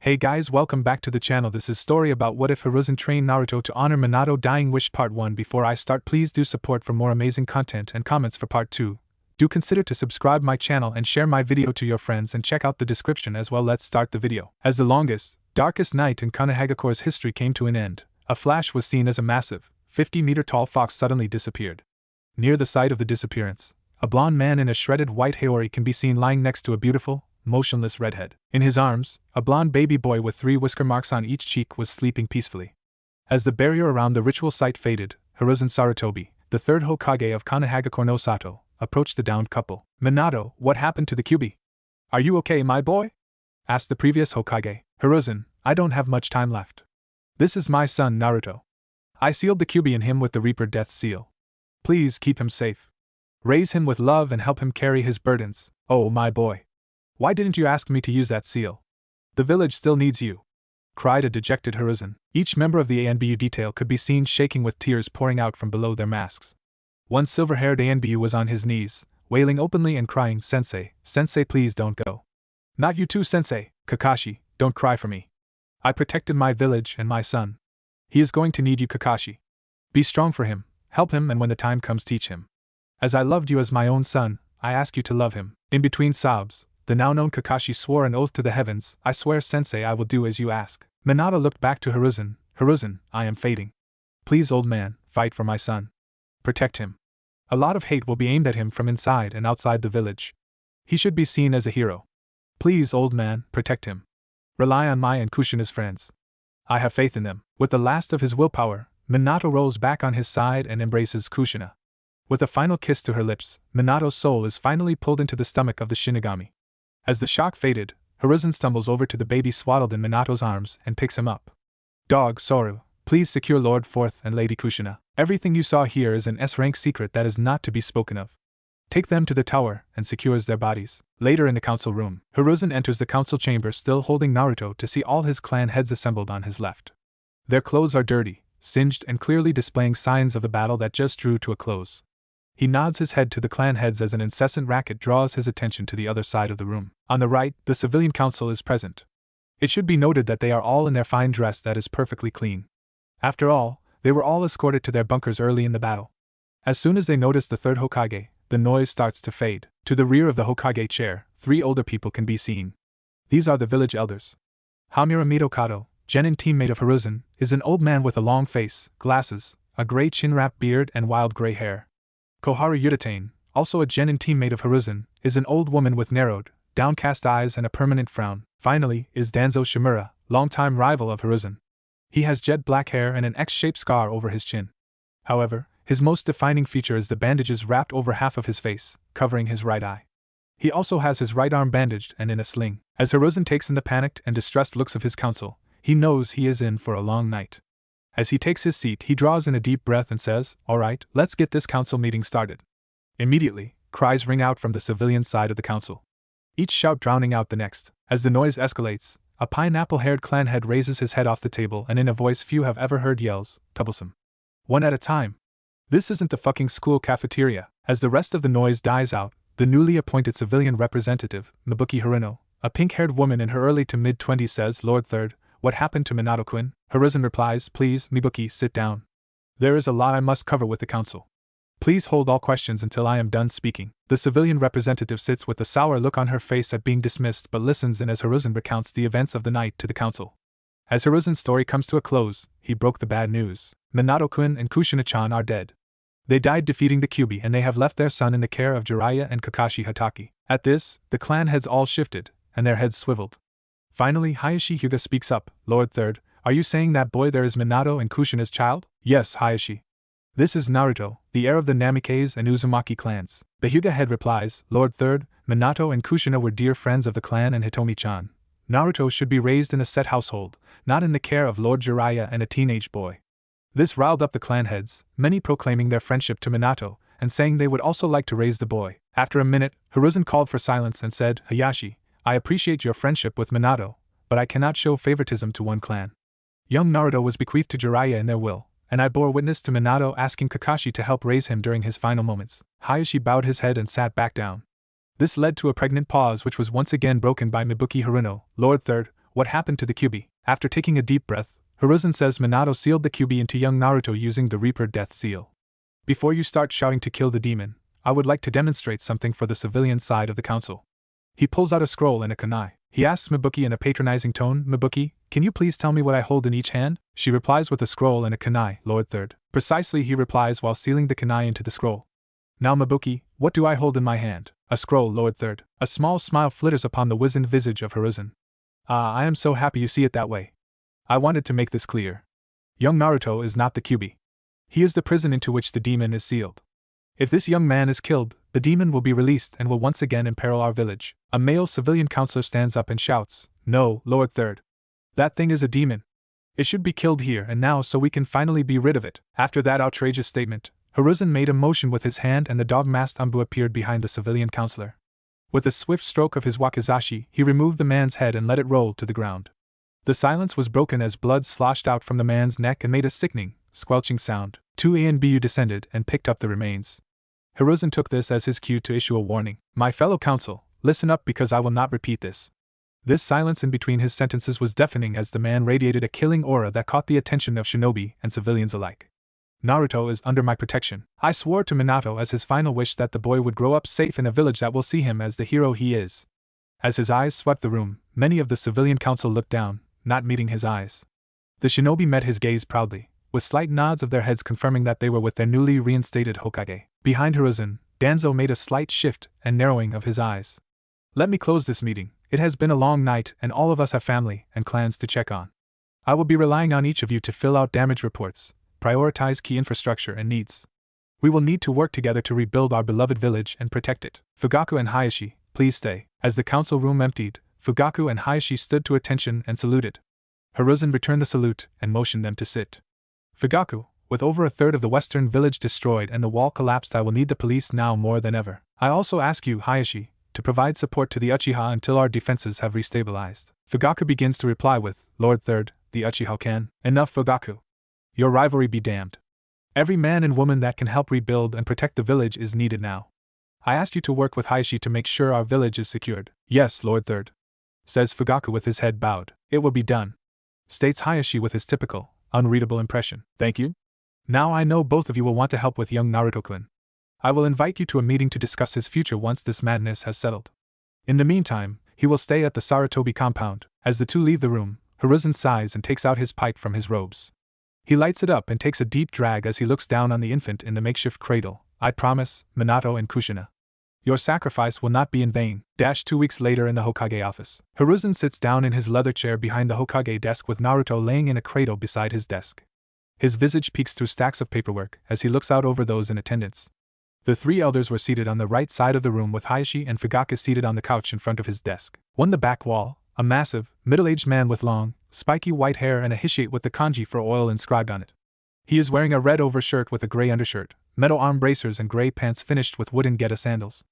Hey guys, welcome back to the channel. This is story about what if Hiruzen trained Naruto to honor Minato dying wish part 1. Before I start, please do support for more amazing content and comments for part 2. Do consider to subscribe my channel and share my video to your friends and check out the description as well. Let's start the video. As the longest, darkest night in Konohagakure's history came to an end, a flash was seen as a massive, 50-meter tall fox suddenly disappeared. Near the site of the disappearance, a blond man in a shredded white haori can be seen lying next to a beautiful, motionless redhead. In his arms, a blond baby boy with 3 whisker marks on each cheek was sleeping peacefully. As the barrier around the ritual site faded, Hiruzen Sarutobi, the third Hokage of Konohagakure no Sato, approached the downed couple. "Minato, what happened to the Kyuubi? Are you okay, my boy?" asked the previous Hokage. "Hiruzen, I don't have much time left. This is my son Naruto. I sealed the Kyuubi in him with the Reaper Death Seal. Please keep him safe. Raise him with love and help him carry his burdens. Oh, my boy. Why didn't you ask me to use that seal? The village still needs you," cried a dejected Hiruzen. Each member of the Anbu detail could be seen shaking with tears pouring out from below their masks. One silver-haired Anbu was on his knees, wailing openly and crying, "Sensei, Sensei, please don't go. Not you too, Sensei. Kakashi, don't cry for me. I protected my village and my son. He is going to need you, Kakashi. Be strong for him, help him, and when the time comes, teach him. As I loved you as my own son, I ask you to love him." In between sobs, the now-known Kakashi swore an oath to the heavens. "I swear, Sensei, I will do as you ask." Minato looked back to Hiruzen. "Hiruzen, I am fading. Please, old man, fight for my son. Protect him. A lot of hate will be aimed at him from inside and outside the village. He should be seen as a hero. Please, old man, protect him. Rely on my and Kushina's friends. I have faith in them." With the last of his willpower, Minato rolls back on his side and embraces Kushina. With a final kiss to her lips, Minato's soul is finally pulled into the stomach of the Shinigami. As the shock faded, Hiruzen stumbles over to the baby swaddled in Minato's arms and picks him up. "Dog Soru, please secure Lord Forth and Lady Kushina. Everything you saw here is an S-rank secret that is not to be spoken of. Take them to the tower," and secures their bodies. Later in the council room, Hiruzen enters the council chamber still holding Naruto to see all his clan heads assembled on his left. Their clothes are dirty, singed, and clearly displaying signs of the battle that just drew to a close. He nods his head to the clan heads as an incessant racket draws his attention to the other side of the room. On the right, the civilian council is present. It should be noted that they are all in their fine dress that is perfectly clean. After all, they were all escorted to their bunkers early in the battle. As soon as they notice the third Hokage, the noise starts to fade. To the rear of the Hokage chair, 3 older people can be seen. These are the village elders. Hamura Mitokado, genin teammate of Hiruzen, is an old man with a long face, glasses, a gray chin-wrap beard, and wild gray hair. Koharu Yuditane, also a genin teammate of Hiruzen, is an old woman with narrowed, downcast eyes and a permanent frown. Finally, is Danzo Shimura, longtime rival of Hiruzen. He has jet black hair and an X-shaped scar over his chin. However, his most defining feature is the bandages wrapped over half of his face, covering his right eye. He also has his right arm bandaged and in a sling. As Hiruzen takes in the panicked and distressed looks of his council, he knows he is in for a long night. As he takes his seat, he draws in a deep breath and says, "All right, let's get this council meeting started." Immediately, cries ring out from the civilian side of the council, each shout drowning out the next. As the noise escalates, a pineapple-haired clan head raises his head off the table and in a voice few have ever heard yells, "Troublesome. One at a time. This isn't the fucking school cafeteria." As the rest of the noise dies out, the newly appointed civilian representative, Mibuki Harino, a pink-haired woman in her early to mid-20s, says, "Lord Third, what happened to Minato-kun?" Hiruzen replies, "Please, Mibuki, sit down. There is a lot I must cover with the council. Please hold all questions until I am done speaking." The civilian representative sits with a sour look on her face at being dismissed but listens in as Hiruzen recounts the events of the night to the council. As Hiruzen's story comes to a close, he broke the bad news. Minato-kun and Kushina-chan are dead. They died defeating the Kyuubi and they have left their son in the care of Jiraiya and Kakashi Hatake. At this, the clan heads all shifted, and their heads swiveled. Finally, Hayashi Hyuga speaks up, "Lord Third, are you saying that boy there is Minato and Kushina's child?" "Yes, Hayashi. This is Naruto, the heir of the Namikaze and Uzumaki clans." The Hyuga head replies, "Lord Third, Minato and Kushina were dear friends of the clan and Hitomi-chan. Naruto should be raised in a set household, not in the care of Lord Jiraiya and a teenage boy." This riled up the clan heads, many proclaiming their friendship to Minato, and saying they would also like to raise the boy. After a minute, Hiruzen called for silence and said, "Hayashi, I appreciate your friendship with Minato, but I cannot show favoritism to one clan. Young Naruto was bequeathed to Jiraiya in their will, and I bore witness to Minato asking Kakashi to help raise him during his final moments." Hayashi bowed his head and sat back down. This led to a pregnant pause which was once again broken by Mibuki Haruno. "Lord Third, what happened to the QB? After taking a deep breath, Hiruzen says Minato sealed the QB into young Naruto using the Reaper Death Seal. Before you start shouting to kill the demon, I would like to demonstrate something for the civilian side of the council. He pulls out a scroll and a kunai. He asks Mibuki in a patronizing tone, Mibuki, can you please tell me what I hold in each hand? She replies with a scroll and a kunai, Lord Third. Precisely, he replies while sealing the kunai into the scroll. Now Mibuki, what do I hold in my hand? A scroll, Lord Third. A small smile flitters upon the wizened visage of Hiruzen. Ah, I am so happy you see it that way. I wanted to make this clear. Young Naruto is not the QB. He is the prison into which the demon is sealed. If this young man is killed, the demon will be released and will once again imperil our village. A male civilian counselor stands up and shouts, No, Lord Third. That thing is a demon. It should be killed here and now so we can finally be rid of it. After that outrageous statement, Hiruzen made a motion with his hand and the dog-masked Anbu appeared behind the civilian counselor. With a swift stroke of his wakizashi, he removed the man's head and let it roll to the ground. The silence was broken as blood sloshed out from the man's neck and made a sickening, squelching sound. 2A and BU descended and picked up the remains. Hiruzen took this as his cue to issue a warning. My fellow council, listen up because I will not repeat this. This silence in between his sentences was deafening as the man radiated a killing aura that caught the attention of shinobi and civilians alike. Naruto is under my protection. I swore to Minato as his final wish that the boy would grow up safe in a village that will see him as the hero he is. As his eyes swept the room, many of the civilian council looked down, not meeting his eyes. The shinobi met his gaze proudly, with slight nods of their heads confirming that they were with their newly reinstated Hokage. Behind Hiruzen, Danzo made a slight shift and narrowing of his eyes. Let me close this meeting. It has been a long night and all of us have family and clans to check on. I will be relying on each of you to fill out damage reports, prioritize key infrastructure and needs. We will need to work together to rebuild our beloved village and protect it. Fugaku and Hayashi, please stay. As the council room emptied, Fugaku and Hayashi stood to attention and saluted. Hiruzen returned the salute and motioned them to sit. Fugaku, with over a third of the western village destroyed and the wall collapsed, I will need the police now more than ever. I also ask you, Hayashi, to provide support to the Uchiha until our defenses have restabilized. Fugaku begins to reply with, Lord Third, the Uchiha can. Enough, Fugaku. Your rivalry be damned. Every man and woman that can help rebuild and protect the village is needed now. I asked you to work with Hayashi to make sure our village is secured. Yes, Lord Third, says Fugaku with his head bowed. It will be done, states Hayashi with his typical, unreadable impression. Thank you. Now I know both of you will want to help with young Naruto-kun. I will invite you to a meeting to discuss his future once this madness has settled. In the meantime, he will stay at the Sarutobi compound. As the two leave the room, Hiruzen sighs and takes out his pipe from his robes. He lights it up and takes a deep drag as he looks down on the infant in the makeshift cradle. I promise, Minato and Kushina. Your sacrifice will not be in vain. 2 weeks later in the Hokage office. Hiruzen sits down in his leather chair behind the Hokage desk with Naruto laying in a cradle beside his desk. His visage peeks through stacks of paperwork as he looks out over those in attendance. The three elders were seated on the right side of the room with Hayashi and Fugaku seated on the couch in front of his desk. On the back wall, a massive, middle-aged man with long, spiky white hair and a hishite with the kanji for oil inscribed on it. He is wearing a red overshirt with a gray undershirt, metal arm bracers and gray pants finished with wooden geta sandals.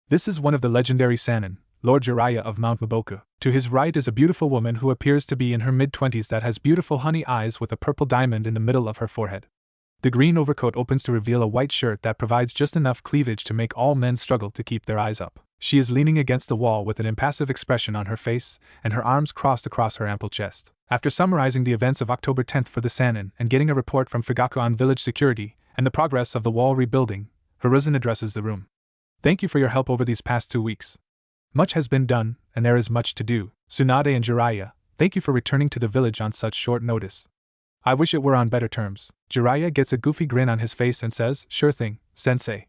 This is one of the legendary Sannin, Lord Jiraiya of Mount Maboku. To his right is a beautiful woman who appears to be in her mid-20s that has beautiful honey eyes with a purple diamond in the middle of her forehead. The green overcoat opens to reveal a white shirt that provides just enough cleavage to make all men struggle to keep their eyes up. She is leaning against the wall with an impassive expression on her face and her arms crossed across her ample chest. After summarizing the events of October 10th for the Sannin and getting a report from Fugaku on village security and the progress of the wall rebuilding, Hiruzen addresses the room. Thank you for your help over these past 2 weeks. Much has been done, and there is much to do. Tsunade and Jiraiya, thank you for returning to the village on such short notice. I wish it were on better terms. Jiraiya gets a goofy grin on his face and says, Sure thing, sensei.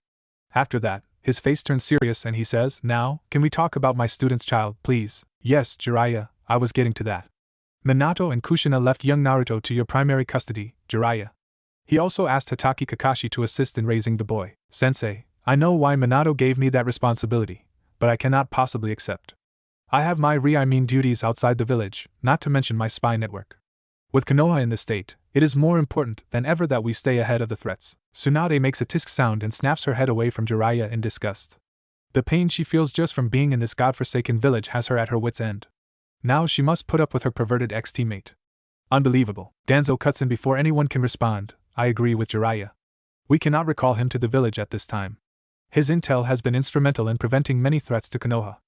After that, his face turns serious and he says, Now, can we talk about my student's child, please? Yes, Jiraiya, I was getting to that. Minato and Kushina left young Naruto to your primary custody, Jiraiya. He also asked Hatake Kakashi to assist in raising the boy. Sensei, I know why Minato gave me that responsibility, but I cannot possibly accept. I have my duties outside the village, not to mention my spy network. With Konoha in the state, it is more important than ever that we stay ahead of the threats. Tsunade makes a tisk sound and snaps her head away from Jiraiya in disgust. The pain she feels just from being in this godforsaken village has her at her wit's end. Now she must put up with her perverted ex-teammate. Unbelievable. Danzo cuts in before anyone can respond. I agree with Jiraiya. We cannot recall him to the village at this time. His intel has been instrumental in preventing many threats to Konoha.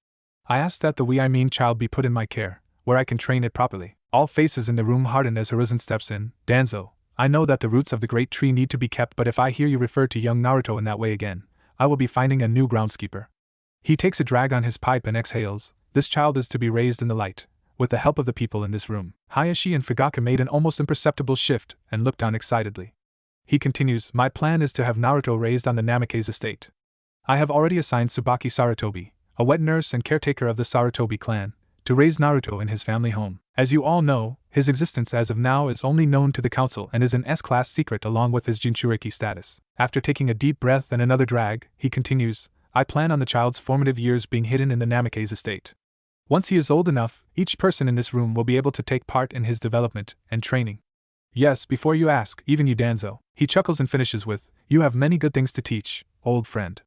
I ask that the child be put in my care, where I can train it properly. All faces in the room harden as Hiruzen steps in. Danzo, I know that the roots of the great tree need to be kept, but if I hear you refer to young Naruto in that way again, I will be finding a new groundskeeper. He takes a drag on his pipe and exhales. This child is to be raised in the light, with the help of the people in this room. Hayashi and Fugaka made an almost imperceptible shift and looked on excitedly. He continues, my plan is to have Naruto raised on the Namikaze estate. I have already assigned Tsubaki Sarutobi, a wet nurse and caretaker of the Sarutobi clan, to raise Naruto in his family home. As you all know, his existence as of now is only known to the council and is an S-class secret along with his Jinchuriki status. After taking a deep breath and another drag, he continues, I plan on the child's formative years being hidden in the Namikaze estate. Once he is old enough, each person in this room will be able to take part in his development and training. Yes, before you ask, even you Danzo. He chuckles and finishes with, you have many good things to teach, old friend.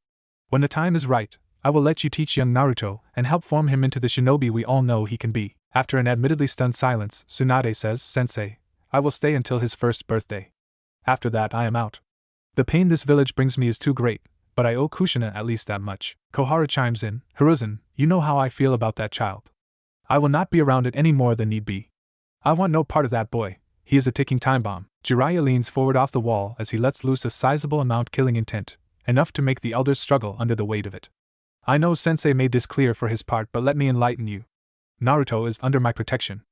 When the time is right, I will let you teach young Naruto and help form him into the shinobi we all know he can be. After an admittedly stunned silence, Tsunade says, Sensei, I will stay until his first birthday. After that I am out. The pain this village brings me is too great, but I owe Kushina at least that much. Koharu chimes in, Hiruzen, you know how I feel about that child. I will not be around it any more than need be. I want no part of that boy. He is a ticking time bomb. Jiraiya leans forward off the wall as he lets loose a sizable amount killing intent, enough to make the elders struggle under the weight of it. I know Sensei made this clear for his part, but let me enlighten you. Naruto is under my protection.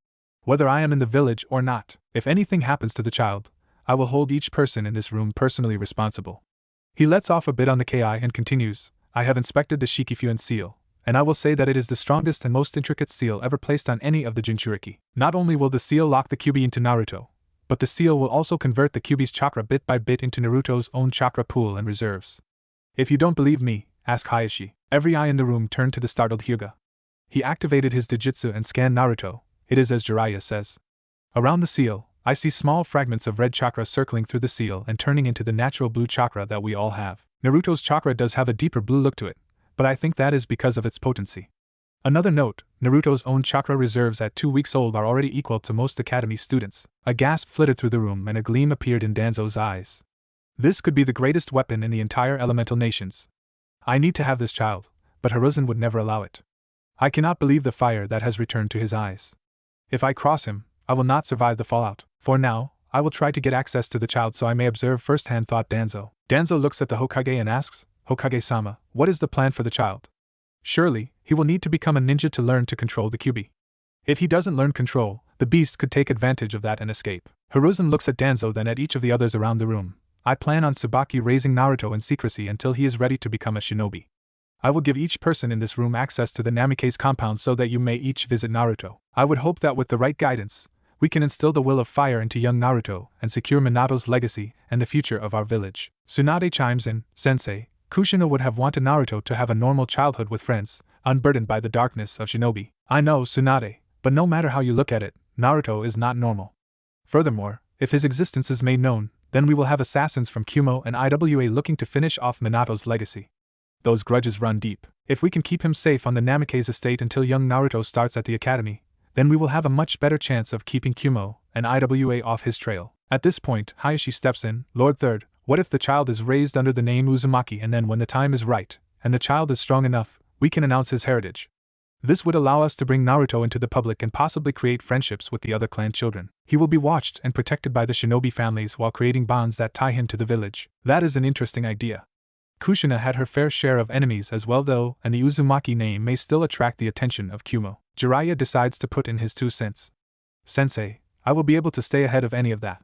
Whether I am in the village or not, if anything happens to the child, I will hold each person in this room personally responsible. He lets off a bit on the ki and continues, I have inspected the Shikifuan seal, and I will say that it is the strongest and most intricate seal ever placed on any of the Jinchuriki. Not only will the seal lock the Kyuubi into Naruto, but the seal will also convert the Kyuubi's chakra bit by bit into Naruto's own chakra pool and reserves. If you don't believe me, ask Hayashi. Every eye in the room turned to the startled Hyuga. He activated his Dijutsu and scanned Naruto. It is as Jiraiya says. Around the seal, I see small fragments of red chakra circling through the seal and turning into the natural blue chakra that we all have. Naruto's chakra does have a deeper blue look to it, but I think that is because of its potency. Another note, Naruto's own chakra reserves at 2 weeks old are already equal to most academy students. A gasp flitted through the room and a gleam appeared in Danzo's eyes. This could be the greatest weapon in the entire elemental nations. I need to have this child, but Hiruzen would never allow it. I cannot believe the fire that has returned to his eyes. If I cross him, I will not survive the fallout. For now, I will try to get access to the child so I may observe firsthand, thought Danzo. Danzo looks at the Hokage and asks, Hokage-sama, what is the plan for the child? Surely, he will need to become a ninja to learn to control the Kyuubi. If he doesn't learn control, the beast could take advantage of that and escape. Hiruzen looks at Danzo, then at each of the others around the room. I plan on Tsubaki raising Naruto in secrecy until he is ready to become a shinobi. I will give each person in this room access to the Namikaze compound so that you may each visit Naruto. I would hope that with the right guidance, we can instill the will of fire into young Naruto and secure Minato's legacy and the future of our village. Tsunade chimes in, Sensei, Kushina would have wanted Naruto to have a normal childhood with friends, unburdened by the darkness of shinobi. I know, Tsunade, but no matter how you look at it, Naruto is not normal. Furthermore, if his existence is made known, then we will have assassins from Kumo and IWA looking to finish off Minato's legacy. Those grudges run deep. If we can keep him safe on the Namikaze estate until young Naruto starts at the academy, then we will have a much better chance of keeping Kumo and IWA off his trail. At this point, Hayashi steps in, Lord Third, what if the child is raised under the name Uzumaki and then when the time is right, and the child is strong enough, we can announce his heritage? This would allow us to bring Naruto into the public and possibly create friendships with the other clan children. He will be watched and protected by the shinobi families while creating bonds that tie him to the village. That is an interesting idea. Kushina had her fair share of enemies as well though, and the Uzumaki name may still attract the attention of Kumo. Jiraiya decides to put in his 2 cents. Sensei, I will be able to stay ahead of any of that.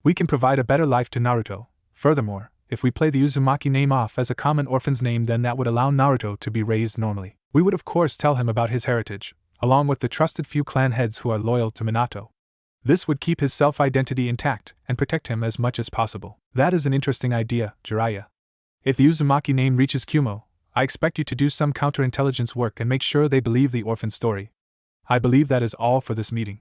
We can provide a better life to Naruto. Furthermore, if we play the Uzumaki name off as a common orphan's name, then that would allow Naruto to be raised normally. We would of course tell him about his heritage, along with the trusted few clan heads who are loyal to Minato. This would keep his self-identity intact and protect him as much as possible. That is an interesting idea, Jiraiya. If the Uzumaki name reaches Kumo, I expect you to do some counterintelligence work and make sure they believe the orphan story. I believe that is all for this meeting.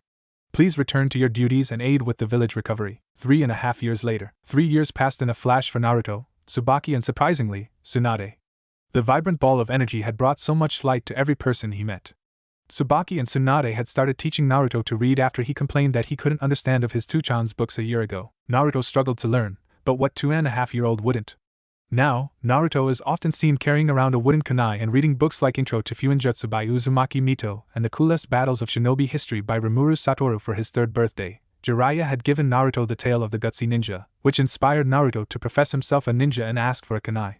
Please return to your duties and aid with the village recovery. 3.5 years later. 3 years passed in a flash for Naruto, Tsubaki and surprisingly, Tsunade. The vibrant ball of energy had brought so much light to every person he met. Tsubaki and Tsunade had started teaching Naruto to read after he complained that he couldn't understand of his Tuchan's books a year ago. Naruto struggled to learn, but what 2.5-year-old wouldn't? Now, Naruto is often seen carrying around a wooden kunai and reading books like Intro to Fuinjutsu by Uzumaki Mito and The Coolest Battles of Shinobi History by Rimuru Satoru for his 3rd birthday. Jiraiya had given Naruto the tale of the Gutsy Ninja, which inspired Naruto to profess himself a ninja and ask for a kunai.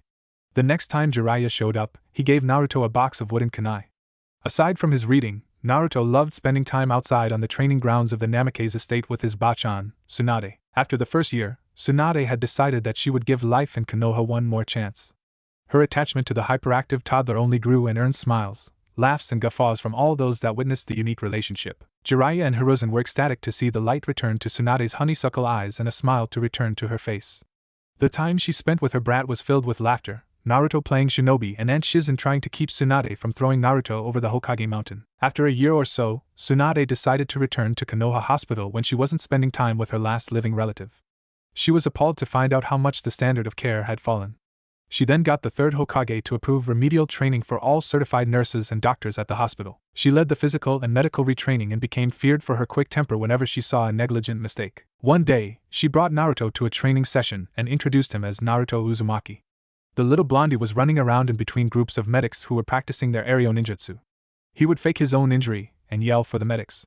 The next time Jiraiya showed up, he gave Naruto a box of wooden kunai. Aside from his reading, Naruto loved spending time outside on the training grounds of the Namake's estate with his bachan, Tsunade. After the first year, Tsunade had decided that she would give life in Konoha one more chance. Her attachment to the hyperactive toddler only grew and earned smiles, laughs and guffaws from all those that witnessed the unique relationship. Jiraiya and Hiruzen were ecstatic to see the light return to Tsunade's honeysuckle eyes and a smile to return to her face. The time she spent with her brat was filled with laughter, Naruto playing shinobi and Aunt Shizen trying to keep Tsunade from throwing Naruto over the Hokage mountain. After a year or so, Tsunade decided to return to Konoha Hospital when she wasn't spending time with her last living relative. She was appalled to find out how much the standard of care had fallen. She then got the 3rd Hokage to approve remedial training for all certified nurses and doctors at the hospital. She led the physical and medical retraining and became feared for her quick temper whenever she saw a negligent mistake. One day, she brought Naruto to a training session and introduced him as Naruto Uzumaki. The little blondie was running around in between groups of medics who were practicing their aerial ninjutsu. He would fake his own injury and yell for the medics.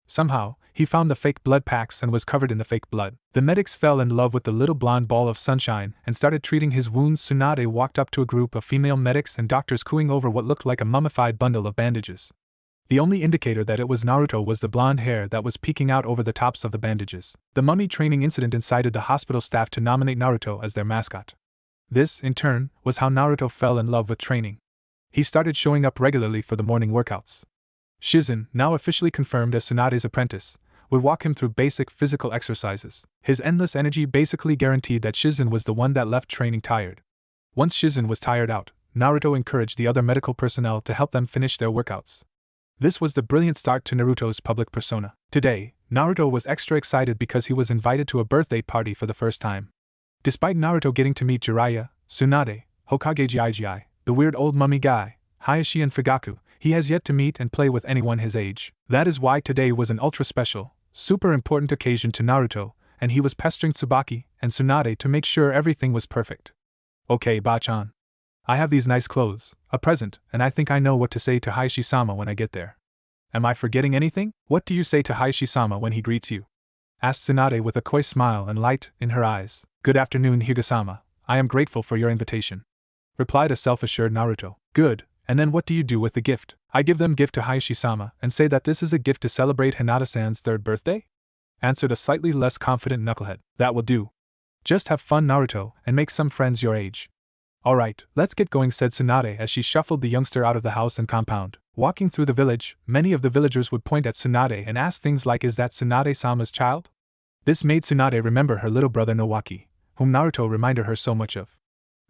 Somehow, he found the fake blood packs and was covered in the fake blood. The medics fell in love with the little blonde ball of sunshine and started treating his wounds. Tsunade walked up to a group of female medics and doctors cooing over what looked like a mummified bundle of bandages. The only indicator that it was Naruto was the blonde hair that was peeking out over the tops of the bandages. The mummy training incident incited the hospital staff to nominate Naruto as their mascot. This, in turn, was how Naruto fell in love with training. He started showing up regularly for the morning workouts. Shizen, now officially confirmed as Tsunade's apprentice, would walk him through basic physical exercises. His endless energy basically guaranteed that Shizen was the one that left training tired. Once Shizen was tired out, Naruto encouraged the other medical personnel to help them finish their workouts. This was the brilliant start to Naruto's public persona. Today, Naruto was extra excited because he was invited to a birthday party for the first time. Despite Naruto getting to meet Jiraiya, Tsunade, Hokage Gigi, the weird old mummy guy, Hayashi and Fugaku, he has yet to meet and play with anyone his age. That is why today was an ultra special, super important occasion to Naruto, and he was pestering Tsubaki and Tsunade to make sure everything was perfect. Okay, Bachan. I have these nice clothes, a present, and I think I know what to say to Hayashi-sama when I get there. Am I forgetting anything? What do you say to Hayashi-sama when he greets you? Asked Tsunade with a coy smile and light in her eyes. Good afternoon, Hyuga-sama. I am grateful for your invitation. Replied a self-assured Naruto. Good, and then what do you do with the gift? I give them gift to Hayashi-sama and say that this is a gift to celebrate Hinata-san's 3rd birthday? Answered a slightly less confident knucklehead. That will do. Just have fun, Naruto, and make some friends your age. Alright, let's get going, said Tsunade as she shuffled the youngster out of the house and compound. Walking through the village, many of the villagers would point at Tsunade and ask things like, is that Tsunade-sama's child? This made Tsunade remember her little brother Nowaki, whom Naruto reminded her so much of.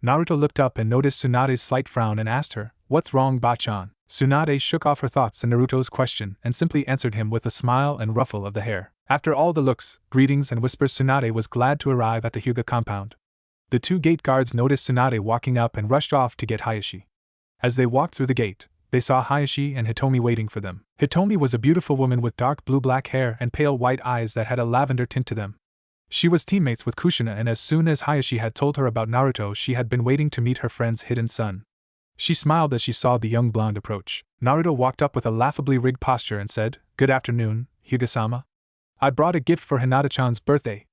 Naruto looked up and noticed Tsunade's slight frown and asked her, what's wrong, Bachan? Tsunade shook off her thoughts and Naruto's question and simply answered him with a smile and ruffle of the hair. After all the looks, greetings and whispers, Tsunade was glad to arrive at the Hyuga compound. The 2 gate guards noticed Tsunade walking up and rushed off to get Hayashi. As they walked through the gate, they saw Hayashi and Hitomi waiting for them. Hitomi was a beautiful woman with dark blue-black hair and pale white eyes that had a lavender tint to them. She was teammates with Kushina, and as soon as Hayashi had told her about Naruto, she had been waiting to meet her friend's hidden son. She smiled as she saw the young blonde approach. Naruto walked up with a laughably rigged posture and said, Good afternoon, Hyuga-sama. I brought a gift for Hinata-chan's birthday.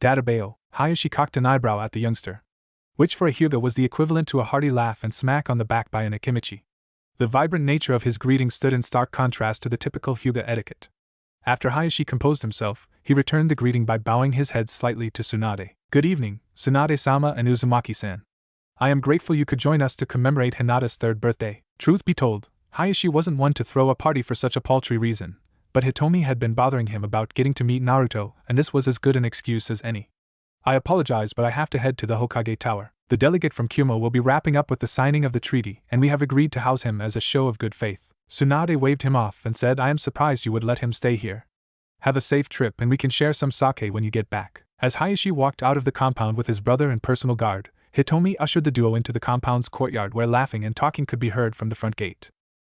Databeo. Hayashi cocked an eyebrow at the youngster, which for a Hyuga was the equivalent to a hearty laugh and smack on the back by an Akimichi. The vibrant nature of his greeting stood in stark contrast to the typical Hyuga etiquette. After Hayashi composed himself, he returned the greeting by bowing his head slightly to Tsunade. Good evening, Tsunade-sama and Uzumaki-san. I am grateful you could join us to commemorate Hinata's 3rd birthday. Truth be told, Hayashi wasn't one to throw a party for such a paltry reason, but Hitomi had been bothering him about getting to meet Naruto, and this was as good an excuse as any. I apologize, but I have to head to the Hokage Tower. The delegate from Kumo will be wrapping up with the signing of the treaty, and we have agreed to house him as a show of good faith. Tsunade waved him off and said, I am surprised you would let him stay here. Have a safe trip and we can share some sake when you get back. As Hayashi walked out of the compound with his brother and personal guard, Hitomi ushered the duo into the compound's courtyard where laughing and talking could be heard from the front gate.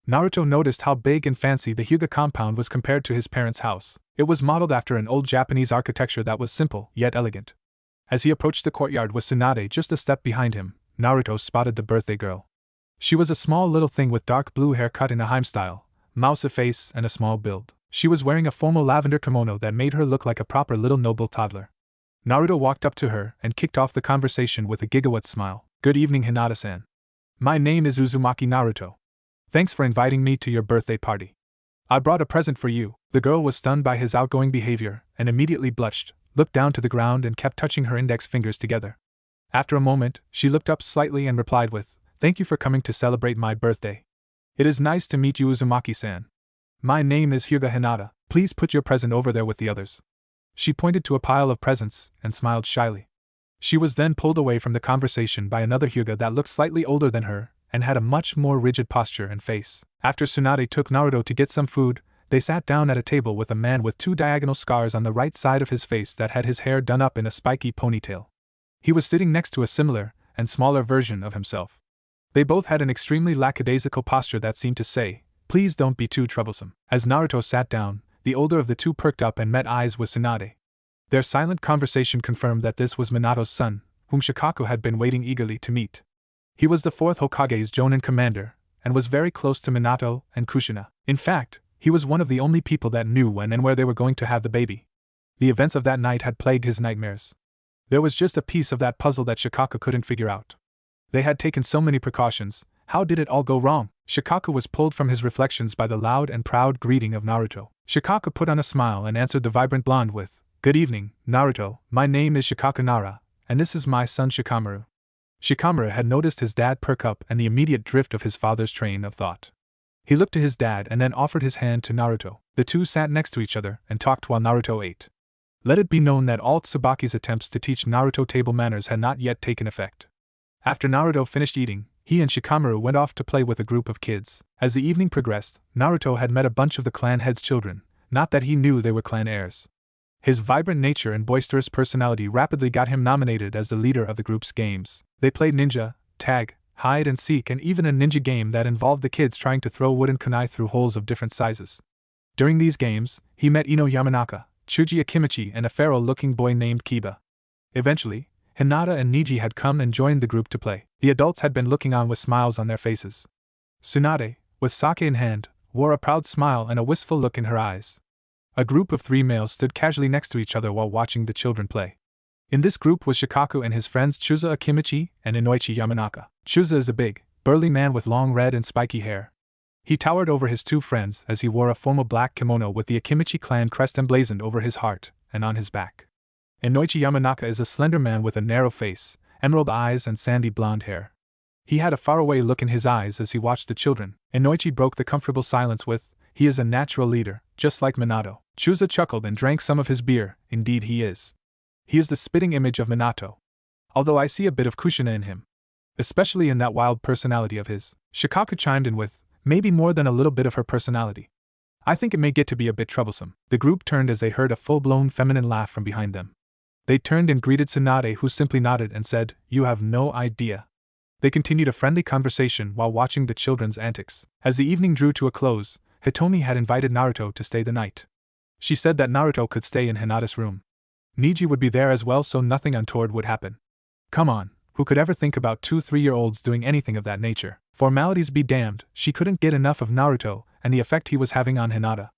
Naruto noticed how big and fancy the Hyuga compound was compared to his parents' house. It was modeled after an old Japanese architecture that was simple, yet elegant. As he approached the courtyard with Tsunade just a step behind him, Naruto spotted the birthday girl. She was a small little thing with dark blue hair cut in a Heim style, mouse face, and a small build. She was wearing a formal lavender kimono that made her look like a proper little noble toddler. Naruto walked up to her and kicked off the conversation with a gigawatt smile. Good evening, Hinata-san. My name is Uzumaki Naruto. Thanks for inviting me to your birthday party. I brought a present for you. The girl was stunned by his outgoing behavior and immediately blushed, looked down to the ground and kept touching her index fingers together. After a moment, she looked up slightly and replied with, "Thank you for coming to celebrate my birthday. It is nice to meet you, Uzumaki-san. My name is Hyuga Hinata. Please put your present over there with the others." She pointed to a pile of presents and smiled shyly. She was then pulled away from the conversation by another Hyuga that looked slightly older than her and had a much more rigid posture and face. After Tsunade took Naruto to get some food, they sat down at a table with a man with 2 diagonal scars on the right side of his face that had his hair done up in a spiky ponytail. He was sitting next to a similar and smaller version of himself. They both had an extremely lackadaisical posture that seemed to say, "Please don't be too troublesome." As Naruto sat down, the older of the two perked up and met eyes with Tsunade. Their silent conversation confirmed that this was Minato's son, whom Shikaku had been waiting eagerly to meet. He was the 4th Hokage's Jonin commander, and was very close to Minato and Kushina. In fact, he was one of the only people that knew when and where they were going to have the baby. The events of that night had plagued his nightmares. There was just a piece of that puzzle that Shikaku couldn't figure out. They had taken so many precautions, how did it all go wrong? Shikaku was pulled from his reflections by the loud and proud greeting of Naruto. Shikaku put on a smile and answered the vibrant blonde with, "Good evening, Naruto. My name is Shikaku Nara, and this is my son Shikamaru." Shikamaru had noticed his dad perk up and the immediate drift of his father's train of thought. He looked to his dad and then offered his hand to Naruto. The two sat next to each other and talked while Naruto ate. Let it be known that all Tsubaki's attempts to teach Naruto table manners had not yet taken effect. After Naruto finished eating, he and Shikamaru went off to play with a group of kids. As the evening progressed, Naruto had met a bunch of the clan head's children, not that he knew they were clan heirs. His vibrant nature and boisterous personality rapidly got him nominated as the leader of the group's games. They played ninja, tag, hide and seek, and even a ninja game that involved the kids trying to throw wooden kunai through holes of different sizes. During these games, he met Ino Yamanaka, Chuji Akimichi, and a feral-looking boy named Kiba. Eventually, Hinata and Neji had come and joined the group to play. The adults had been looking on with smiles on their faces. Tsunade, with sake in hand, wore a proud smile and a wistful look in her eyes. A group of 3 males stood casually next to each other while watching the children play. In this group was Shikaku and his friends Chuza Akimichi and Inoichi Yamanaka. Chuza is a big, burly man with long red and spiky hair. He towered over his 2 friends as he wore a formal black kimono with the Akimichi clan crest emblazoned over his heart and on his back. Inoichi Yamanaka is a slender man with a narrow face, emerald eyes and sandy blonde hair. He had a faraway look in his eyes as he watched the children. Inoichi broke the comfortable silence with, "He is a natural leader, just like Minato." Chuza chuckled and drank some of his beer. "Indeed he is. He is the spitting image of Minato. Although I see a bit of Kushina in him. Especially in that wild personality of his." Shikaku chimed in with, "Maybe more than a little bit of her personality. I think it may get to be a bit troublesome." The group turned as they heard a full-blown feminine laugh from behind them. They turned and greeted Tsunade, who simply nodded and said, "You have no idea." They continued a friendly conversation while watching the children's antics. As the evening drew to a close, Hitomi had invited Naruto to stay the night. She said that Naruto could stay in Hinata's room. Neji would be there as well, so nothing untoward would happen. Come on, who could ever think about 2-3-year-olds doing anything of that nature? Formalities be damned, she couldn't get enough of Naruto and the effect he was having on Hinata.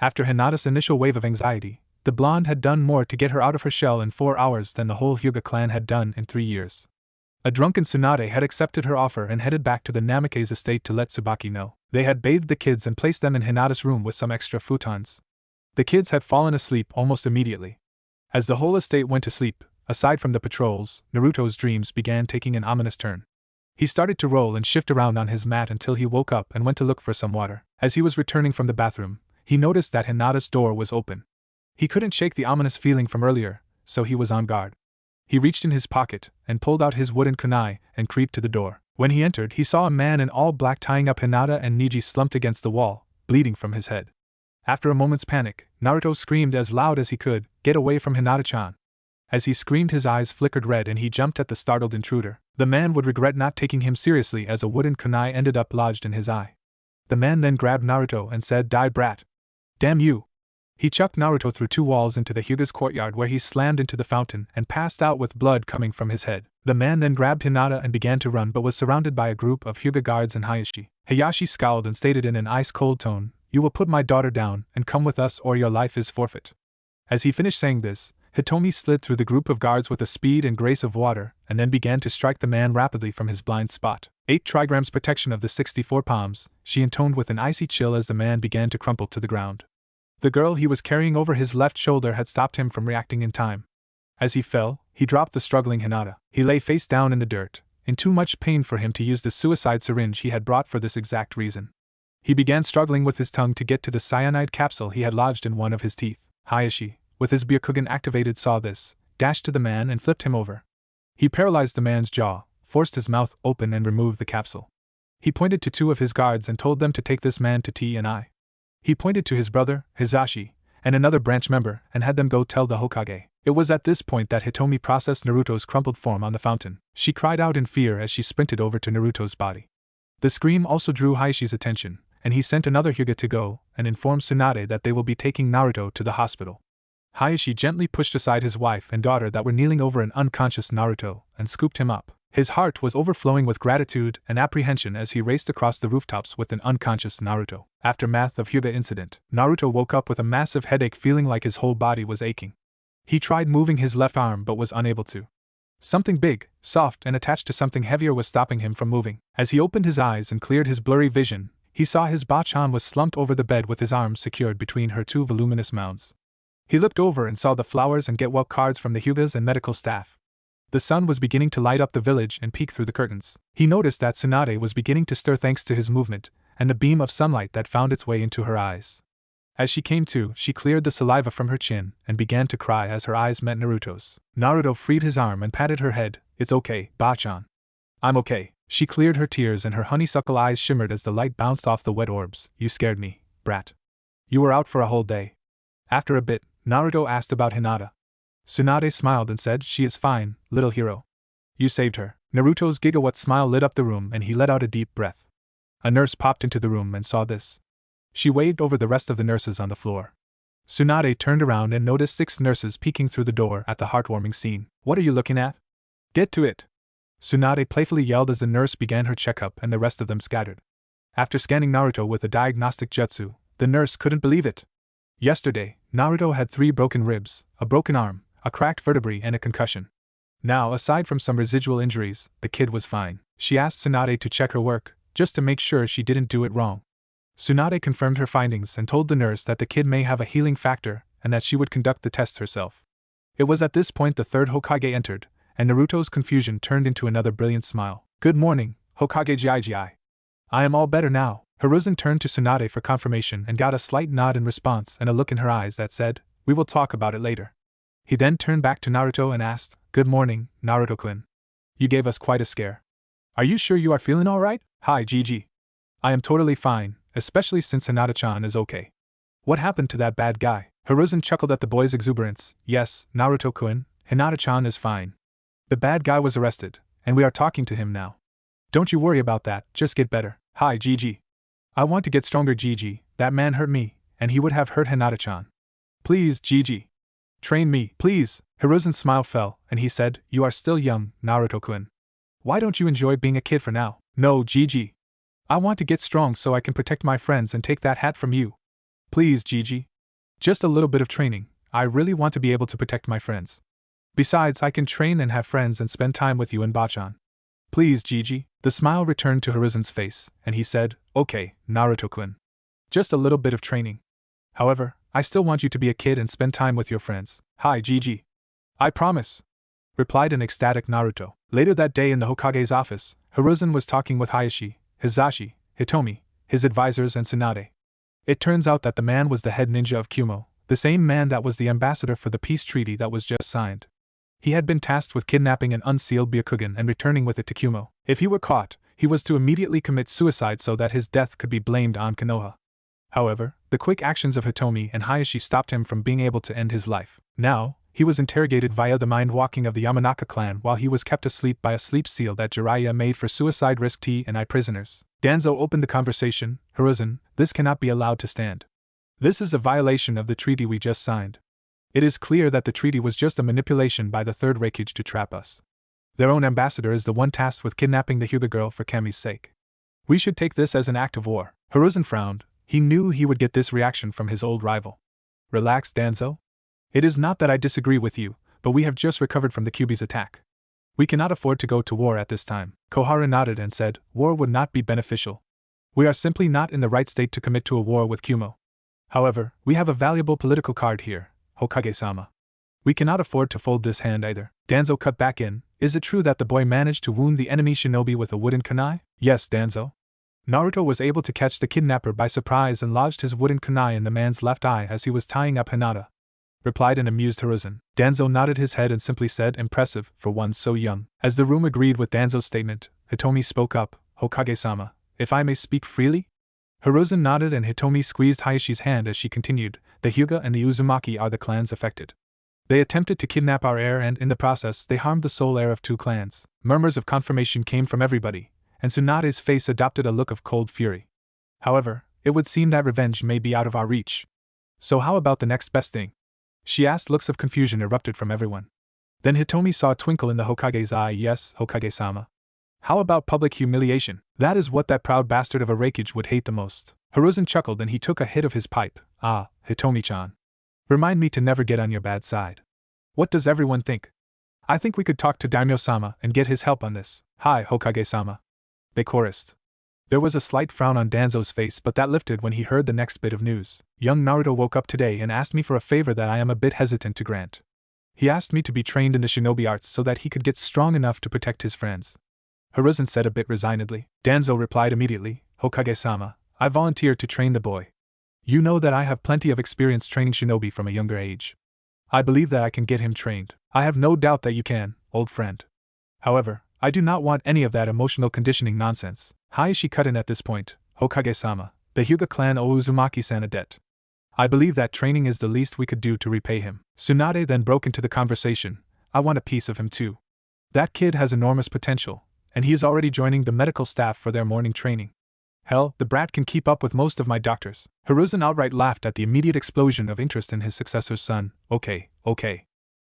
After Hinata's initial wave of anxiety, the blonde had done more to get her out of her shell in 4 hours than the whole Hyuga clan had done in 3 years. A drunken Tsunade had accepted her offer and headed back to the Namake's estate to let Tsubaki know. They had bathed the kids and placed them in Hinata's room with some extra futons. The kids had fallen asleep almost immediately. As the whole estate went to sleep, aside from the patrols, Naruto's dreams began taking an ominous turn. He started to roll and shift around on his mat until he woke up and went to look for some water. As he was returning from the bathroom, he noticed that Hinata's door was open. He couldn't shake the ominous feeling from earlier, so he was on guard. He reached in his pocket and pulled out his wooden kunai and creeped to the door. When he entered, he saw a man in all black tying up Hinata and Neji slumped against the wall, bleeding from his head. After a moment's panic, Naruto screamed as loud as he could, "Get away from Hinata-chan!" As he screamed, his eyes flickered red and he jumped at the startled intruder. The man would regret not taking him seriously as a wooden kunai ended up lodged in his eye. The man then grabbed Naruto and said, "Die, brat! Damn you!" He chucked Naruto through 2 walls into the Hyuga's courtyard where he slammed into the fountain and passed out with blood coming from his head. The man then grabbed Hinata and began to run but was surrounded by a group of Hyuga guards and Hayashi. Hayashi scowled and stated in an ice-cold tone, "You will put my daughter down and come with us or your life is forfeit." As he finished saying this, Hitomi slid through the group of guards with the speed and grace of water and then began to strike the man rapidly from his blind spot. 8 trigrams protection of the 64 palms, she intoned with an icy chill as the man began to crumple to the ground. The girl he was carrying over his left shoulder had stopped him from reacting in time. As he fell, he dropped the struggling Hinata. He lay face down in the dirt, in too much pain for him to use the suicide syringe he had brought for this exact reason. He began struggling with his tongue to get to the cyanide capsule he had lodged in one of his teeth. Hayashi, with his Byakugan activated, saw this, dashed to the man and flipped him over. He paralyzed the man's jaw, forced his mouth open and removed the capsule. He pointed to 2 of his guards and told them to take this man to T&I. He pointed to his brother, Hizashi, and another branch member and had them go tell the Hokage. It was at this point that Hitomi processed Naruto's crumpled form on the fountain. She cried out in fear as she sprinted over to Naruto's body. The scream also drew Hayashi's attention, and he sent another Hyuga to go and inform Tsunade that they will be taking Naruto to the hospital. Hayashi gently pushed aside his wife and daughter that were kneeling over an unconscious Naruto and scooped him up. His heart was overflowing with gratitude and apprehension as he raced across the rooftops with an unconscious Naruto. Aftermath of Hyuga incident, Naruto woke up with a massive headache, feeling like his whole body was aching. He tried moving his left arm but was unable to. Something big, soft, and attached to something heavier was stopping him from moving. As he opened his eyes and cleared his blurry vision, he saw his Bachan was slumped over the bed with his arms secured between her 2 voluminous mounds. He looked over and saw the flowers and get well cards from the Hyugas and medical staff. The sun was beginning to light up the village and peek through the curtains. He noticed that Tsunade was beginning to stir thanks to his movement and the beam of sunlight that found its way into her eyes. As she came to, she cleared the saliva from her chin and began to cry as her eyes met Naruto's. Naruto freed his arm and patted her head. "It's okay, Bachan. I'm okay." She cleared her tears and her honeysuckle eyes shimmered as the light bounced off the wet orbs. "You scared me, brat. You were out for a whole day." After a bit, Naruto asked about Hinata. Tsunade smiled and said, "She is fine, little hero. You saved her." Naruto's gigawatt smile lit up the room and he let out a deep breath. A nurse popped into the room and saw this. She waved over the rest of the nurses on the floor. Tsunade turned around and noticed 6 nurses peeking through the door at the heartwarming scene. "What are you looking at? Get to it!" Tsunade playfully yelled as the nurse began her checkup and the rest of them scattered. After scanning Naruto with a diagnostic jutsu, the nurse couldn't believe it. Yesterday, Naruto had 3 broken ribs, a broken arm, a cracked vertebrae and a concussion. Now, aside from some residual injuries, the kid was fine. She asked Tsunade to check her work, just to make sure she didn't do it wrong. Tsunade confirmed her findings and told the nurse that the kid may have a healing factor and that she would conduct the tests herself. It was at this point the 3rd Hokage entered, and Naruto's confusion turned into another brilliant smile. "Good morning, Hokage Gigi. I am all better now." Hiruzen turned to Tsunade for confirmation and got a slight nod in response and a look in her eyes that said, "We will talk about it later." He then turned back to Naruto and asked, "Good morning, Naruto-kun. You gave us quite a scare. Are you sure you are feeling alright?" "Hi, Gigi. I am totally fine, especially since Hinata-chan is okay. What happened to that bad guy?" Hiruzen chuckled at the boy's exuberance. "Yes, Naruto-kun, Hinata-chan is fine. The bad guy was arrested, and we are talking to him now. Don't you worry about that, just get better." "Hi, Gigi. I want to get stronger, Gigi. That man hurt me, and he would have hurt Hinata-chan. Please, Gigi. Train me, please." Hiruzen's smile fell, and he said, "You are still young, Naruto-kun. Why don't you enjoy being a kid for now?" "No, Gigi. I want to get strong so I can protect my friends and take that hat from you. Please, Gigi. Just a little bit of training. I really want to be able to protect my friends. Besides, I can train and have friends and spend time with you and Bachan. Please, Gigi." The smile returned to Hiruzen's face, and he said, "Okay, Naruto-kun. Just a little bit of training. However, I still want you to be a kid and spend time with your friends." "Hi, Gigi. I promise," replied an ecstatic Naruto. Later that day in the Hokage's office, Hiruzen was talking with Hayashi, Hizashi, Hitomi, his advisors and Tsunade. It turns out that the man was the head ninja of Kumo, the same man that was the ambassador for the peace treaty that was just signed. He had been tasked with kidnapping an unsealed Byakugan and returning with it to Kumo. If he were caught, he was to immediately commit suicide so that his death could be blamed on Konoha. However, the quick actions of Hitomi and Hayashi stopped him from being able to end his life. Now, he was interrogated via the mind-walking of the Yamanaka clan while he was kept asleep by a sleep seal that Jiraiya made for suicide risk T&I prisoners. Danzo opened the conversation. "Hiruzen, this cannot be allowed to stand. This is a violation of the treaty we just signed. It is clear that the treaty was just a manipulation by the Third Reikage to trap us. Their own ambassador is the one tasked with kidnapping the Hyuga girl for Kami's sake. We should take this as an act of war. Hiruzen frowned. He knew he would get this reaction from his old rival. Relax, Danzo. It is not that I disagree with you, but we have just recovered from the Kyuubi's attack. We cannot afford to go to war at this time. Koharu nodded and said, war would not be beneficial. We are simply not in the right state to commit to a war with Kumo. However, we have a valuable political card here, Hokage-sama. We cannot afford to fold this hand either. Danzo cut back in. Is it true that the boy managed to wound the enemy shinobi with a wooden kunai? Yes, Danzo. Naruto was able to catch the kidnapper by surprise and lodged his wooden kunai in the man's left eye as he was tying up Hinata, replied an amused Hiruzen. Danzo nodded his head and simply said, impressive, for one so young. As the room agreed with Danzo's statement, Hitomi spoke up, Hokage-sama, if I may speak freely? Hiruzen nodded and Hitomi squeezed Hayashi's hand as she continued, the Hyuga and the Uzumaki are the clans affected. They attempted to kidnap our heir and, in the process, they harmed the sole heir of two clans. Murmurs of confirmation came from everybody, and Tsunade's face adopted a look of cold fury. However, it would seem that revenge may be out of our reach. So how about the next best thing? She asked. Looks of confusion erupted from everyone. Then Hitomi saw a twinkle in the Hokage's eye. Yes, Hokage-sama. How about public humiliation? That is what that proud bastard of a Reikage would hate the most. Hiruzen chuckled and he took a hit of his pipe. Ah, Hitomi-chan. Remind me to never get on your bad side. What does everyone think? I think we could talk to Daimyo-sama and get his help on this. Hi, Hokage-sama. They chorused. There was a slight frown on Danzo's face, but that lifted when he heard the next bit of news. Young Naruto woke up today and asked me for a favor that I am a bit hesitant to grant. He asked me to be trained in the shinobi arts so that he could get strong enough to protect his friends. Hiruzen said a bit resignedly. Danzo replied immediately, Hokage-sama, I volunteered to train the boy. You know that I have plenty of experience training shinobi from a younger age. I believe that I can get him trained. I have no doubt that you can, old friend. However, I do not want any of that emotional conditioning nonsense. Hayashi cut in at this point. Hokage-sama, the Hyuga clan owe Uzumaki-san a debt. I believe that training is the least we could do to repay him. Tsunade then broke into the conversation. I want a piece of him too. That kid has enormous potential, and he is already joining the medical staff for their morning training. Hell, the brat can keep up with most of my doctors. Hiruzen outright laughed at the immediate explosion of interest in his successor's son. Okay.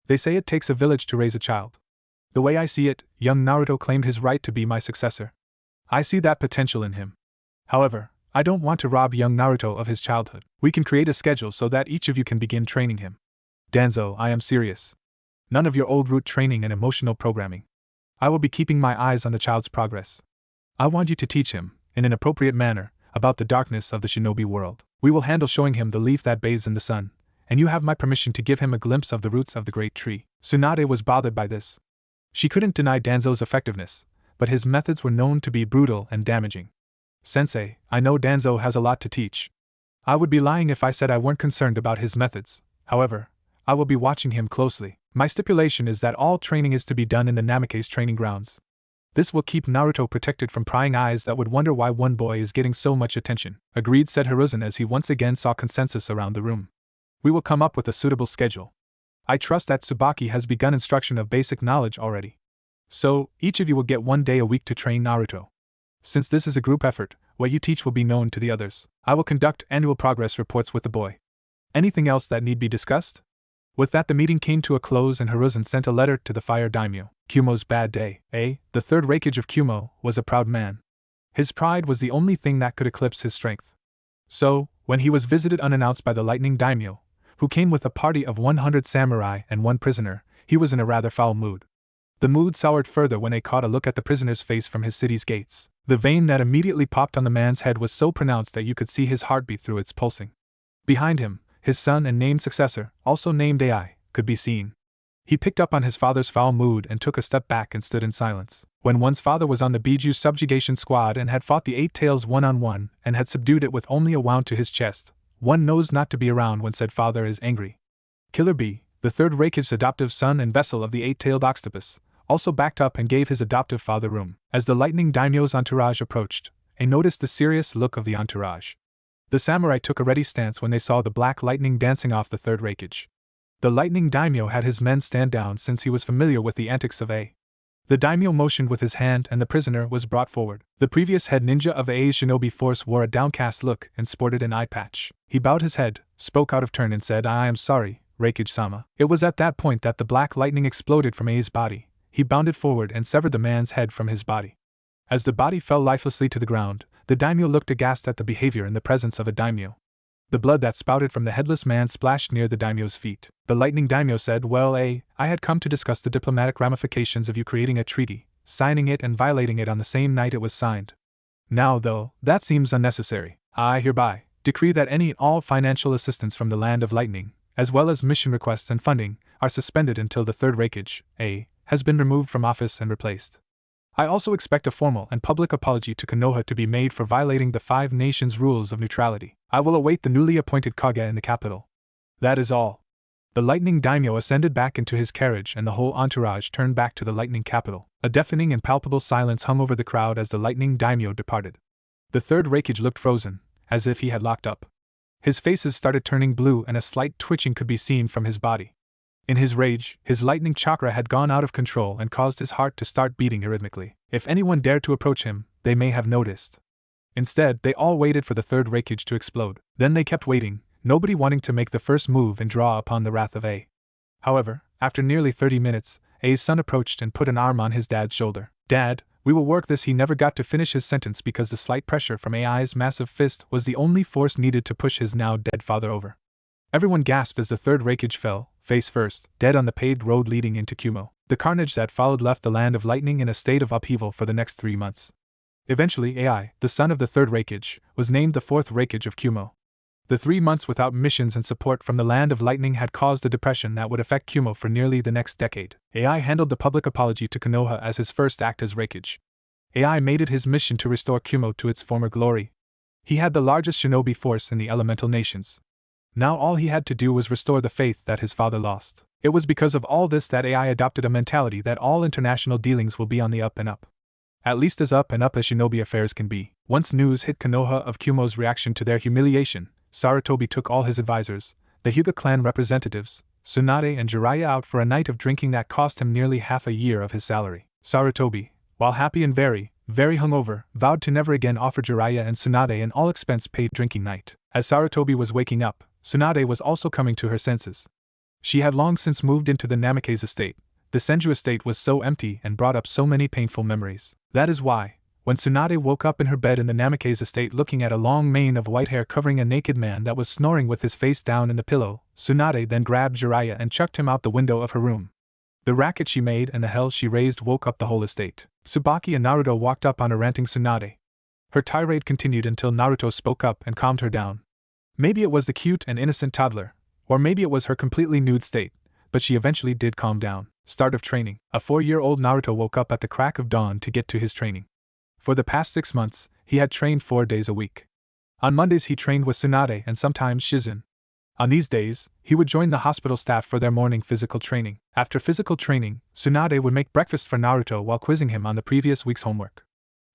They say it takes a village to raise a child. The way I see it, young Naruto claimed his right to be my successor. I see that potential in him. However, I don't want to rob young Naruto of his childhood. We can create a schedule so that each of you can begin training him. Danzo, I am serious. None of your old route training and emotional programming. I will be keeping my eyes on the child's progress. I want you to teach him, in an appropriate manner, about the darkness of the shinobi world. We will handle showing him the leaf that bathes in the sun, and you have my permission to give him a glimpse of the roots of the great tree. Tsunade was bothered by this. She couldn't deny Danzo's effectiveness, but his methods were known to be brutal and damaging. Sensei, I know Danzo has a lot to teach. I would be lying if I said I weren't concerned about his methods. However, I will be watching him closely. My stipulation is that all training is to be done in the Namake's training grounds. This will keep Naruto protected from prying eyes that would wonder why one boy is getting so much attention. Agreed, said Hiruzen as he once again saw consensus around the room. We will come up with a suitable schedule. I trust that Tsubaki has begun instruction of basic knowledge already. So, each of you will get 1 day a week to train Naruto. Since this is a group effort, what you teach will be known to the others. I will conduct annual progress reports with the boy. Anything else that need be discussed? With that, the meeting came to a close and Hiruzen sent a letter to the fire daimyo. Kumo's bad day. The third Reikage of Kumo was a proud man. His pride was the only thing that could eclipse his strength. So, when he was visited unannounced by the lightning daimyo, who came with a party of 100 samurai and 1 prisoner, he was in a rather foul mood. The mood soured further when he caught a look at the prisoner's face from his city's gates. The vein that immediately popped on the man's head was so pronounced that you could see his heartbeat through its pulsing. Behind him, his son and named successor, also named Ai, could be seen. He picked up on his father's foul mood and took a step back and stood in silence. When one's father was on the Biju subjugation squad and had fought the 8 Tails one-on-one and had subdued it with only a wound to his chest, one knows not to be around when said father is angry. Killer B, the third Reikage's adoptive son and vessel of the 8-tailed octopus, also backed up and gave his adoptive father room. As the lightning daimyo's entourage approached, they noticed the serious look of the entourage. The samurai took a ready stance when they saw the black lightning dancing off the third Reikage. The lightning daimyo had his men stand down since he was familiar with the antics of A. The daimyo motioned with his hand and the prisoner was brought forward. The previous head ninja of A's shinobi force wore a downcast look and sported an eye patch. He bowed his head, spoke out of turn and said, "I am sorry, Reikage-sama." It was at that point that the black lightning exploded from A's body. He bounded forward and severed the man's head from his body. As the body fell lifelessly to the ground, the daimyo looked aghast at the behavior in the presence of a daimyo. The blood that spouted from the headless man splashed near the daimyo's feet. The lightning daimyo said, "Well, I had come to discuss the diplomatic ramifications of you creating a treaty, signing it and violating it on the same night it was signed. Now, though, that seems unnecessary. I hereby decree that any and all financial assistance from the Land of Lightning, as well as mission requests and funding, are suspended until the third Reikage, has been removed from office and replaced. I also expect a formal and public apology to Konoha to be made for violating the Five Nations rules of neutrality. I will await the newly appointed Kage in the capital. That is all." The lightning daimyo ascended back into his carriage and the whole entourage turned back to the lightning capital. A deafening and palpable silence hung over the crowd as the lightning daimyo departed. The third Reikage looked frozen, as if he had locked up. His faces started turning blue and a slight twitching could be seen from his body. In his rage, his lightning chakra had gone out of control and caused his heart to start beating arrhythmically. If anyone dared to approach him, they may have noticed. Instead, they all waited for the third Reikage to explode. Then they kept waiting, nobody wanting to make the first move and draw upon the wrath of A. However, after nearly 30 minutes, A's son approached and put an arm on his dad's shoulder. "Dad, we will work this." He never got to finish his sentence because the slight pressure from Ai's massive fist was the only force needed to push his now dead father over. Everyone gasped as the third Reikage fell, face first, dead on the paved road leading into Kumo. The carnage that followed left the Land of Lightning in a state of upheaval for the next 3 months. Eventually Ai, the son of the third Reikage, was named the fourth Reikage of Kumo. The 3 months without missions and support from the Land of Lightning had caused a depression that would affect Kumo for nearly the next decade. Ai handled the public apology to Konoha as his first act as Reikage. Ai made it his mission to restore Kumo to its former glory. He had the largest shinobi force in the elemental nations. Now all he had to do was restore the faith that his father lost. It was because of all this that Ai adopted a mentality that all international dealings will be on the up and up. At least as up and up as shinobi affairs can be. Once news hit Konoha of Kumo's reaction to their humiliation, Sarutobi took all his advisors, the Hyuga clan representatives, Tsunade and Jiraiya out for a night of drinking that cost him nearly half a year of his salary. Sarutobi, while happy and very hungover, vowed to never again offer Jiraiya and Tsunade an all-expense-paid drinking night. As Sarutobi was waking up, Tsunade was also coming to her senses. She had long since moved into the Namikaze estate. The Senju estate was so empty and brought up so many painful memories. That is why, when Tsunade woke up in her bed in the Namikaze estate looking at a long mane of white hair covering a naked man that was snoring with his face down in the pillow, Tsunade then grabbed Jiraiya and chucked him out the window of her room. The racket she made and the hell she raised woke up the whole estate. Tsubaki and Naruto walked up on a ranting Tsunade. Her tirade continued until Naruto spoke up and calmed her down. Maybe it was the cute and innocent toddler, or maybe it was her completely nude state, but she eventually did calm down. Start of training. A 4-year-old Naruto woke up at the crack of dawn to get to his training. For the past 6 months, he had trained 4 days a week. On Mondays he trained with Tsunade and sometimes Shizen. On these days, he would join the hospital staff for their morning physical training. After physical training, Tsunade would make breakfast for Naruto while quizzing him on the previous week's homework.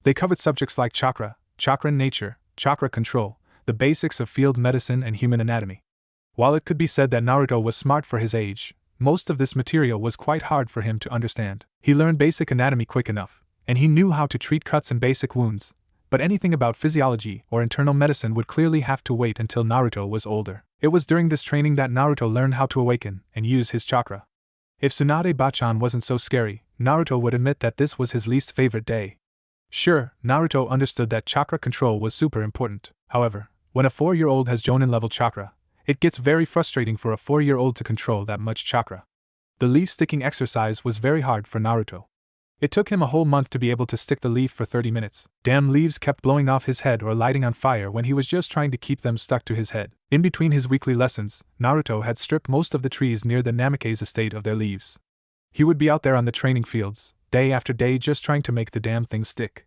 They covered subjects like chakra in nature, chakra control, the basics of field medicine and human anatomy. While it could be said that Naruto was smart for his age, most of this material was quite hard for him to understand. He learned basic anatomy quick enough, and he knew how to treat cuts and basic wounds, but anything about physiology or internal medicine would clearly have to wait until Naruto was older. It was during this training that Naruto learned how to awaken and use his chakra. If Tsunade Bachan wasn't so scary, Naruto would admit that this was his least favorite day. Sure, Naruto understood that chakra control was super important. However, when a 4-year-old has Jonin-level chakra, it gets very frustrating for a 4-year-old to control that much chakra. The leaf sticking exercise was very hard for Naruto. It took him a whole month to be able to stick the leaf for 30 minutes. Damn leaves kept blowing off his head or lighting on fire when he was just trying to keep them stuck to his head. In between his weekly lessons, Naruto had stripped most of the trees near the Namikaze estate of their leaves. He would be out there on the training fields, day after day just trying to make the damn things stick.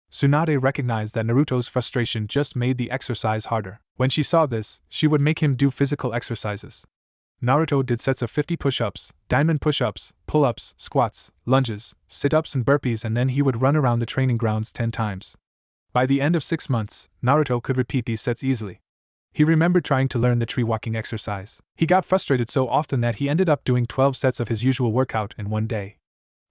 Tsunade recognized that Naruto's frustration just made the exercise harder. When she saw this, she would make him do physical exercises. Naruto did sets of 50 push-ups, diamond push-ups, pull-ups, squats, lunges, sit-ups and burpees, and then he would run around the training grounds 10 times. By the end of 6 months, Naruto could repeat these sets easily. He remembered trying to learn the tree walking exercise. He got frustrated so often that he ended up doing 12 sets of his usual workout in one day.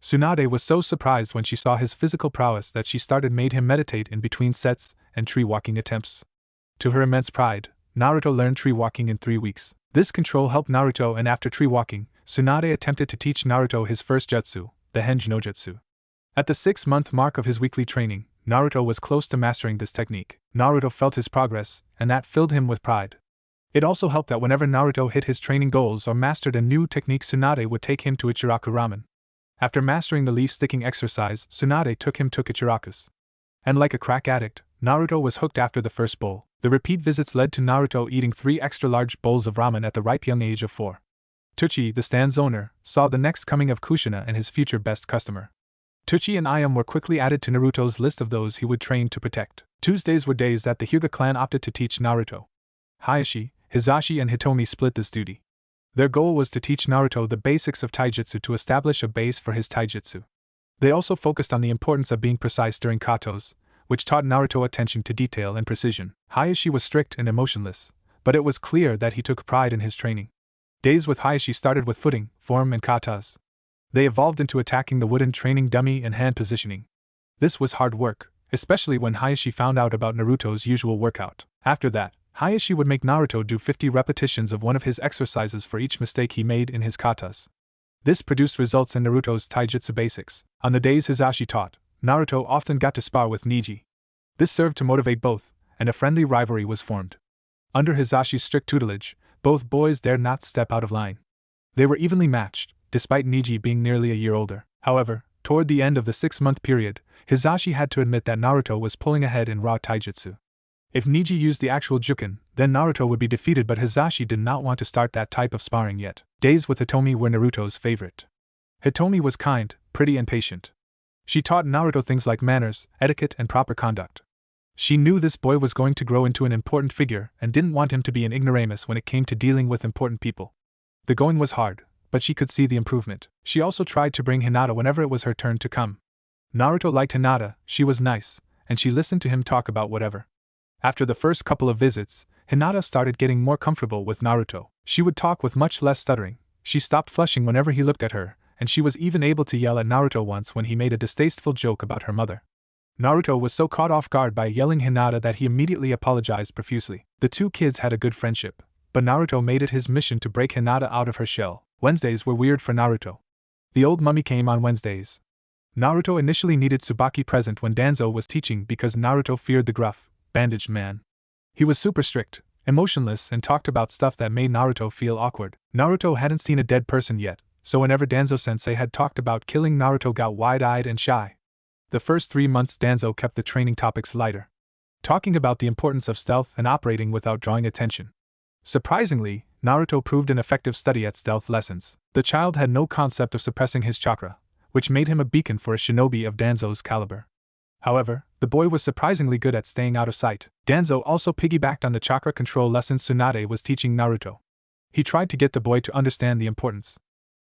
Tsunade was so surprised when she saw his physical prowess that she made him meditate in between sets and tree walking attempts. To her immense pride, Naruto learned tree walking in 3 weeks. This control helped Naruto, and after tree walking, Tsunade attempted to teach Naruto his first jutsu, the Henj no Jutsu. At the 6-month mark of his weekly training, Naruto was close to mastering this technique. Naruto felt his progress, and that filled him with pride. It also helped that whenever Naruto hit his training goals or mastered a new technique, Tsunade would take him to Ichiraku Ramen. After mastering the leaf-sticking exercise, Tsunade took him to Ichiraku's. And like a crack addict, Naruto was hooked after the first bowl. The repeat visits led to Naruto eating 3 extra-large bowls of ramen at the ripe young age of 4. Tuchi, the stand's owner, saw the next coming of Kushina and his future best customer. Tuchi and Ayam were quickly added to Naruto's list of those he would train to protect. Tuesdays were days that the Hyuga clan opted to teach Naruto. Hayashi, Hizashi and Hitomi split this duty. Their goal was to teach Naruto the basics of taijutsu to establish a base for his taijutsu. They also focused on the importance of being precise during katos, which taught Naruto attention to detail and precision. Hayashi was strict and emotionless, but it was clear that he took pride in his training. Days with Hayashi started with footing, form and katas. They evolved into attacking the wooden training dummy and hand positioning. This was hard work, especially when Hayashi found out about Naruto's usual workout. After that, Hayashi would make Naruto do 50 repetitions of one of his exercises for each mistake he made in his katas. This produced results in Naruto's taijutsu basics. On the days Hizashi taught, Naruto often got to spar with Neji. This served to motivate both, and a friendly rivalry was formed. Under Hizashi's strict tutelage, both boys dared not step out of line. They were evenly matched, despite Neji being nearly a year older. However, toward the end of the 6-month period, Hizashi had to admit that Naruto was pulling ahead in raw taijutsu. If Neji used the actual Juken, then Naruto would be defeated, but Hizashi did not want to start that type of sparring yet. Days with Hitomi were Naruto's favorite. Hitomi was kind, pretty and patient. She taught Naruto things like manners, etiquette and proper conduct. She knew this boy was going to grow into an important figure and didn't want him to be an ignoramus when it came to dealing with important people. The going was hard, but she could see the improvement. She also tried to bring Hinata whenever it was her turn to come. Naruto liked Hinata, she was nice, and she listened to him talk about whatever. After the first couple of visits, Hinata started getting more comfortable with Naruto. She would talk with much less stuttering, she stopped flushing whenever he looked at her, and she was even able to yell at Naruto once when he made a distasteful joke about her mother. Naruto was so caught off guard by yelling Hinata that he immediately apologized profusely. The two kids had a good friendship, but Naruto made it his mission to break Hinata out of her shell. Wednesdays were weird for Naruto. The old mummy came on Wednesdays. Naruto initially needed Tsubaki present when Danzo was teaching because Naruto feared the gruff, bandaged man. He was super strict, emotionless and talked about stuff that made Naruto feel awkward. Naruto hadn't seen a dead person yet, so whenever Danzo-sensei had talked about killing, Naruto got wide-eyed and shy. The first 3 months Danzo kept the training topics lighter, talking about the importance of stealth and operating without drawing attention. Surprisingly, Naruto proved an effective study at stealth lessons. The child had no concept of suppressing his chakra, which made him a beacon for a shinobi of Danzo's caliber. However, the boy was surprisingly good at staying out of sight. Danzo also piggybacked on the chakra control lessons Tsunade was teaching Naruto. He tried to get the boy to understand the importance.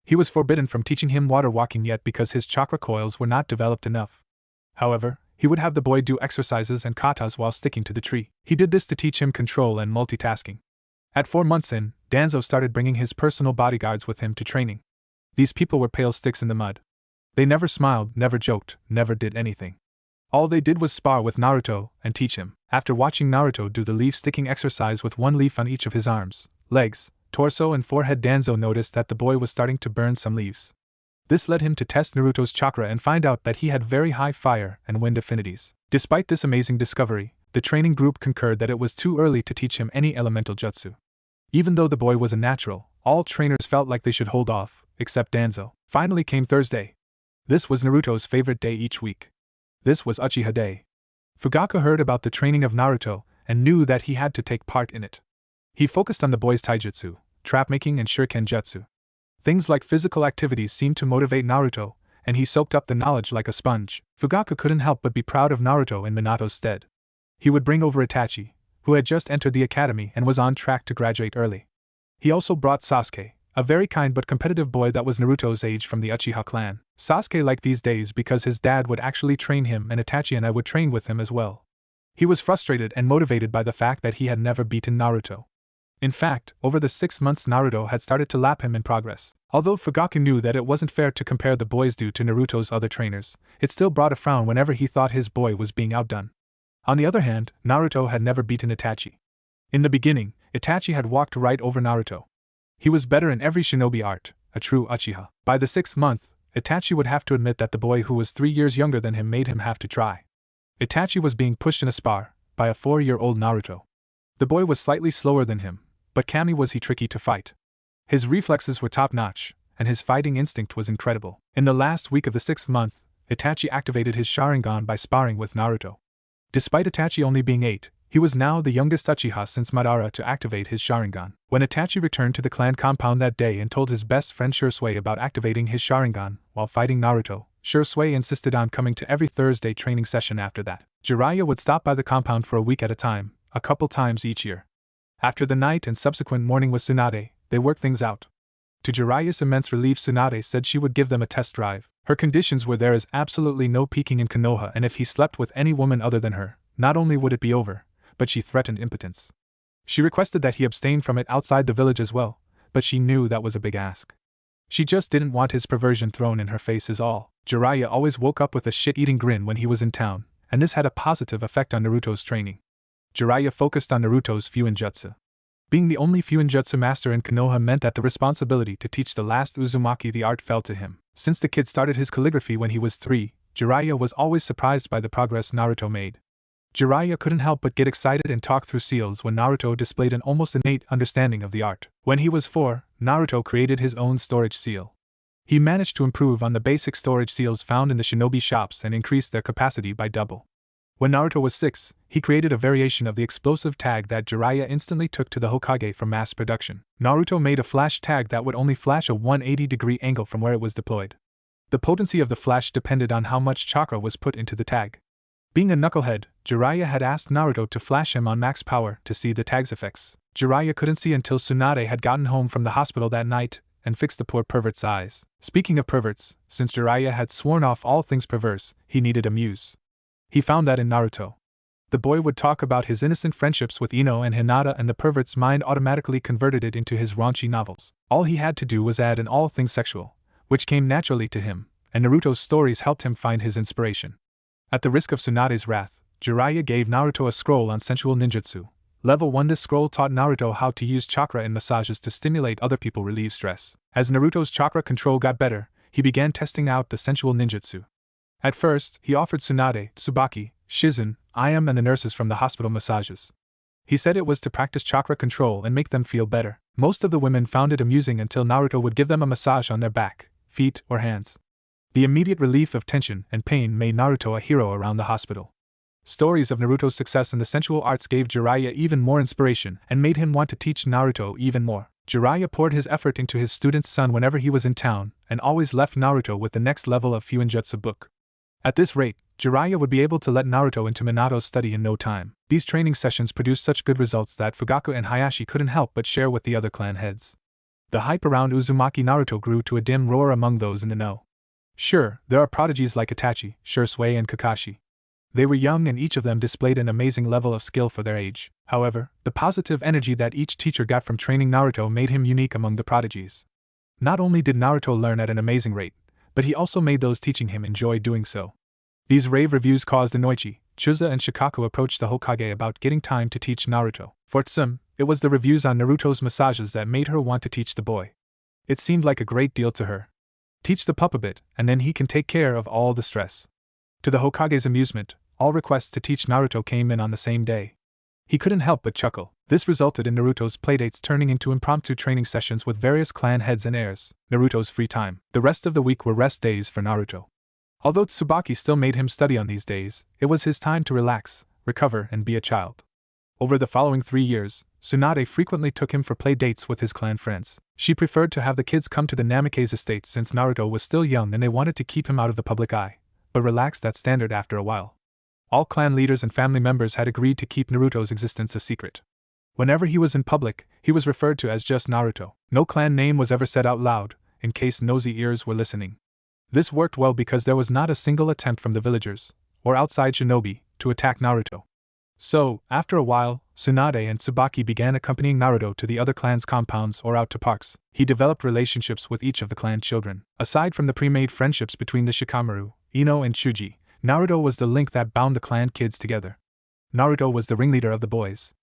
He was forbidden from teaching him water walking yet because his chakra coils were not developed enough. However, he would have the boy do exercises and katas while sticking to the tree. He did this to teach him control and multitasking. At 4 months in, Danzo started bringing his personal bodyguards with him to training. These people were pale sticks in the mud. They never smiled, never joked, never did anything. All they did was spar with Naruto and teach him. After watching Naruto do the leaf-sticking exercise with 1 leaf on each of his arms, legs, torso and forehead, Danzo noticed that the boy was starting to burn some leaves. This led him to test Naruto's chakra and find out that he had very high fire and wind affinities. Despite this amazing discovery, the training group concurred that it was too early to teach him any elemental jutsu. Even though the boy was a natural, all trainers felt like they should hold off, except Danzo. Finally came Thursday. This was Naruto's favorite day each week. This was Uchiha Day. Fugaku heard about the training of Naruto and knew that he had to take part in it. He focused on the boy's taijutsu, trap-making and shuriken jutsu. Things like physical activities seemed to motivate Naruto, and he soaked up the knowledge like a sponge. Fugaku couldn't help but be proud of Naruto in Minato's stead. He would bring over Itachi, who had just entered the academy and was on track to graduate early. He also brought Sasuke, a very kind but competitive boy that was Naruto's age from the Uchiha clan. Sasuke liked these days because his dad would actually train him and Itachi and I would train with him as well. He was frustrated and motivated by the fact that he had never beaten Naruto. In fact, over the 6 months Naruto had started to lap him in progress. Although Fugaku knew that it wasn't fair to compare the boy's due to Naruto's other trainers, it still brought a frown whenever he thought his boy was being outdone. On the other hand, Naruto had never beaten Itachi. In the beginning, Itachi had walked right over Naruto. He was better in every shinobi art, a true Uchiha. By the 6th month, Itachi would have to admit that the boy who was 3 years younger than him made him have to try. Itachi was being pushed in a spar by a 4-year-old Naruto. The boy was slightly slower than him, but Kami was he tricky to fight. His reflexes were top-notch, and his fighting instinct was incredible. In the last week of the 6th month, Itachi activated his Sharingan by sparring with Naruto. Despite Itachi only being 8, he was now the youngest Uchiha since Madara to activate his Sharingan. When Itachi returned to the clan compound that day and told his best friend Shursui about activating his Sharingan while fighting Naruto, Shursui insisted on coming to every Thursday training session after that. Jiraiya would stop by the compound for a week at a time, a couple times each year. After the night and subsequent morning with Tsunade, they worked things out. To Jiraiya's immense relief, Tsunade said she would give them a test drive. Her conditions were there is absolutely no peeking in Konoha, and if he slept with any woman other than her, not only would it be over, but she threatened impotence. She requested that he abstain from it outside the village as well, but she knew that was a big ask. She just didn't want his perversion thrown in her face is all. Jiraiya always woke up with a shit-eating grin when he was in town, and this had a positive effect on Naruto's training. Jiraiya focused on Naruto's Fuinjutsu. Being the only Fuinjutsu master in Konoha meant that the responsibility to teach the last Uzumaki the art fell to him. Since the kid started his calligraphy when he was 3, Jiraiya was always surprised by the progress Naruto made. Jiraiya couldn't help but get excited and talk through seals when Naruto displayed an almost innate understanding of the art. When he was 4, Naruto created his own storage seal. He managed to improve on the basic storage seals found in the shinobi shops and increase their capacity by double. When Naruto was 6, he created a variation of the explosive tag that Jiraiya instantly took to the Hokage for mass production. Naruto made a flash tag that would only flash a 180-degree angle from where it was deployed. The potency of the flash depended on how much chakra was put into the tag. Being a knucklehead, Jiraiya had asked Naruto to flash him on max power to see the tag's effects. Jiraiya couldn't see until Tsunade had gotten home from the hospital that night and fixed the poor pervert's eyes. Speaking of perverts, since Jiraiya had sworn off all things perverse, he needed a muse. He found that in Naruto. The boy would talk about his innocent friendships with Ino and Hinata, and the pervert's mind automatically converted it into his raunchy novels. All he had to do was add in all things sexual, which came naturally to him, and Naruto's stories helped him find his inspiration. At the risk of Tsunade's wrath, Jiraiya gave Naruto a scroll on sensual ninjutsu. Level 1. This scroll taught Naruto how to use chakra in massages to stimulate other people, relieve stress. As Naruto's chakra control got better, he began testing out the sensual ninjutsu. At first, he offered Tsunade, Tsubaki, Shizen, Ayam and the nurses from the hospital massages. He said it was to practice chakra control and make them feel better. Most of the women found it amusing until Naruto would give them a massage on their back, feet, or hands. The immediate relief of tension and pain made Naruto a hero around the hospital. Stories of Naruto's success in the sensual arts gave Jiraiya even more inspiration and made him want to teach Naruto even more. Jiraiya poured his effort into his student's son whenever he was in town, and always left Naruto with the next level of Fuinjutsu book. At this rate, Jiraiya would be able to let Naruto into Minato's study in no time. These training sessions produced such good results that Fugaku and Hayashi couldn't help but share with the other clan heads. The hype around Uzumaki Naruto grew to a dim roar among those in the know. Sure, there are prodigies like Itachi, Shursui and Kakashi. They were young and each of them displayed an amazing level of skill for their age. However, the positive energy that each teacher got from training Naruto made him unique among the prodigies. Not only did Naruto learn at an amazing rate, but he also made those teaching him enjoy doing so. These rave reviews caused Inoichi, Chuza and Shikaku approached the Hokage about getting time to teach Naruto. For Tsum, it was the reviews on Naruto's massages that made her want to teach the boy. It seemed like a great deal to her. Teach the pup a bit, and then he can take care of all the stress. To the Hokage's amusement, all requests to teach Naruto came in on the same day. He couldn't help but chuckle. This resulted in Naruto's playdates turning into impromptu training sessions with various clan heads and heirs. Naruto's free time. The rest of the week were rest days for Naruto. Although Tsubaki still made him study on these days, it was his time to relax, recover, and be a child. Over the following 3 years, Tsunade frequently took him for play dates with his clan friends. She preferred to have the kids come to the Namikaze estate since Naruto was still young and they wanted to keep him out of the public eye, but relaxed that standard after a while. All clan leaders and family members had agreed to keep Naruto's existence a secret. Whenever he was in public, he was referred to as just Naruto. No clan name was ever said out loud, in case nosy ears were listening. This worked well because there was not a single attempt from the villagers, or outside shinobi, to attack Naruto. So, after a while, Tsunade and Tsubaki began accompanying Naruto to the other clans' compounds or out to parks. He developed relationships with each of the clan children. Aside from the pre-made friendships between the Shikamaru, Ino and Shuji, Naruto was the link that bound the clan kids together. Naruto was the ringleader of the boys.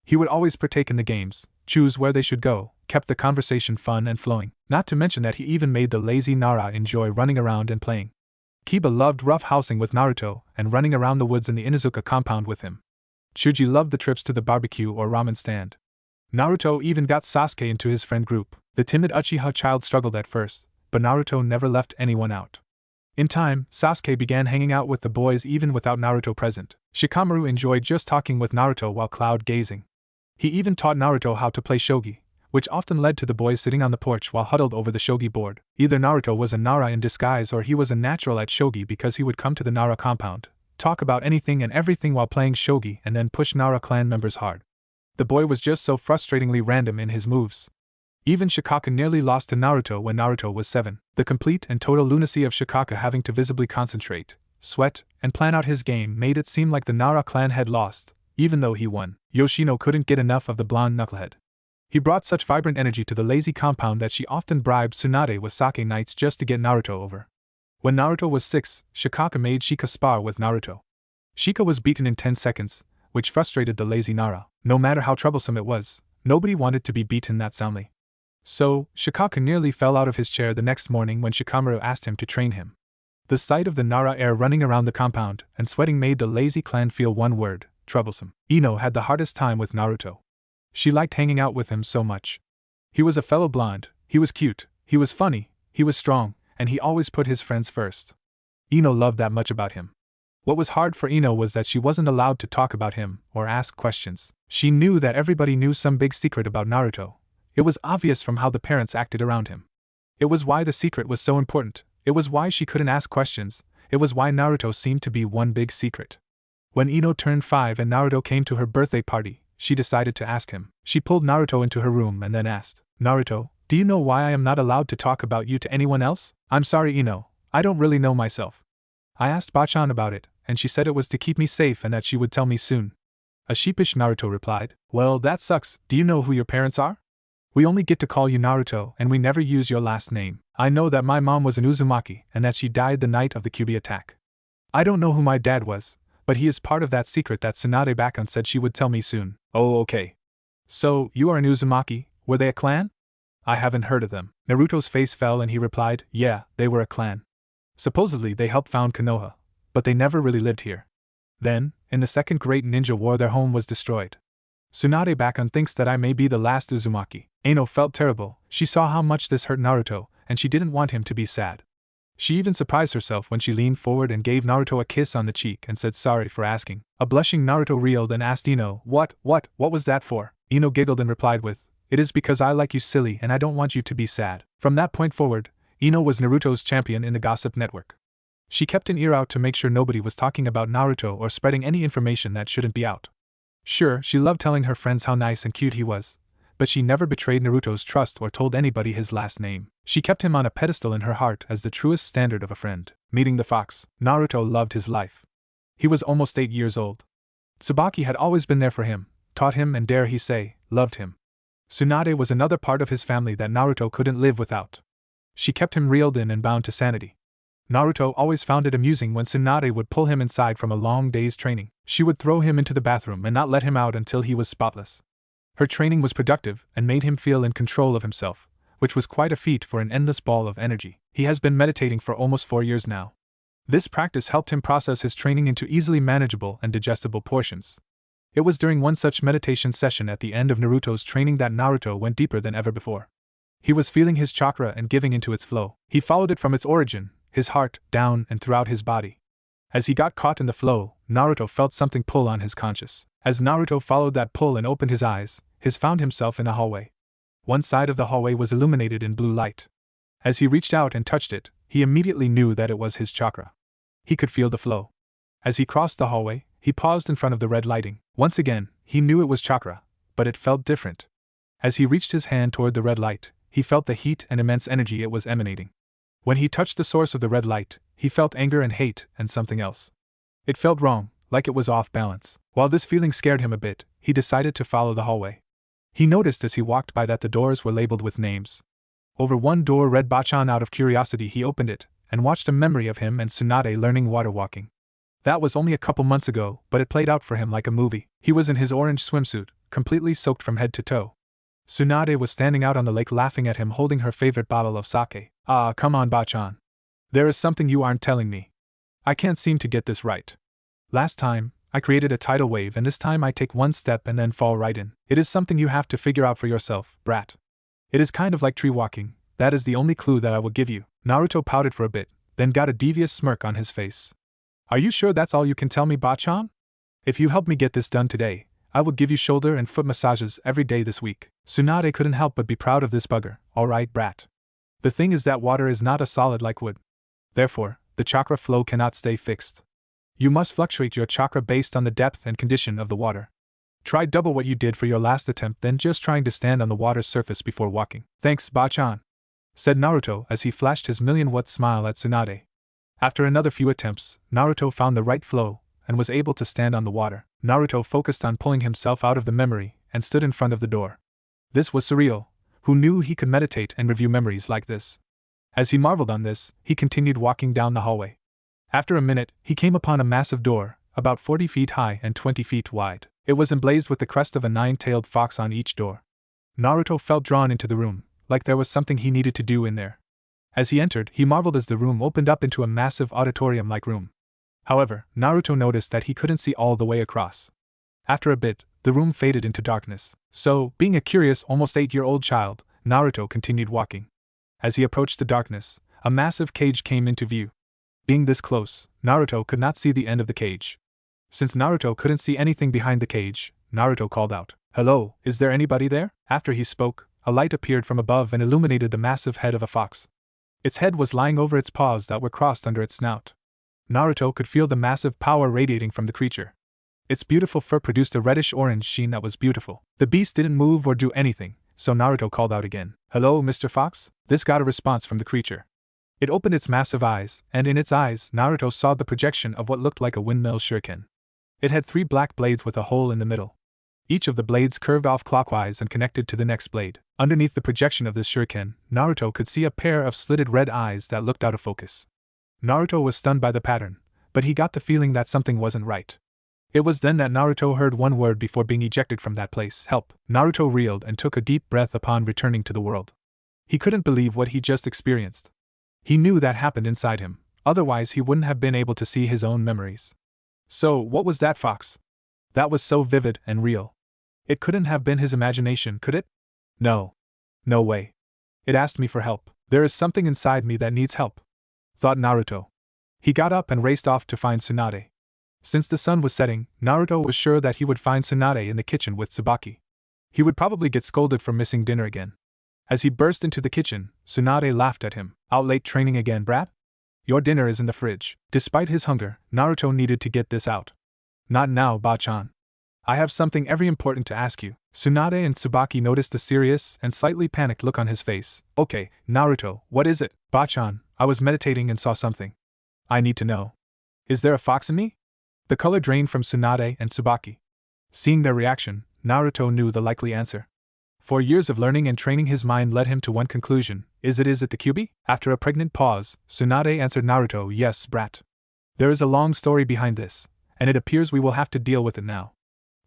He would always partake in the games, choose where they should go, kept the conversation fun and flowing. Not to mention that he even made the lazy Nara enjoy running around and playing. Kiba loved roughhousing with Naruto and running around the woods in the Inuzuka compound with him. Shuji loved the trips to the barbecue or ramen stand. Naruto even got Sasuke into his friend group. The timid Uchiha child struggled at first, but Naruto never left anyone out. In time, Sasuke began hanging out with the boys even without Naruto present. Shikamaru enjoyed just talking with Naruto while cloud gazing. He even taught Naruto how to play shogi, which often led to the boys sitting on the porch while huddled over the shogi board. Either Naruto was a Nara in disguise or he was a natural at shogi because he would come to the Nara compound, talk about anything and everything while playing shogi and then push Nara clan members hard. The boy was just so frustratingly random in his moves. Even Shikaka nearly lost to Naruto when Naruto was 7. The complete and total lunacy of Shikaka having to visibly concentrate, sweat, and plan out his game made it seem like the Nara clan had lost, even though he won. Yoshino couldn't get enough of the blonde knucklehead. He brought such vibrant energy to the lazy compound that she often bribed Tsunade with sake nights just to get Naruto over. When Naruto was 6, Shikaka made Shika spar with Naruto. Shika was beaten in 10 seconds, which frustrated the lazy Nara. No matter how troublesome it was, nobody wanted to be beaten that soundly. So, Shikaka nearly fell out of his chair the next morning when Shikamaru asked him to train him. The sight of the Nara heir running around the compound and sweating made the lazy clan feel one word: troublesome. Ino had the hardest time with Naruto. She liked hanging out with him so much. He was a fellow blonde, he was cute, he was funny, he was strong, and he always put his friends first. Ino loved that much about him. What was hard for Ino was that she wasn't allowed to talk about him or ask questions. She knew that everybody knew some big secret about Naruto. It was obvious from how the parents acted around him. It was why the secret was so important. It was why she couldn't ask questions. It was why Naruto seemed to be one big secret. When Ino turned 5 and Naruto came to her birthday party, she decided to ask him. She pulled Naruto into her room and then asked, "Naruto, do you know why I am not allowed to talk about you to anyone else?" "I'm sorry, Ino, I don't really know myself. I asked Bachan about it, and she said it was to keep me safe and that she would tell me soon." A sheepish Naruto replied, "Well, that sucks. Do you know who your parents are? We only get to call you Naruto and we never use your last name. I know that my mom was an Uzumaki and that she died the night of the Kyuubi attack. I don't know who my dad was, but he is part of that secret that Tsunade Bakun said she would tell me soon." "Oh, okay. So, you are an Uzumaki. Were they a clan?" "I haven't heard of them." Naruto's face fell and he replied, "Yeah, they were a clan. Supposedly they helped found Konoha, but they never really lived here. Then, in the Second Great Ninja War their home was destroyed. Tsunade Bakun thinks that I may be the last Uzumaki." Ino felt terrible. She saw how much this hurt Naruto, and she didn't want him to be sad. She even surprised herself when she leaned forward and gave Naruto a kiss on the cheek and said sorry for asking. A blushing Naruto reeled and asked Ino, What was that for?" Ino giggled and replied with, "It is because I like you, silly, and I don't want you to be sad." From that point forward, Ino was Naruto's champion in the gossip network. She kept an ear out to make sure nobody was talking about Naruto or spreading any information that shouldn't be out. Sure, she loved telling her friends how nice and cute he was, but she never betrayed Naruto's trust or told anybody his last name. She kept him on a pedestal in her heart as the truest standard of a friend. Meeting the fox, Naruto loved his life. He was almost 8 years old. Tsubaki had always been there for him, taught him and, dare he say, loved him. Tsunade was another part of his family that Naruto couldn't live without. She kept him reeled in and bound to sanity. Naruto always found it amusing when Tsunade would pull him inside from a long day's training. She would throw him into the bathroom and not let him out until he was spotless. Her training was productive and made him feel in control of himself, which was quite a feat for an endless ball of energy. He has been meditating for almost 4 years now. This practice helped him process his training into easily manageable and digestible portions. It was during one such meditation session at the end of Naruto's training that Naruto went deeper than ever before. He was feeling his chakra and giving into its flow. He followed it from its origin, his heart, down and throughout his body. As he got caught in the flow, Naruto felt something pull on his conscious. As Naruto followed that pull and opened his eyes, he found himself in a hallway. One side of the hallway was illuminated in blue light. As he reached out and touched it, he immediately knew that it was his chakra. He could feel the flow. As he crossed the hallway, he paused in front of the red lighting. Once again, he knew it was chakra, but it felt different. As he reached his hand toward the red light, he felt the heat and immense energy it was emanating. When he touched the source of the red light, he felt anger and hate and something else. It felt wrong, like it was off balance. While this feeling scared him a bit, he decided to follow the hallway. He noticed as he walked by that the doors were labeled with names. Over one door read Bachan. Out of curiosity he opened it, and watched a memory of him and Tsunade learning water walking. That was only a couple months ago, but it played out for him like a movie. He was in his orange swimsuit, completely soaked from head to toe. Tsunade was standing out on the lake laughing at him holding her favorite bottle of sake. Ah, come on Bachan. There is something you aren't telling me. I can't seem to get this right. Last time, I created a tidal wave and this time I take one step and then fall right in. It is something you have to figure out for yourself, brat. It is kind of like tree walking, that is the only clue that I will give you. Naruto pouted for a bit, then got a devious smirk on his face. Are you sure that's all you can tell me, Bachan? If you help me get this done today, I will give you shoulder and foot massages every day this week. Tsunade couldn't help but be proud of this bugger. Alright, brat. The thing is that water is not a solid like wood. Therefore, the chakra flow cannot stay fixed. You must fluctuate your chakra based on the depth and condition of the water. Try double what you did for your last attempt than just trying to stand on the water's surface before walking. Thanks, Bachan, said Naruto as he flashed his million-watt smile at Tsunade. After another few attempts, Naruto found the right flow and was able to stand on the water. Naruto focused on pulling himself out of the memory and stood in front of the door. This was surreal. Who knew he could meditate and review memories like this? As he marveled on this, he continued walking down the hallway. After a minute, he came upon a massive door, about 40 feet high and 20 feet wide. It was emblazoned with the crest of a nine-tailed fox on each door. Naruto felt drawn into the room, like there was something he needed to do in there. As he entered, he marveled as the room opened up into a massive auditorium-like room. However, Naruto noticed that he couldn't see all the way across. After a bit, the room faded into darkness. So, being a curious, almost 8-year-old child, Naruto continued walking. As he approached the darkness, a massive cage came into view. Being this close, Naruto could not see the end of the cage. Since Naruto couldn't see anything behind the cage, Naruto called out, "Hello, is there anybody there?" After he spoke, a light appeared from above and illuminated the massive head of a fox. Its head was lying over its paws that were crossed under its snout. Naruto could feel the massive power radiating from the creature. Its beautiful fur produced a reddish-orange sheen that was beautiful. The beast didn't move or do anything, so Naruto called out again, "Hello, Mr. Fox?" This got a response from the creature. It opened its massive eyes, and in its eyes, Naruto saw the projection of what looked like a windmill shuriken. It had 3 black blades with a hole in the middle. Each of the blades curved off clockwise and connected to the next blade. Underneath the projection of this shuriken, Naruto could see a pair of slitted red eyes that looked out of focus. Naruto was stunned by the pattern, but he got the feeling that something wasn't right. It was then that Naruto heard one word before being ejected from that place: help. Naruto reeled and took a deep breath upon returning to the world. He couldn't believe what he just experienced. He knew that happened inside him, otherwise he wouldn't have been able to see his own memories. So, what was that, Fox? That was so vivid and real. It couldn't have been his imagination, could it? No. No way. It asked me for help. There is something inside me that needs help, thought Naruto. He got up and raced off to find Tsunade. Since the sun was setting, Naruto was sure that he would find Tsunade in the kitchen with Tsubaki. He would probably get scolded for missing dinner again. As he burst into the kitchen, Tsunade laughed at him. "Out late training again, brat? Your dinner is in the fridge." Despite his hunger, Naruto needed to get this out. "Not now, Bachan. I have something very important to ask you." Tsunade and Tsubaki noticed the serious and slightly panicked look on his face. "Okay, Naruto, what is it?" "Bachan, I was meditating and saw something. I need to know. Is there a fox in me?" The color drained from Tsunade and Tsubaki. Seeing their reaction, Naruto knew the likely answer. For years of learning and training, his mind led him to one conclusion: is it the Kyuubi? After a pregnant pause, Tsunade answered Naruto, "Yes, brat. There is a long story behind this, and it appears we will have to deal with it now.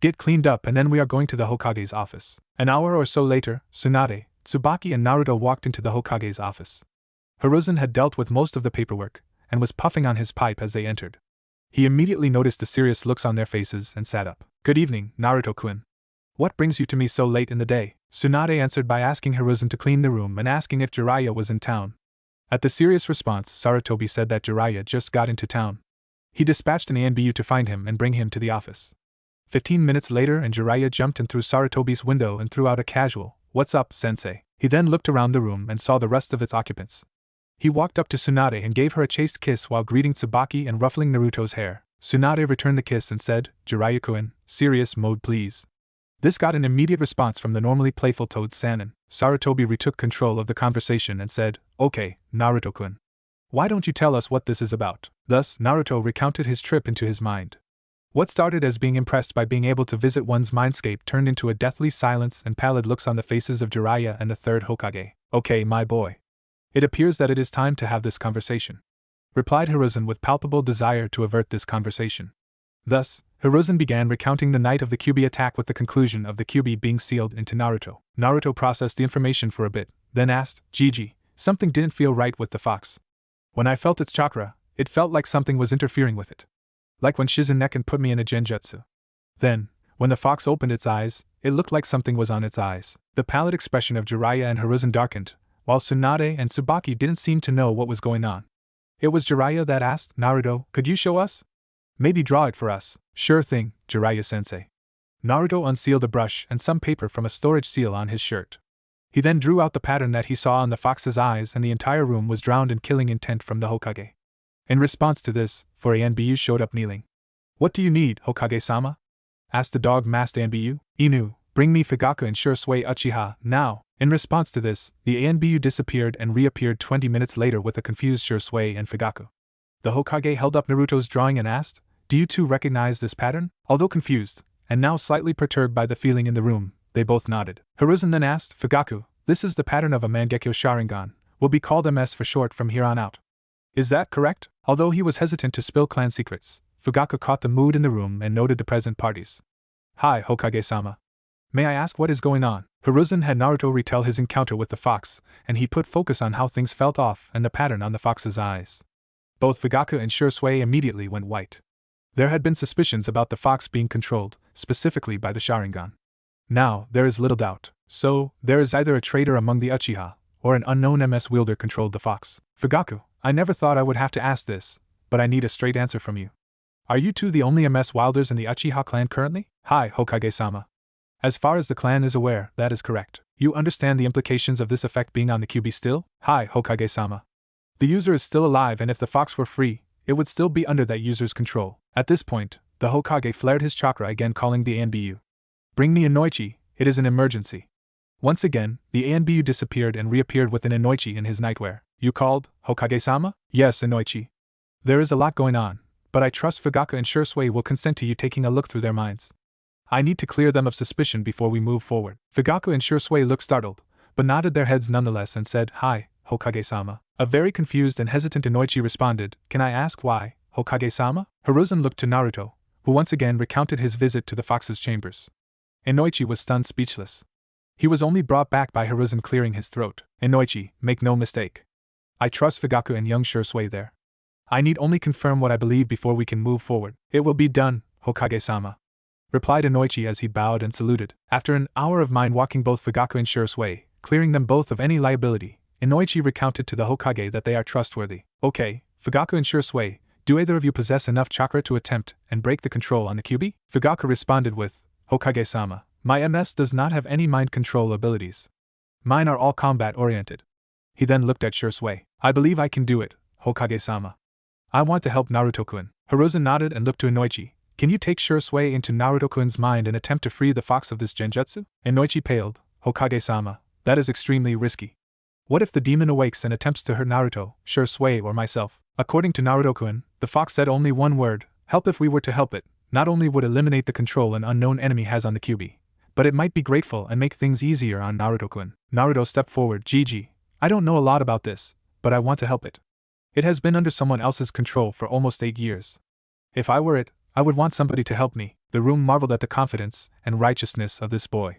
Get cleaned up and then we are going to the Hokage's office." An hour or so later, Tsunade, Tsubaki and Naruto walked into the Hokage's office. Hiruzen had dealt with most of the paperwork, and was puffing on his pipe as they entered. He immediately noticed the serious looks on their faces and sat up. "Good evening, Naruto-kun. What brings you to me so late in the day?" Tsunade answered by asking Hiruzen to clean the room and asking if Jiraiya was in town. At the serious response, Sarutobi said that Jiraiya just got into town. He dispatched an Anbu to find him and bring him to the office. 15 minutes later and Jiraiya jumped in through Sarutobi's window and threw out a casual, "What's up, sensei?" He then looked around the room and saw the rest of its occupants. He walked up to Tsunade and gave her a chaste kiss while greeting Tsubaki and ruffling Naruto's hair. Tsunade returned the kiss and said, "Jiraiya-kun, serious mode please." This got an immediate response from the normally playful Toad Sannin. Sarutobi retook control of the conversation and said, "Okay, Naruto-kun. Why don't you tell us what this is about?" Thus, Naruto recounted his trip into his mind. What started as being impressed by being able to visit one's mindscape turned into a deathly silence and pallid looks on the faces of Jiraiya and the third Hokage. Okay, my boy. It appears that it is time to have this conversation, replied Hiruzen with palpable desire to avert this conversation. Thus, Hiruzen began recounting the night of the Kyuubi attack with the conclusion of the Kyuubi being sealed into Naruto. Naruto processed the information for a bit, then asked, Gigi, something didn't feel right with the fox. When I felt its chakra, it felt like something was interfering with it. Like when Shizunekin put me in a genjutsu. Then, when the fox opened its eyes, it looked like something was on its eyes. The pallid expression of Jiraiya and Hiruzen darkened, while Tsunade and Tsubaki didn't seem to know what was going on. It was Jiraiya that asked, Naruto, could you show us? Maybe draw it for us. Sure thing, Jiraiya-sensei. Naruto unsealed a brush and some paper from a storage seal on his shirt. He then drew out the pattern that he saw on the fox's eyes, and the entire room was drowned in killing intent from the Hokage. In response to this, Anbu showed up kneeling. What do you need, Hokage-sama? Asked the dog-masked Anbu. Inu, bring me Fugaku and Shursui Uchiha, now. In response to this, the Anbu disappeared and reappeared 20 minutes later with a confused Shursui and Fugaku. The Hokage held up Naruto's drawing and asked, do you two recognize this pattern? Although confused, and now slightly perturbed by the feeling in the room, they both nodded. Hiruzen then asked, Fugaku, this is the pattern of a Mangekyo Sharingan, will be called MS for short from here on out. Is that correct? Although he was hesitant to spill clan secrets, Fugaku caught the mood in the room and noted the present parties. Hi, Hokage-sama. May I ask what is going on? Hiruzen had Naruto retell his encounter with the fox, and he put focus on how things felt off and the pattern on the fox's eyes. Both Fugaku and Shursui immediately went white. There had been suspicions about the fox being controlled, specifically by the Sharingan. Now, there is little doubt. So, there is either a traitor among the Uchiha, or an unknown MS wielder controlled the fox. Fugaku, I never thought I would have to ask this, but I need a straight answer from you. Are you two the only MS wielders in the Uchiha clan currently? Hi, Hokage-sama. As far as the clan is aware, that is correct. You understand the implications of this effect being on the Kyuubi still? Hi, Hokage-sama. The user is still alive, and if the fox were free, it would still be under that user's control. At this point, the Hokage flared his chakra again, calling the Anbu. Bring me Inoichi, it is an emergency. Once again, the Anbu disappeared and reappeared with an Inoichi in his nightwear. You called, Hokage-sama? Yes, Inoichi. There is a lot going on, but I trust Fugaku and Shursui will consent to you taking a look through their minds. I need to clear them of suspicion before we move forward. Fugaku and Shursui looked startled, but nodded their heads nonetheless and said, Hi, Hokage-sama. A very confused and hesitant Inoichi responded, Can I ask why, Hokage-sama? Hiruzen looked to Naruto, who once again recounted his visit to the fox's chambers. Inoichi was stunned speechless. He was only brought back by Hiruzen clearing his throat. Inoichi, make no mistake. I trust Fugaku and young Shursui there. I need only confirm what I believe before we can move forward. It will be done, Hokage-sama, replied Inoichi as he bowed and saluted. After an hour of mind-walking both Fugaku and Shursui, clearing them both of any liability, Inoichi recounted to the Hokage that they are trustworthy. Okay, Fugaku and Shursui, do either of you possess enough chakra to attempt and break the control on the Kyuubi? Fugaku responded with, Hokage-sama, my MS does not have any mind control abilities. Mine are all combat-oriented. He then looked at Shursui. I believe I can do it, Hokage-sama. I want to help Naruto-kun. Hiruzen nodded and looked to Inoichi. Can you take Shursui into Naruto-kun's mind and attempt to free the fox of this genjutsu? Inoichi paled. Hokage-sama, that is extremely risky. What if the demon awakes and attempts to hurt Naruto, Shursui, or myself? According to Naruto-kun, the fox said only one word, help. If we were to help it, not only would eliminate the control an unknown enemy has on the Kyuubi, but it might be grateful and make things easier on Naruto-kun. Naruto stepped forward. Gigi, I don't know a lot about this, but I want to help it. It has been under someone else's control for almost 8 years. If I were it, I would want somebody to help me. The room marveled at the confidence and righteousness of this boy.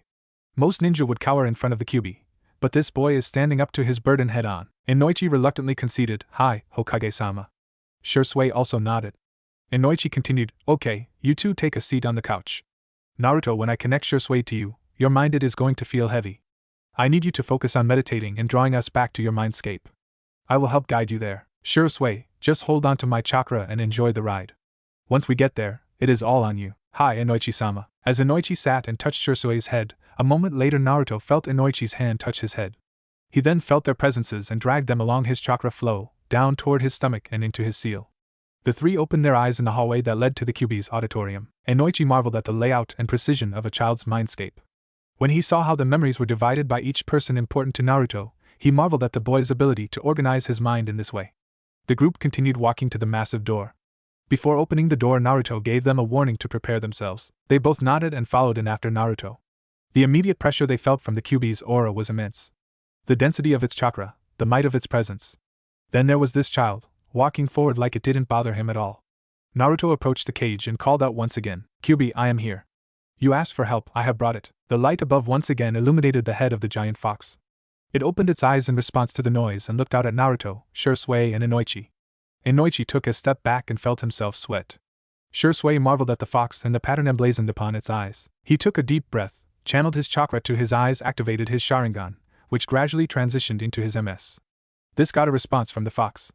Most ninja would cower in front of the Kyuubi, but this boy is standing up to his burden head on. Inoichi reluctantly conceded, Hi, Hokage-sama. Shursui also nodded. Inoichi continued, Okay, you two take a seat on the couch. Naruto, when I connect Shursui to you, your mind it is going to feel heavy. I need you to focus on meditating and drawing us back to your mindscape. I will help guide you there. Shursui, just hold on to my chakra and enjoy the ride. Once we get there, it is all on you. Hi, Inoichi-sama. As Inoichi sat and touched Shursui's head, a moment later Naruto felt Inoichi's hand touch his head. He then felt their presences and dragged them along his chakra flow, down toward his stomach and into his seal. The three opened their eyes in the hallway that led to the Kyuubi's auditorium. Inoichi marveled at the layout and precision of a child's mindscape. When he saw how the memories were divided by each person important to Naruto, he marveled at the boy's ability to organize his mind in this way. The group continued walking to the massive door. Before opening the door, Naruto gave them a warning to prepare themselves. They both nodded and followed in after Naruto. The immediate pressure they felt from the Kyuubi's aura was immense. The density of its chakra, the might of its presence. Then there was this child, walking forward like it didn't bother him at all. Naruto approached the cage and called out once again, "Kyuubi, I am here. You asked for help, I have brought it." The light above once again illuminated the head of the giant fox. It opened its eyes in response to the noise and looked out at Naruto, Shisui, and Inoichi. Inoichi took a step back and felt himself sweat. Shisui marveled at the fox and the pattern emblazoned upon its eyes. He took a deep breath, channeled his chakra to his eyes, activated his Sharingan, which gradually transitioned into his MS. This got a response from the fox.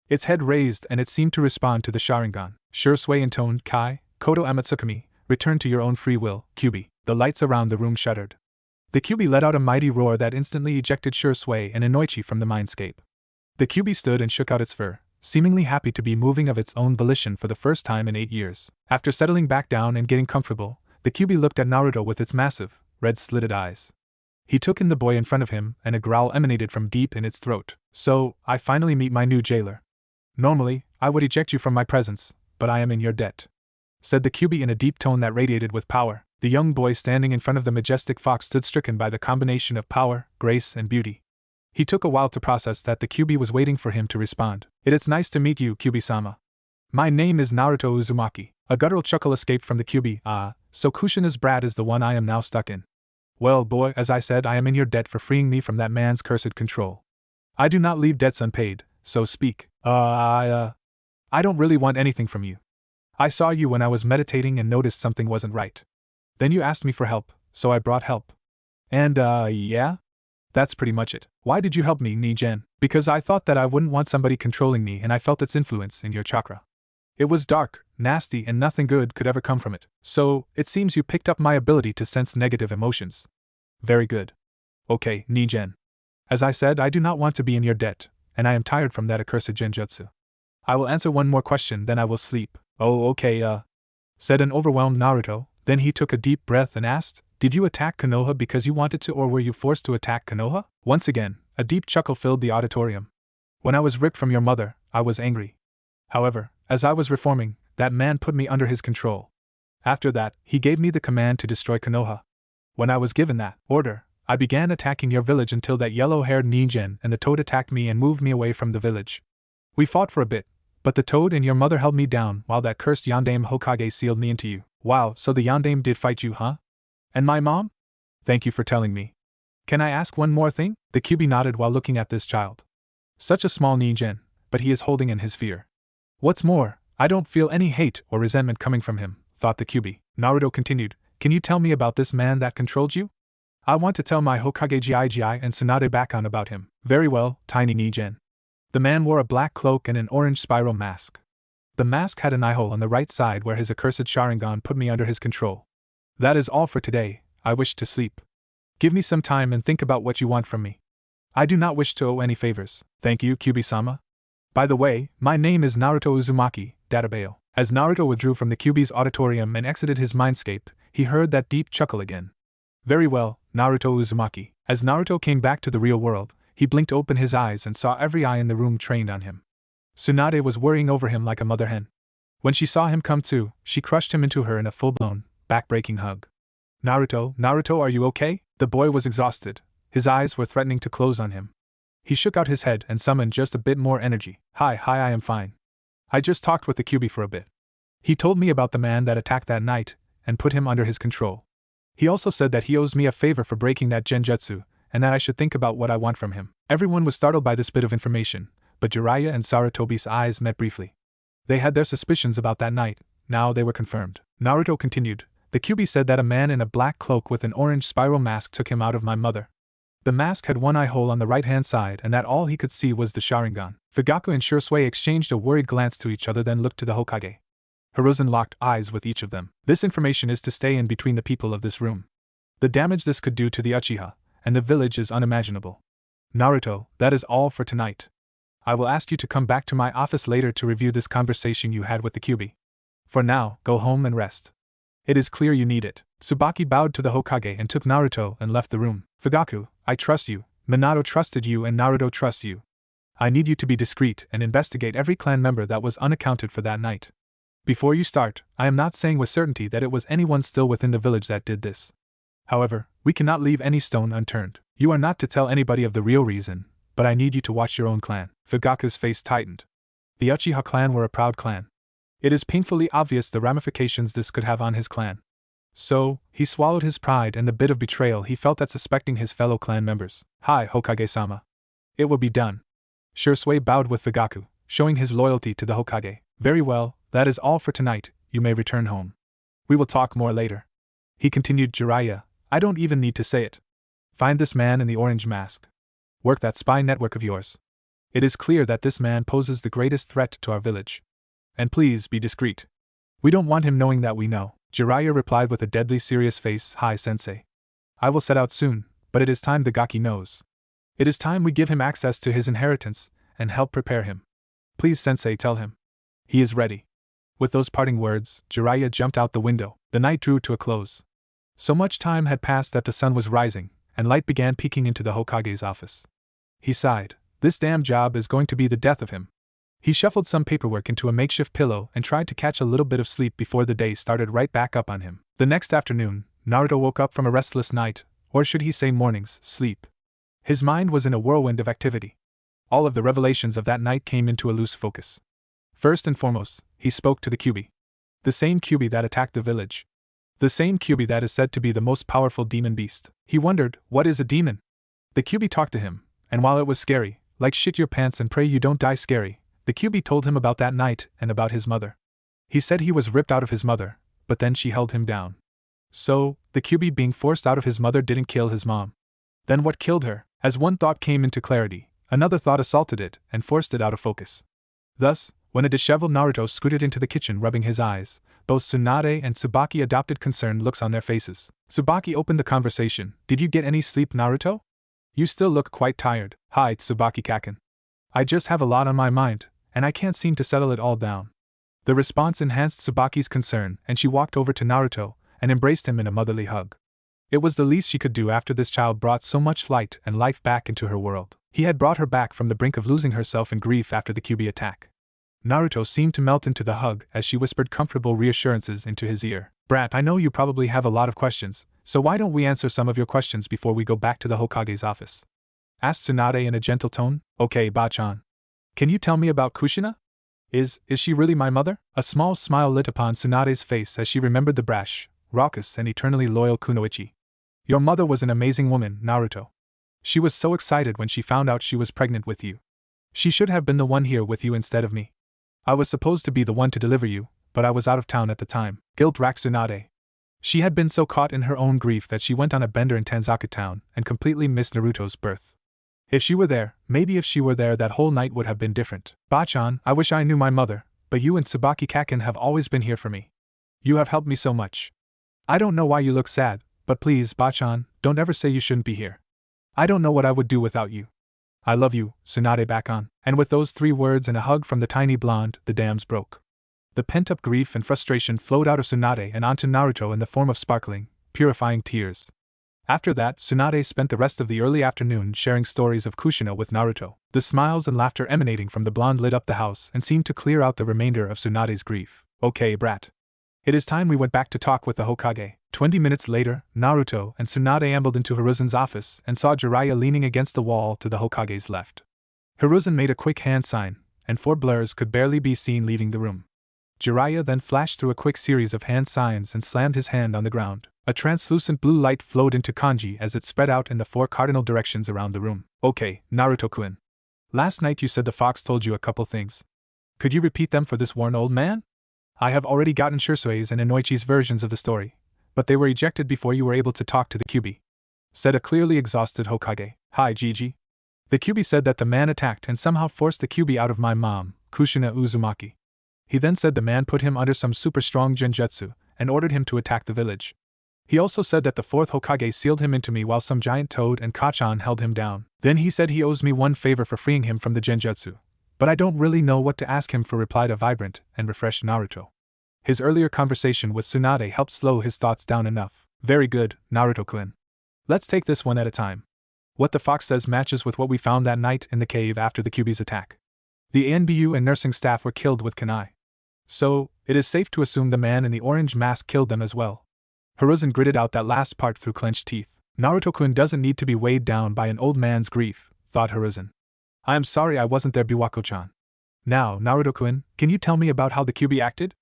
Its head raised and it seemed to respond to the Sharingan. Shisui intoned, "Kai, Koto Amatsukami, return to your own free will, Kyuubi." The lights around the room shuddered. The Kyuubi let out a mighty roar that instantly ejected Shisui and Inoichi from the mindscape. The Kyuubi stood and shook out its fur, seemingly happy to be moving of its own volition for the first time in 8 years. After settling back down and getting comfortable, the Kyuubi looked at Naruto with its massive, red-slitted eyes. He took in the boy in front of him, and a growl emanated from deep in its throat. "So, I finally meet my new jailer. Normally, I would eject you from my presence, but I am in your debt," said the Kyuubi in a deep tone that radiated with power. The young boy standing in front of the majestic fox stood stricken by the combination of power, grace, and beauty. He took a while to process that the Kyuubi was waiting for him to respond. "It's nice to meet you, Kyuubi-sama. My name is Naruto Uzumaki." A guttural chuckle escaped from the Kyuubi. "Ah, so Kushina's brat is the one I am now stuck in. Well, boy, as I said, I am in your debt for freeing me from that man's cursed control. I do not leave debts unpaid, so speak." I don't really want anything from you. I saw you when I was meditating and noticed something wasn't right. Then you asked me for help, so I brought help. And, yeah? That's pretty much it. Why did you help me, Neji? Because I thought that I wouldn't want somebody controlling me and I felt its influence in your chakra. It was dark, nasty, and nothing good could ever come from it. So, it seems you picked up my ability to sense negative emotions. Very good. Okay, Neji. As I said, I do not want to be in your debt, and I am tired from that accursed genjutsu. I will answer one more question, then I will sleep. Oh, okay, said an overwhelmed Naruto. Then he took a deep breath and asked, "Did you attack Konoha because you wanted to, or were you forced to attack Konoha?" Once again, a deep chuckle filled the auditorium. "When I was ripped from your mother, I was angry. However, as I was reforming, that man put me under his control. After that, he gave me the command to destroy Konoha. When I was given that order, I began attacking your village until that yellow-haired Neji and the toad attacked me and moved me away from the village. We fought for a bit, but the toad and your mother held me down while that cursed Yondaime Hokage sealed me into you." "Wow, so the Yondaime did fight you, huh? And my mom?" "Thank you for telling me. Can I ask one more thing?" The Kyuubi nodded while looking at this child. Such a small Neji, but he is holding in his fear. "What's more, I don't feel any hate or resentment coming from him," thought the Kyuubi. Naruto continued, "Can you tell me about this man that controlled you? I want to tell my Hokage Gigi and Tsunade Bakon about him." "Very well, tiny Neji." The man wore a black cloak and an orange spiral mask. The mask had an eye hole on the right side where his accursed Sharingan put me under his control. "That is all for today, I wish to sleep. Give me some time and think about what you want from me. I do not wish to owe any favors." "Thank you, Kyuubi-sama. By the way, my name is Naruto Uzumaki, Databale." As Naruto withdrew from the Kyuubi's auditorium and exited his mindscape, he heard that deep chuckle again. "Very well, Naruto Uzumaki." As Naruto came back to the real world, he blinked open his eyes and saw every eye in the room trained on him. Tsunade was worrying over him like a mother hen. When she saw him come to, she crushed him into her in a full-blown, back-breaking hug. Naruto, are you okay?" The boy was exhausted. His eyes were threatening to close on him. He shook out his head and summoned just a bit more energy. Hi, I am fine. I just talked with the Kyuubi for a bit. He told me about the man that attacked that night, and put him under his control. He also said that he owes me a favor for breaking that genjutsu, and that I should think about what I want from him." Everyone was startled by this bit of information, but Jiraiya and Sarutobi's eyes met briefly. They had their suspicions about that night, now they were confirmed. Naruto continued, "The Kyuubi said that a man in a black cloak with an orange spiral mask took him out of my mother. The mask had one eye hole on the right-hand side and that all he could see was the Sharingan." Fugaku and Shisui exchanged a worried glance to each other, then looked to the Hokage. Hiruzen locked eyes with each of them. "This information is to stay in between the people of this room. The damage this could do to the Uchiha and the village is unimaginable. Naruto, that is all for tonight. I will ask you to come back to my office later to review this conversation you had with the Kyuubi. For now, go home and rest. It is clear you need it." Tsubaki bowed to the Hokage and took Naruto and left the room. "Fugaku, I trust you, Minato trusted you and Naruto trusts you. I need you to be discreet and investigate every clan member that was unaccounted for that night. Before you start, I am not saying with certainty that it was anyone still within the village that did this. However, we cannot leave any stone unturned. You are not to tell anybody of the real reason, but I need you to watch your own clan. Fugaku's face tightened. The Uchiha clan were a proud clan. It is painfully obvious the ramifications this could have on his clan. So, he swallowed his pride and the bit of betrayal he felt at suspecting his fellow clan members. Hi, Hokage-sama. It will be done. Shursui bowed with Fugaku, showing his loyalty to the Hokage. Very well, that is all for tonight, you may return home. We will talk more later. He continued. Jiraiya, I don't even need to say it. Find this man in the orange mask. Work that spy network of yours. It is clear that this man poses the greatest threat to our village. And please be discreet. We don't want him knowing that we know. Jiraiya replied with a deadly serious face. Hi, sensei. I will set out soon, but it is time the Gaki knows. It is time we give him access to his inheritance, and help prepare him. Please, sensei, tell him. He is ready. With those parting words, Jiraiya jumped out the window. The night drew to a close. So much time had passed that the sun was rising, and light began peeking into the Hokage's office. He sighed. This damn job is going to be the death of him. He shuffled some paperwork into a makeshift pillow and tried to catch a little bit of sleep before the day started right back up on him. The next afternoon, Naruto woke up from a restless night, or should he say morning's sleep. His mind was in a whirlwind of activity. All of the revelations of that night came into a loose focus. First and foremost, he spoke to the Kyuubi. The same Kyuubi that attacked the village. The same Kyuubi that is said to be the most powerful demon beast. He wondered, what is a demon? The Kyuubi talked to him, and while it was scary, like shit your pants and pray you don't die scary, the Kyuubi told him about that night and about his mother. He said he was ripped out of his mother, but then she held him down. So, the Kyuubi being forced out of his mother didn't kill his mom. Then what killed her? As one thought came into clarity, another thought assaulted it and forced it out of focus. Thus, when a disheveled Naruto scooted into the kitchen rubbing his eyes, both Tsunade and Tsubaki adopted concerned looks on their faces. Tsubaki opened the conversation. Did you get any sleep, Naruto? You still look quite tired. Hi, Tsubaki-kaken. I just have a lot on my mind, and I can't seem to settle it all down. The response enhanced Tsubaki's concern, and she walked over to Naruto and embraced him in a motherly hug. It was the least she could do after this child brought so much light and life back into her world. He had brought her back from the brink of losing herself in grief after the Kyuubi attack. Naruto seemed to melt into the hug as she whispered comfortable reassurances into his ear. Brat, I know you probably have a lot of questions, so why don't we answer some of your questions before we go back to the Hokage's office? Asked Tsunade in a gentle tone. Okay, Bachan. Can you tell me about Kushina? Is she really my mother? A small smile lit upon Tsunade's face as she remembered the brash, raucous, and eternally loyal Kunoichi. Your mother was an amazing woman, Naruto. She was so excited when she found out she was pregnant with you. She should have been the one here with you instead of me. I was supposed to be the one to deliver you, but I was out of town at the time. Guilt-racked Tsunade. She had been so caught in her own grief that she went on a bender in Tanzaka town and completely missed Naruto's birth. If she were there, maybe if she were there that whole night would have been different. Bachan, I wish I knew my mother, but you and Tsubaki-kaken have always been here for me. You have helped me so much. I don't know why you look sad, but please, Bachan, don't ever say you shouldn't be here. I don't know what I would do without you. I love you, Tsunade Bakon. And with those 3 words and a hug from the tiny blonde, the dams broke. The pent-up grief and frustration flowed out of Tsunade and onto Naruto in the form of sparkling, purifying tears. After that, Tsunade spent the rest of the early afternoon sharing stories of Kushina with Naruto. The smiles and laughter emanating from the blonde lit up the house and seemed to clear out the remainder of Tsunade's grief. Okay, brat. It is time we went back to talk with the Hokage. 20 minutes later, Naruto and Tsunade ambled into Hiruzen's office and saw Jiraiya leaning against the wall to the Hokage's left. Hiruzen made a quick hand sign, and 4 blurs could barely be seen leaving the room. Jiraiya then flashed through a quick series of hand signs and slammed his hand on the ground. A translucent blue light flowed into kanji as it spread out in the 4 cardinal directions around the room. Okay, Naruto-kun. Last night you said the fox told you a couple things. Could you repeat them for this worn old man? I have already gotten Shursui's and Inoichi's versions of the story, but they were ejected before you were able to talk to the Kyuubi, said a clearly exhausted Hokage. Hi, Gigi. The Kyuubi said that the man attacked and somehow forced the Kyuubi out of my mom, Kushina Uzumaki. He then said the man put him under some super strong genjutsu and ordered him to attack the village. He also said that the 4th Hokage sealed him into me while some giant toad and Kachan held him down. Then he said he owes me one favor for freeing him from the genjutsu, but I don't really know what to ask him for, replied a vibrant and refreshed Naruto. His earlier conversation with Tsunade helped slow his thoughts down enough. Very good, Naruto-kun. Let's take this one at a time. What the fox says matches with what we found that night in the cave after the Kyuubi's attack. The ANBU and nursing staff were killed with kunai. So, it is safe to assume the man in the orange mask killed them as well. Hiruzen gritted out that last part through clenched teeth. Naruto-kun doesn't need to be weighed down by an old man's grief, thought Hiruzen. I am sorry I wasn't there, Biwako-chan. Now, Naruto-kun, can you tell me about how the QB acted?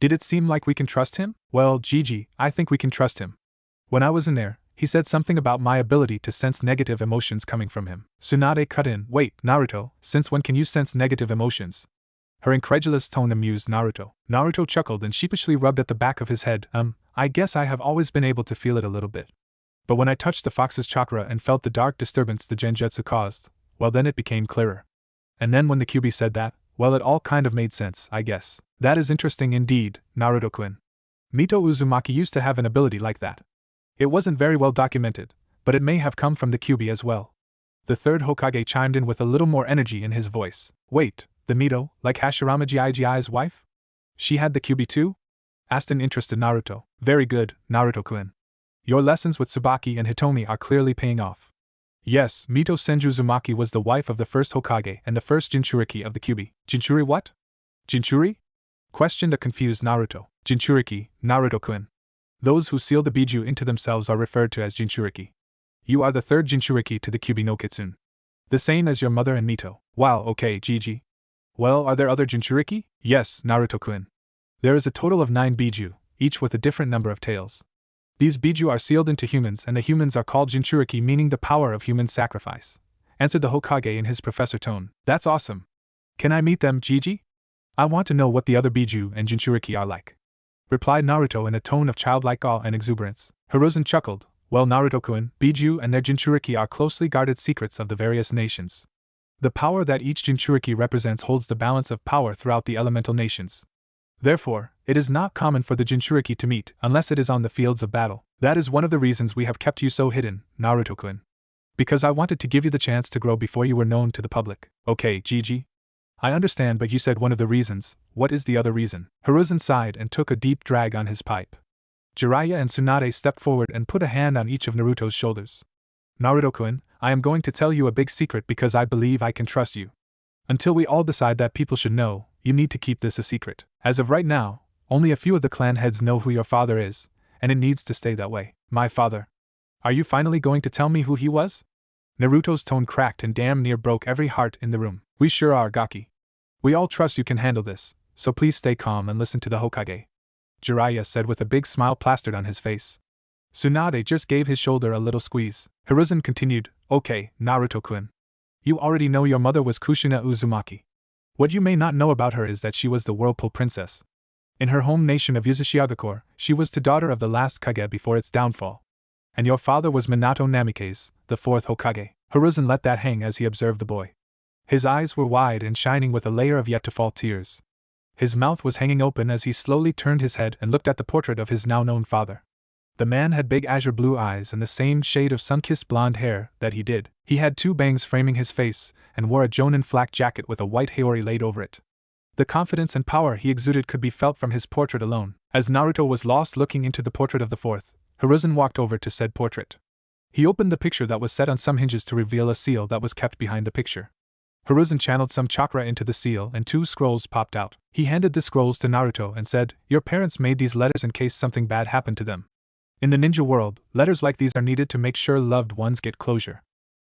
Did it seem like we can trust him? Well, Gigi, I think we can trust him. When I was in there, he said something about my ability to sense negative emotions coming from him. Tsunade cut in, wait, Naruto, since when can you sense negative emotions? Her incredulous tone amused Naruto. Naruto chuckled and sheepishly rubbed at the back of his head. I guess I have always been able to feel it a little bit. But when I touched the fox's chakra and felt the dark disturbance the genjutsu caused, well then it became clearer. And then when the QB said that, well it all kind of made sense, I guess. That is interesting indeed, Naruto-kun. Mito Uzumaki used to have an ability like that. It wasn't very well documented, but it may have come from the QB as well. The third Hokage chimed in with a little more energy in his voice. Wait, the Mito, like Hashirama Gigi's wife? She had the QB too? Asked an interested Naruto. Very good, Naruto-kun. Your lessons with Tsubaki and Hitomi are clearly paying off. Yes, Mito Senju Uzumaki was the wife of the first Hokage and the first Jinchuriki of the QB. Jinchuri what? Jinchuri? Questioned a confused Naruto. Jinchuriki, Naruto-kun. Those who seal the biju into themselves are referred to as Jinchuriki. You are the third Jinchuriki to the Kyubi no Kitsune. The same as your mother and Mito. Wow, okay, Gigi. Well, are there other Jinchuriki? Yes, Naruto-kun. There is a total of 9 biju, each with a different number of tails. These biju are sealed into humans and the humans are called Jinchuriki, meaning the power of human sacrifice. Answered the Hokage in his professor tone. That's awesome. Can I meet them, Gigi? I want to know what the other biju and Jinchuriki are like. Replied Naruto in a tone of childlike awe and exuberance. Hiruzen chuckled. Well, Naruto-kun, biju and their Jinchuriki are closely guarded secrets of the various nations. The power that each Jinchuriki represents holds the balance of power throughout the elemental nations. Therefore, it is not common for the Jinchuriki to meet unless it is on the fields of battle. That is one of the reasons we have kept you so hidden, Naruto-kun. Because I wanted to give you the chance to grow before you were known to the public. Okay, Gigi? I understand, but you said one of the reasons. What is the other reason? Hiruzen sighed and took a deep drag on his pipe. Jiraiya and Tsunade stepped forward and put a hand on each of Naruto's shoulders. Naruto-kun, I am going to tell you a big secret because I believe I can trust you. Until we all decide that people should know, you need to keep this a secret. As of right now, only a few of the clan heads know who your father is, and it needs to stay that way. My father. Are you finally going to tell me who he was? Naruto's tone cracked and damn near broke every heart in the room. We sure are, Gaki. We all trust you can handle this, so please stay calm and listen to the Hokage. Jiraiya said with a big smile plastered on his face. Tsunade just gave his shoulder a little squeeze. Hiruzen continued, okay, Naruto-kun. You already know your mother was Kushina Uzumaki. What you may not know about her is that she was the Whirlpool Princess. In her home nation of Uzushiagakure, she was the daughter of the last Kage before its downfall. And your father was Minato Namikaze, the fourth Hokage. Hiruzen let that hang as he observed the boy. His eyes were wide and shining with a layer of yet-to-fall tears. His mouth was hanging open as he slowly turned his head and looked at the portrait of his now-known father. The man had big azure blue eyes and the same shade of sun-kissed blonde hair that he did. He had 2 bangs framing his face, and wore a jonin flak jacket with a white haori laid over it. The confidence and power he exuded could be felt from his portrait alone. As Naruto was lost looking into the portrait of the fourth, Hiruzen walked over to said portrait. He opened the picture that was set on some hinges to reveal a seal that was kept behind the picture. Hiruzen channeled some chakra into the seal and 2 scrolls popped out. He handed the scrolls to Naruto and said, your parents made these letters in case something bad happened to them. In the ninja world, letters like these are needed to make sure loved ones get closure.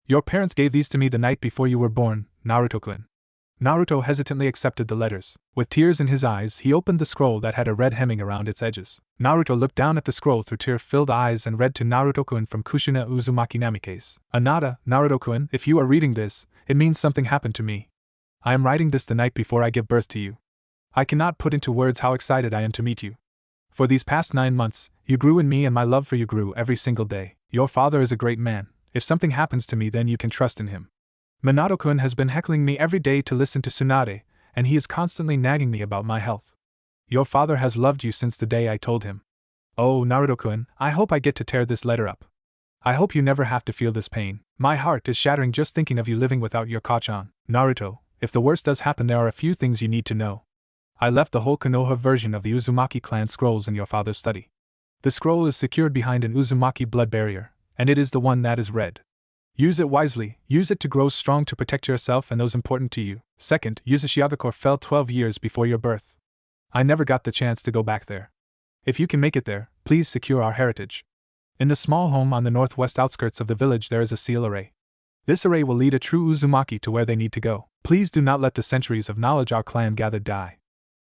Your parents gave these to me the night before you were born, Naruto-kun. Naruto hesitantly accepted the letters. With tears in his eyes, he opened the scroll that had a red hemming around its edges. Naruto looked down at the scroll through tear-filled eyes and read to Naruto-kun from Kushina Uzumaki Namikaze. Anata, Naruto-kun, if you are reading this, it means something happened to me. I am writing this the night before I give birth to you. I cannot put into words how excited I am to meet you. For these past 9 months, you grew in me and my love for you grew every single day. Your father is a great man. If something happens to me, then you can trust in him. Minato-kun has been heckling me every day to listen to Tsunade, and he is constantly nagging me about my health. Your father has loved you since the day I told him. Oh, Naruto-kun, I hope I get to tear this letter up. I hope you never have to feel this pain. My heart is shattering just thinking of you living without your Kachan. Naruto, if the worst does happen, there are a few things you need to know. I left the whole Konoha version of the Uzumaki clan scrolls in your father's study. The scroll is secured behind an Uzumaki blood barrier, and it is the one that is red. Use it wisely, use it to grow strong to protect yourself and those important to you. Second, Uzushiagakure fell 12 years before your birth. I never got the chance to go back there. If you can make it there, please secure our heritage. In the small home on the northwest outskirts of the village there is a seal array. This array will lead a true Uzumaki to where they need to go. Please do not let the centuries of knowledge our clan gathered die.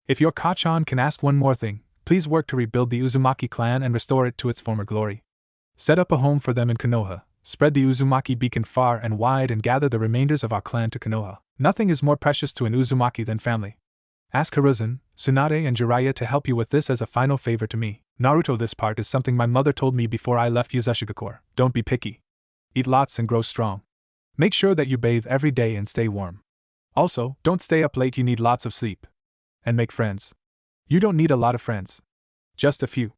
If your Kachan can ask one more thing, please work to rebuild the Uzumaki clan and restore it to its former glory. Set up a home for them in Konoha, spread the Uzumaki beacon far and wide and gather the remainders of our clan to Konoha. Nothing is more precious to an Uzumaki than family. Ask Hiruzen, Tsunade and Jiraiya to help you with this as a final favor to me. Naruto, this part is something my mother told me before I left Yuzashigakure. Don't be picky. Eat lots and grow strong. Make sure that you bathe every day and stay warm. Also, don't stay up late, you need lots of sleep. And make friends. You don't need a lot of friends. Just a few.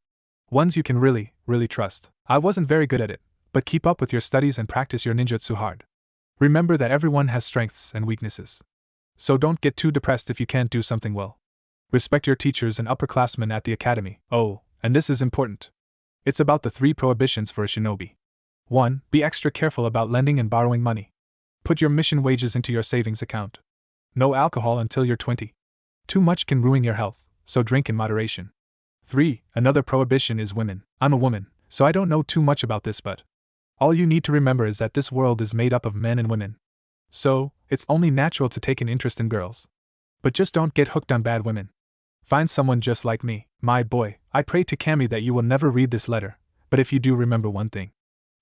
Ones you can really trust. I wasn't very good at it, but keep up with your studies and practice your ninjutsu hard. Remember that everyone has strengths and weaknesses. So don't get too depressed if you can't do something well. Respect your teachers and upperclassmen at the academy. Oh, and this is important. It's about the 3 prohibitions for a shinobi. 1. Be extra careful about lending and borrowing money. Put your mission wages into your savings account. No alcohol until you're 20. Too much can ruin your health, so drink in moderation. 3. Another prohibition is women. I'm a woman, so I don't know too much about this, but all you need to remember is that this world is made up of men and women. So, it's only natural to take an interest in girls. But just don't get hooked on bad women. Find someone just like me. My boy, I pray to Kami that you will never read this letter, but if you do, remember one thing.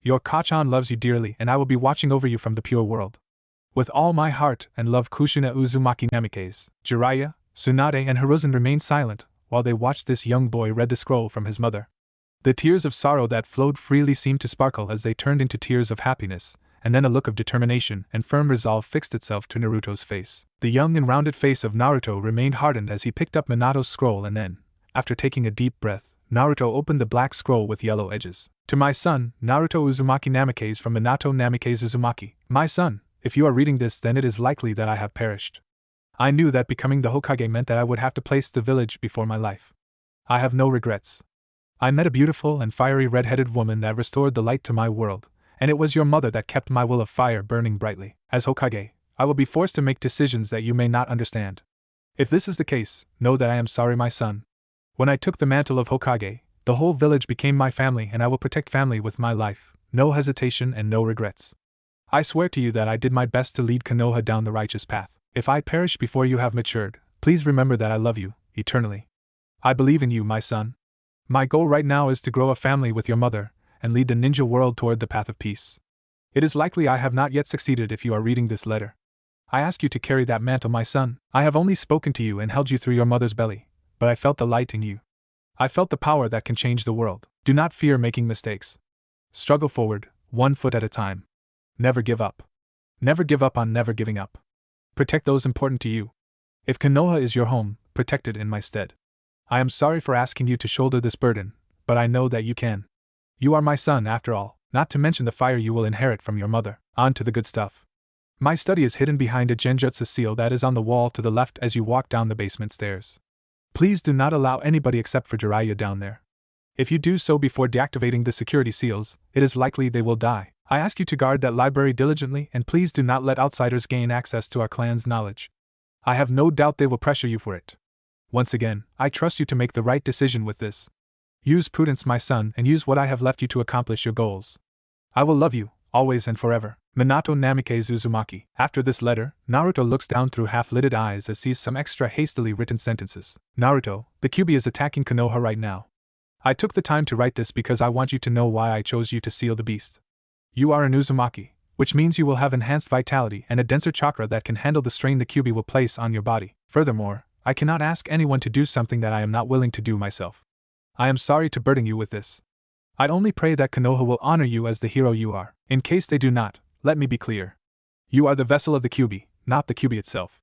Your Kachan loves you dearly and I will be watching over you from the pure world. With all my heart and love, Kushina Uzumaki Namikaze. Jiraiya, Tsunade and Hiruzen remained silent while they watched this young boy read the scroll from his mother. The tears of sorrow that flowed freely seemed to sparkle as they turned into tears of happiness, and then a look of determination and firm resolve fixed itself to Naruto's face. The young and rounded face of Naruto remained hardened as he picked up Minato's scroll, and then, after taking a deep breath, Naruto opened the black scroll with yellow edges. To my son, Naruto Uzumaki Namikaze from Minato Namikaze Uzumaki. My son, if you are reading this, then it is likely that I have perished. I knew that becoming the Hokage meant that I would have to place the village before my life. I have no regrets. I met a beautiful and fiery red-headed woman that restored the light to my world, and it was your mother that kept my will of fire burning brightly. As Hokage, I will be forced to make decisions that you may not understand. If this is the case, know that I am sorry, my son. When I took the mantle of Hokage, the whole village became my family, and I will protect family with my life, no hesitation and no regrets. I swear to you that I did my best to lead Konoha down the righteous path. If I perish before you have matured, please remember that I love you, eternally. I believe in you, my son. My goal right now is to grow a family with your mother, and lead the ninja world toward the path of peace. It is likely I have not yet succeeded if you are reading this letter. I ask you to carry that mantle, my son. I have only spoken to you and held you through your mother's belly, but I felt the light in you. I felt the power that can change the world. Do not fear making mistakes. Struggle forward, 1 foot at a time. Never give up. Never give up on never giving up. Protect those important to you. If Konoha is your home, protect it in my stead. I am sorry for asking you to shoulder this burden, but I know that you can. You are my son after all, not to mention the fire you will inherit from your mother. On to the good stuff. My study is hidden behind a genjutsu seal that is on the wall to the left as you walk down the basement stairs. Please do not allow anybody except for Jiraiya down there. If you do so before deactivating the security seals, it is likely they will die. I ask you to guard that library diligently, and please do not let outsiders gain access to our clan's knowledge. I have no doubt they will pressure you for it. Once again, I trust you to make the right decision with this. Use prudence, my son, and use what I have left you to accomplish your goals. I will love you, always and forever. Minato Namikaze Uzumaki. After this letter, Naruto looks down through half-lidded eyes as sees some extra hastily written sentences. Naruto, the Kyuubi is attacking Konoha right now. I took the time to write this because I want you to know why I chose you to seal the beast. You are an Uzumaki, which means you will have enhanced vitality and a denser chakra that can handle the strain the Kyuubi will place on your body. Furthermore, I cannot ask anyone to do something that I am not willing to do myself. I am sorry to burden you with this. I only pray that Konoha will honor you as the hero you are. In case they do not, let me be clear. You are the vessel of the Kyuubi, not the Kyuubi itself.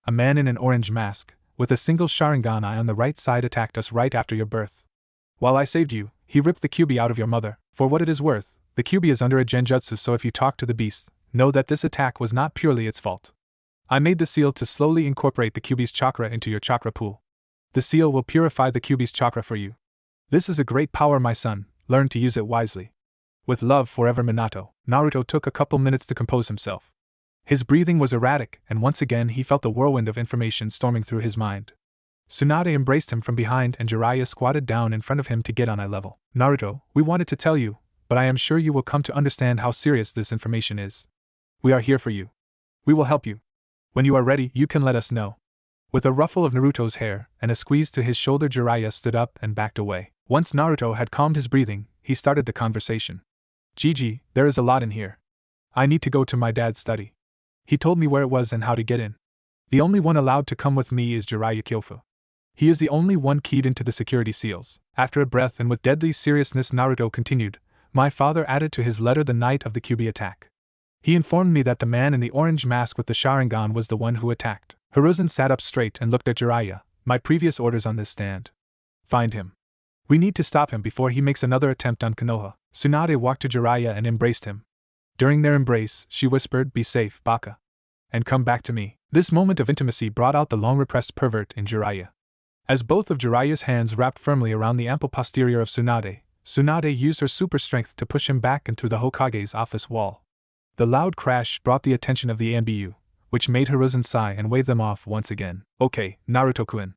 A man in an orange mask, with a single Sharingan eye on the right side, attacked us right after your birth. While I saved you, he ripped the Kyuubi out of your mother. For what it is worth, the Kyuubi is under a genjutsu, so if you talk to the beast, know that this attack was not purely its fault. I made the seal to slowly incorporate the Kyuubi's chakra into your chakra pool. The seal will purify the Kyuubi's chakra for you. This is a great power, my son, learn to use it wisely. With love forever, Minato. Naruto took a couple minutes to compose himself. His breathing was erratic, and once again he felt the whirlwind of information storming through his mind. Tsunade embraced him from behind and Jiraiya squatted down in front of him to get on eye level. Naruto, we wanted to tell you, but I am sure you will come to understand how serious this information is. We are here for you. We will help you. When you are ready, you can let us know. With a ruffle of Naruto's hair and a squeeze to his shoulder, Jiraiya stood up and backed away. Once Naruto had calmed his breathing, he started the conversation. Gigi, there is a lot in here. I need to go to my dad's study. He told me where it was and how to get in. The only one allowed to come with me is Jiraiya Kyofu. He is the only one keyed into the security seals. After a breath and with deadly seriousness, Naruto continued, my father added to his letter the night of the Kyuubi attack. He informed me that the man in the orange mask with the Sharingan was the one who attacked. Hiruzen sat up straight and looked at Jiraiya. My previous orders on this stand. Find him. We need to stop him before he makes another attempt on Konoha. Tsunade walked to Jiraiya and embraced him. During their embrace, she whispered, be safe, Baka. And come back to me. This moment of intimacy brought out the long-repressed pervert in Jiraiya. As both of Jiraiya's hands wrapped firmly around the ample posterior of Tsunade, Tsunade used her super strength to push him back into the Hokage's office wall. The loud crash brought the attention of the Anbu, which made Hiruzen sigh and wave them off once again. Okay, Naruto-kun.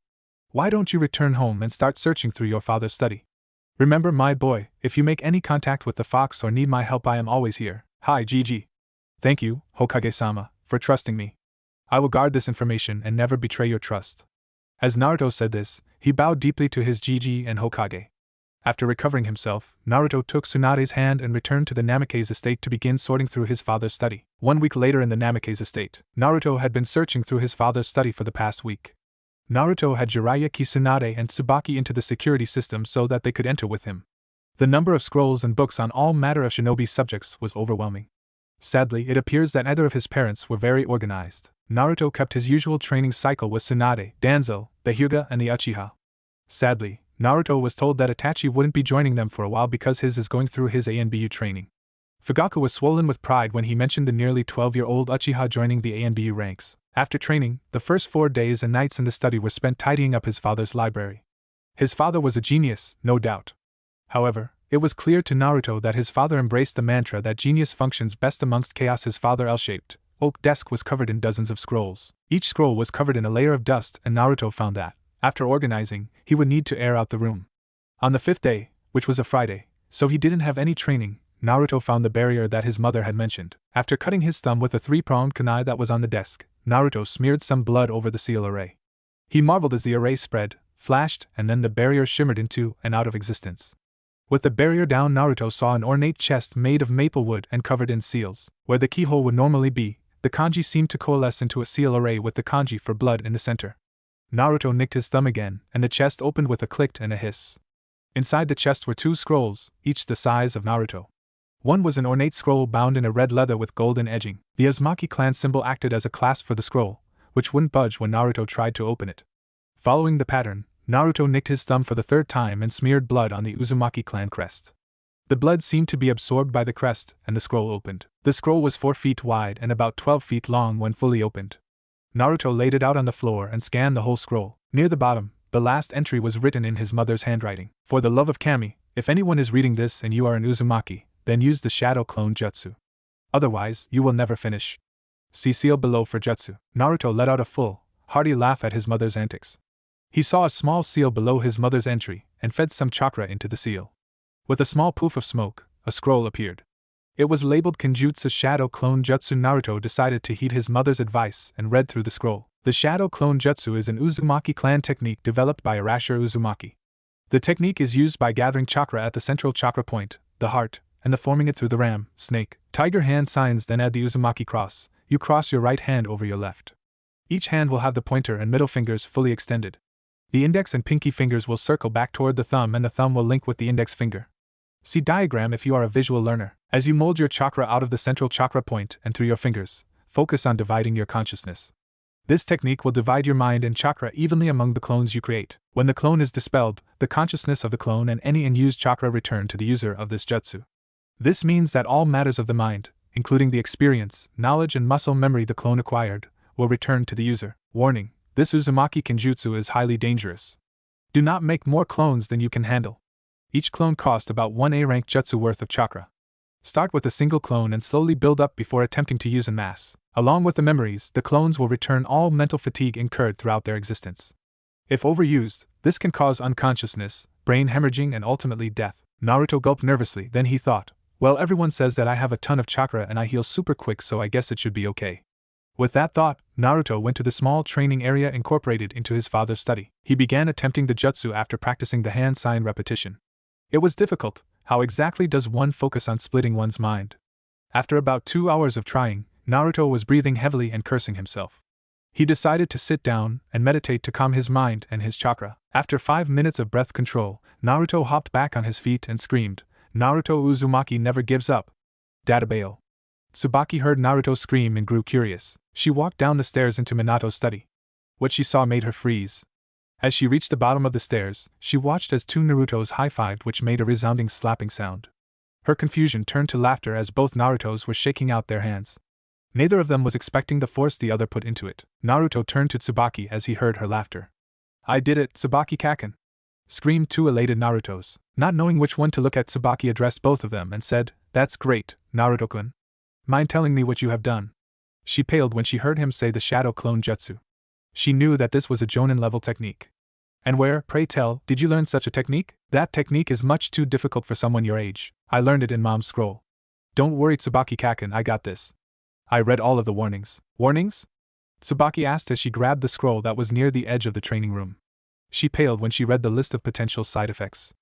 Why don't you return home and start searching through your father's study? Remember, my boy, if you make any contact with the fox or need my help, I am always here. Hi, Gigi. Thank you, Hokage-sama, for trusting me. I will guard this information and never betray your trust. As Naruto said this, he bowed deeply to his Gigi and Hokage. After recovering himself, Naruto took Tsunade's hand and returned to the Namake's estate to begin sorting through his father's study. 1 week later in the Namake's estate, Naruto had been searching through his father's study for the past week. Naruto had Jiraiya key Tsunade and Tsubaki into the security system so that they could enter with him. The number of scrolls and books on all matter of shinobi subjects was overwhelming. Sadly, it appears that neither of his parents were very organized. Naruto kept his usual training cycle with Tsunade, Danzo, the Hyuga and the Uchiha. Sadly, Naruto was told that Itachi wouldn't be joining them for a while because his is going through his ANBU training. Fugaku was swollen with pride when he mentioned the nearly 12-year-old Uchiha joining the ANBU ranks. After training, the first 4 days and nights in the study were spent tidying up his father's library. His father was a genius, no doubt. However, it was clear to Naruto that his father embraced the mantra that genius functions best amongst chaos. His father's L-shaped oak desk was covered in dozens of scrolls. Each scroll was covered in a layer of dust, and Naruto found that, after organizing, he would need to air out the room. On the 5th day, which was a Friday, so he didn't have any training, Naruto found the barrier that his mother had mentioned. After cutting his thumb with a 3-pronged kunai that was on the desk, Naruto smeared some blood over the seal array. He marveled as the array spread, flashed, and then the barrier shimmered into and out of existence. With the barrier down, Naruto saw an ornate chest made of maple wood and covered in seals. Where the keyhole would normally be, the kanji seemed to coalesce into a seal array with the kanji for blood in the center. Naruto nicked his thumb again, and the chest opened with a click and a hiss. Inside the chest were 2 scrolls, each the size of Naruto. One was an ornate scroll bound in a red leather with golden edging. The Uzumaki clan symbol acted as a clasp for the scroll, which wouldn't budge when Naruto tried to open it. Following the pattern, Naruto nicked his thumb for the 3rd time and smeared blood on the Uzumaki clan crest. The blood seemed to be absorbed by the crest, and the scroll opened. The scroll was 4 feet wide and about 12 feet long when fully opened. Naruto laid it out on the floor and scanned the whole scroll. Near the bottom, the last entry was written in his mother's handwriting. For the love of Kami, if anyone is reading this and you are an Uzumaki, then use the shadow clone jutsu. Otherwise, you will never finish. See seal below for jutsu. Naruto let out a full, hearty laugh at his mother's antics. He saw a small seal below his mother's entry and fed some chakra into the seal. With a small poof of smoke, a scroll appeared. It was labeled Kenjutsu Shadow Clone Jutsu. Naruto decided to heed his mother's advice and read through the scroll. The Shadow Clone Jutsu is an Uzumaki clan technique developed by Arashira Uzumaki. The technique is used by gathering chakra at the central chakra point, the heart, and the forming it through the ram, snake, tiger hand signs. Then add the Uzumaki cross. You cross your right hand over your left. Each hand will have the pointer and middle fingers fully extended. The index and pinky fingers will circle back toward the thumb and the thumb will link with the index finger. See diagram if you are a visual learner. As you mold your chakra out of the central chakra point and through your fingers, focus on dividing your consciousness. This technique will divide your mind and chakra evenly among the clones you create. When the clone is dispelled, the consciousness of the clone and any unused chakra return to the user of this jutsu. This means that all matters of the mind, including the experience, knowledge and muscle memory the clone acquired, will return to the user. Warning: this Uzumaki Kenjutsu is highly dangerous. Do not make more clones than you can handle. Each clone costs about 1 A-rank jutsu worth of chakra. Start with a single clone and slowly build up before attempting to use en masse. Along with the memories, the clones will return all mental fatigue incurred throughout their existence. If overused, this can cause unconsciousness, brain hemorrhaging, and ultimately death. Naruto gulped nervously, then he thought, well, everyone says that I have a ton of chakra and I heal super quick, so I guess it should be okay. With that thought, Naruto went to the small training area incorporated into his father's study. He began attempting the jutsu after practicing the hand sign repetition. It was difficult. How exactly does one focus on splitting one's mind? After about 2 hours of trying, Naruto was breathing heavily and cursing himself. He decided to sit down and meditate to calm his mind and his chakra. After 5 minutes of breath control, Naruto hopped back on his feet and screamed, "Naruto Uzumaki never gives up." Databao. Tsubaki heard Naruto scream and grew curious. She walked down the stairs into Minato's study. What she saw made her freeze. As she reached the bottom of the stairs, she watched as two Narutos high-fived, which made a resounding slapping sound. Her confusion turned to laughter as both Narutos were shaking out their hands. Neither of them was expecting the force the other put into it. Naruto turned to Tsubaki as he heard her laughter. "I did it, Tsubaki Kaken!" screamed two elated Narutos. Not knowing which one to look at, Tsubaki addressed both of them and said, "That's great, Naruto-kun. Mind telling me what you have done?" She paled when she heard him say the Shadow Clone Jutsu. She knew that this was a Jonin-level technique. "And where, pray tell, did you learn such a technique?" "That technique is much too difficult for someone your age. I learned it in Mom's scroll." "Don't worry, Tsubaki Kaken, I got this. I read all of the warnings." "Warnings?" Tsubaki asked as she grabbed the scroll that was near the edge of the training room. She paled when she read the list of potential side effects.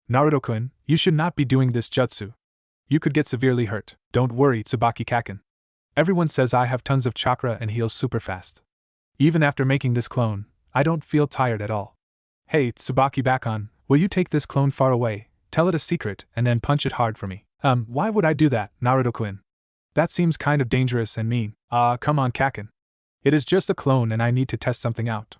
"Naruto-kun, you should not be doing this jutsu. You could get severely hurt." "Don't worry, Tsubaki Kaken. Everyone says I have tons of chakra and heal super fast. Even after making this clone, I don't feel tired at all." "Hey, Tsubaki Bakon, will you take this clone far away, tell it a secret, and then punch it hard for me?" Why would I do that, Naruto-kun? That seems kind of dangerous and mean." Come on, Kaken. It is just a clone and I need to test something out."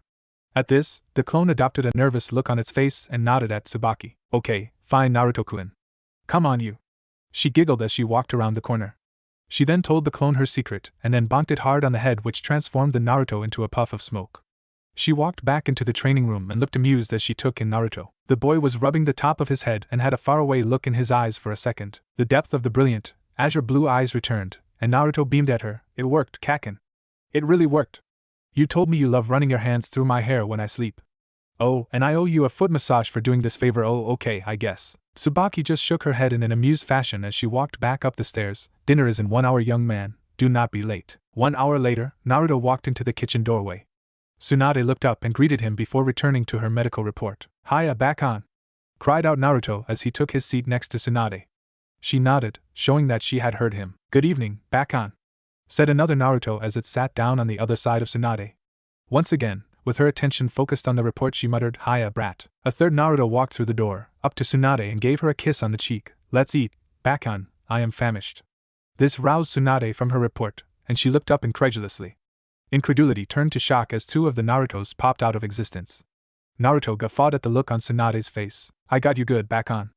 At this, the clone adopted a nervous look on its face and nodded at Tsubaki. "Okay, fine, Naruto-kun. Come on, you." She giggled as she walked around the corner. She then told the clone her secret and then bonked it hard on the head, which transformed the Naruto into a puff of smoke. She walked back into the training room and looked amused as she took in Naruto. The boy was rubbing the top of his head and had a faraway look in his eyes for a second. The depth of the brilliant, azure blue eyes returned, and Naruto beamed at her. "It worked, Kaken. It really worked. You told me you love running your hands through my hair when I sleep. Oh, and I owe you a foot massage for doing this favor." "Oh, okay, I guess." Tsubaki just shook her head in an amused fashion as she walked back up the stairs. "Dinner is in 1 hour, young man. Do not be late." 1 hour later, Naruto walked into the kitchen doorway. Tsunade looked up and greeted him before returning to her medical report. "Hiya, Bakon!" cried out Naruto as he took his seat next to Tsunade. She nodded, showing that she had heard him. "Good evening, Bakon," said another Naruto as it sat down on the other side of Tsunade. Once again, with her attention focused on the report, she muttered, "Hiya, brat." A third Naruto walked through the door, up to Tsunade and gave her a kiss on the cheek. "Let's eat, Bakon, I am famished." This roused Tsunade from her report, and she looked up incredulously. Incredulity turned to shock as two of the Narutos popped out of existence. Naruto guffawed at the look on Tsunade's face. "I got you good, Bakon,"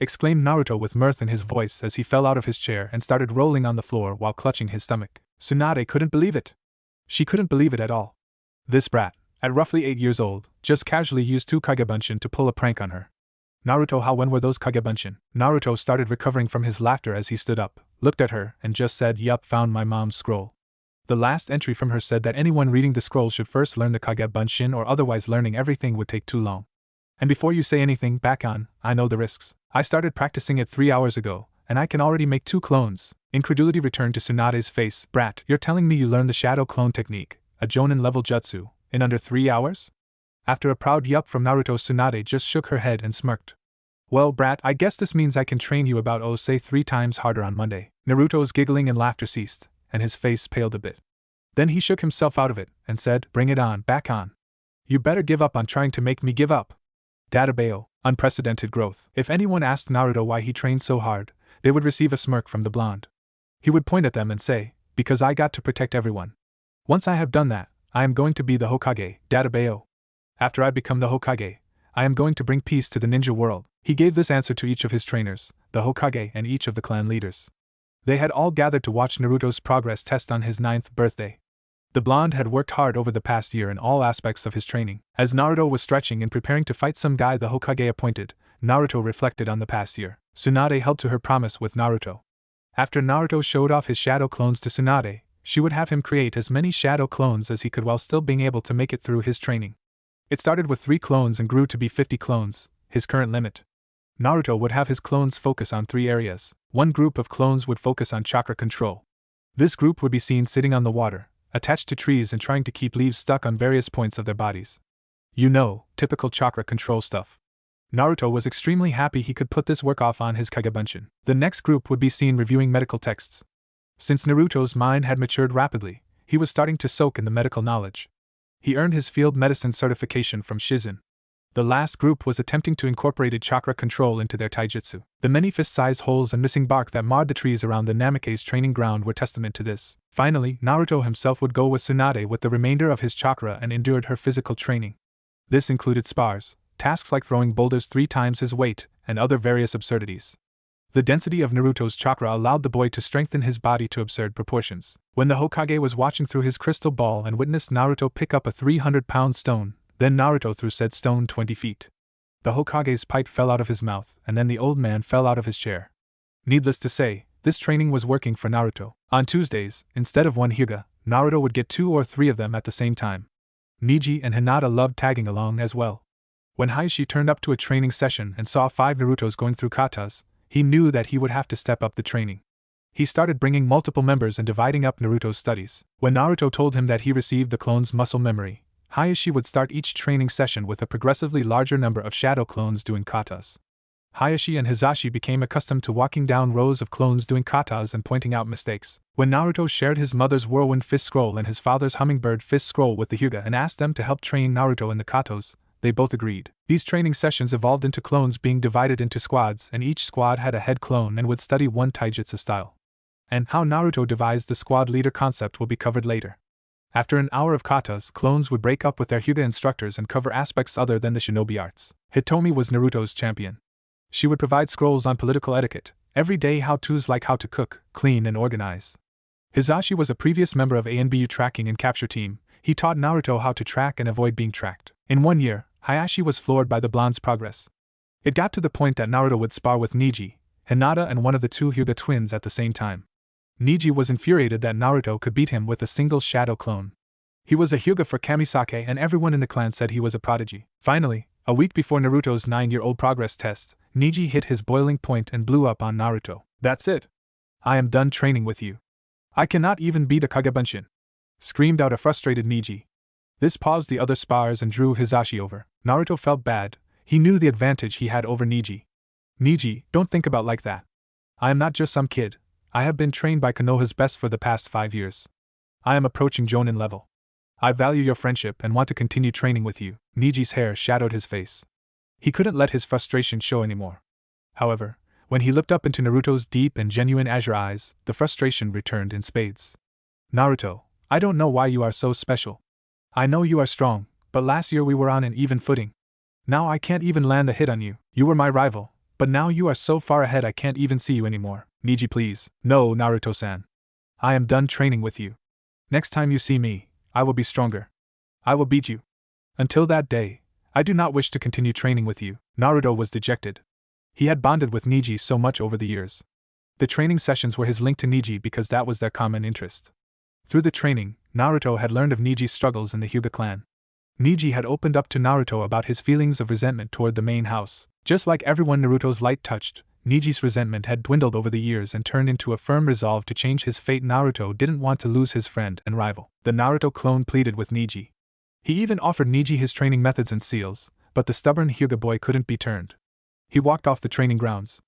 exclaimed Naruto with mirth in his voice as he fell out of his chair and started rolling on the floor while clutching his stomach. Tsunade couldn't believe it. She couldn't believe it at all. This brat, at roughly 8 years old, just casually used 2 Kagebunshin to pull a prank on her. "Naruto, how when were those Kagebunshin?" Naruto started recovering from his laughter as he stood up, looked at her, and just said, "Yup, found my mom's scroll. The last entry from her said that anyone reading the scroll should first learn the Kagebunshin, or otherwise learning everything would take too long. And before you say anything, Bakon, I know the risks. I started practicing it 3 hours ago, and I can already make 2 clones." Incredulity returned to Tsunade's face. "Brat, you're telling me you learned the Shadow Clone technique, a Jonin-level jutsu, in under 3 hours? After a proud yup from Naruto, Tsunade just shook her head and smirked. "Well, brat, I guess this means I can train you about say 3 times harder on Monday." Naruto's giggling and laughter ceased, and his face paled a bit. Then he shook himself out of it, and said, "Bring it on, Bakon. You better give up on trying to make me give up." Databao, unprecedented growth. If anyone asked Naruto why he trained so hard, they would receive a smirk from the blonde. He would point at them and say, "Because I got to protect everyone. Once I have done that, I am going to be the Hokage, Databao. After I become the Hokage, I am going to bring peace to the ninja world." He gave this answer to each of his trainers, the Hokage and each of the clan leaders. They had all gathered to watch Naruto's progress test on his 9th birthday. The blonde had worked hard over the past year in all aspects of his training. As Naruto was stretching and preparing to fight some guy the Hokage appointed, Naruto reflected on the past year. Tsunade held to her promise with Naruto. After Naruto showed off his shadow clones to Tsunade, she would have him create as many shadow clones as he could while still being able to make it through his training. It started with 3 clones and grew to be 50 clones, his current limit. Naruto would have his clones focus on 3 areas. One group of clones would focus on chakra control. This group would be seen sitting on the water, attached to trees and trying to keep leaves stuck on various points of their bodies. You know, typical chakra control stuff. Naruto was extremely happy he could put this work off on his Kagebunshin. The next group would be seen reviewing medical texts. Since Naruto's mind had matured rapidly, he was starting to soak in the medical knowledge. He earned his field medicine certification from Shizen. The last group was attempting to incorporate chakra control into their taijutsu. The many fist-sized holes and missing bark that marred the trees around the Namake's training ground were testament to this. Finally, Naruto himself would go with Tsunade with the remainder of his chakra and endured her physical training. This included spars, tasks like throwing boulders 3 times his weight, and other various absurdities. The density of Naruto's chakra allowed the boy to strengthen his body to absurd proportions. When the Hokage was watching through his crystal ball and witnessed Naruto pick up a 300-pound stone, then Naruto threw said stone 20 feet. The Hokage's pipe fell out of his mouth, and then the old man fell out of his chair. Needless to say, this training was working for Naruto. On Tuesdays, instead of 1 Hyuga, Naruto would get 2 or 3 of them at the same time. Neji and Hinata loved tagging along as well. When Hayashi turned up to a training session and saw 5 Narutos going through katas, he knew that he would have to step up the training. He started bringing multiple members and dividing up Naruto's studies. When Naruto told him that he received the clone's muscle memory, Hayashi would start each training session with a progressively larger number of shadow clones doing katas. Hayashi and Hizashi became accustomed to walking down rows of clones doing katas and pointing out mistakes. When Naruto shared his mother's whirlwind fist scroll and his father's hummingbird fist scroll with the Hyuga and asked them to help train Naruto in the katos, they both agreed. These training sessions evolved into clones being divided into squads, and each squad had a head clone and would study one taijutsu style. And how Naruto devised the squad leader concept will be covered later. After an hour of katas, clones would break up with their Hyuga instructors and cover aspects other than the shinobi arts. Hitomi was Naruto's champion. She would provide scrolls on political etiquette, everyday how-tos like how to cook, clean and organize. Hizashi was a previous member of Anbu tracking and capture team. He taught Naruto how to track and avoid being tracked. In 1 year, Hayashi was floored by the blonde's progress. It got to the point that Naruto would spar with Neji, Hinata and one of the 2 Hyuga twins at the same time. Neji was infuriated that Naruto could beat him with a single shadow clone. He was a Hyuga for Kamisake and everyone in the clan said he was a prodigy. Finally, a week before Naruto's 9-year-old progress test, Neji hit his boiling point and blew up on Naruto. That's it. I am done training with you. I cannot even beat a Kagebunshin, screamed out a frustrated Neji. This paused the other spars and drew Hizashi over. Naruto felt bad. He knew the advantage he had over Neji. Neji, don't think about like that. I am not just some kid. I have been trained by Konoha's best for the past 5 years. I am approaching Jonin level. I value your friendship and want to continue training with you. Neji's hair shadowed his face. He couldn't let his frustration show anymore. However, when he looked up into Naruto's deep and genuine azure eyes, the frustration returned in spades. Naruto, I don't know why you are so special. I know you are strong, but last year we were on an even footing. Now I can't even land a hit on you. You were my rival, but now you are so far ahead I can't even see you anymore. Neji, please. No, Naruto-san. I am done training with you. Next time you see me, I will be stronger. I will beat you. Until that day, I do not wish to continue training with you. Naruto was dejected. He had bonded with Neji so much over the years. The training sessions were his link to Neji because that was their common interest. Through the training, Naruto had learned of Neji's struggles in the Hyuga clan. Neji had opened up to Naruto about his feelings of resentment toward the main house. Just like everyone Naruto's light touched, Neji's resentment had dwindled over the years and turned into a firm resolve to change his fate. Naruto didn't want to lose his friend and rival. The Naruto clone pleaded with Neji. He even offered Neji his training methods and seals, but the stubborn Hyuga boy couldn't be turned. He walked off the training grounds.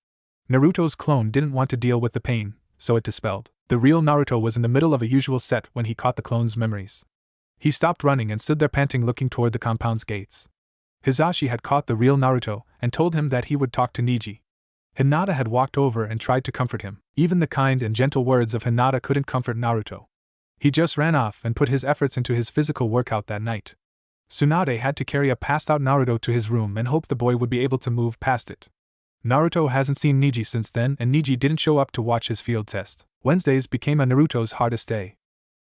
Naruto's clone didn't want to deal with the pain, so it dispelled. The real Naruto was in the middle of a usual set when he caught the clone's memories. He stopped running and stood there panting, looking toward the compound's gates. Hizashi had caught the real Naruto and told him that he would talk to Neji. Hinata had walked over and tried to comfort him. Even the kind and gentle words of Hinata couldn't comfort Naruto. He just ran off and put his efforts into his physical workout that night. Tsunade had to carry a passed-out Naruto to his room and hope the boy would be able to move past it. Naruto hasn't seen Neji since then, and Neji didn't show up to watch his field test. Wednesdays became a Naruto's hardest day.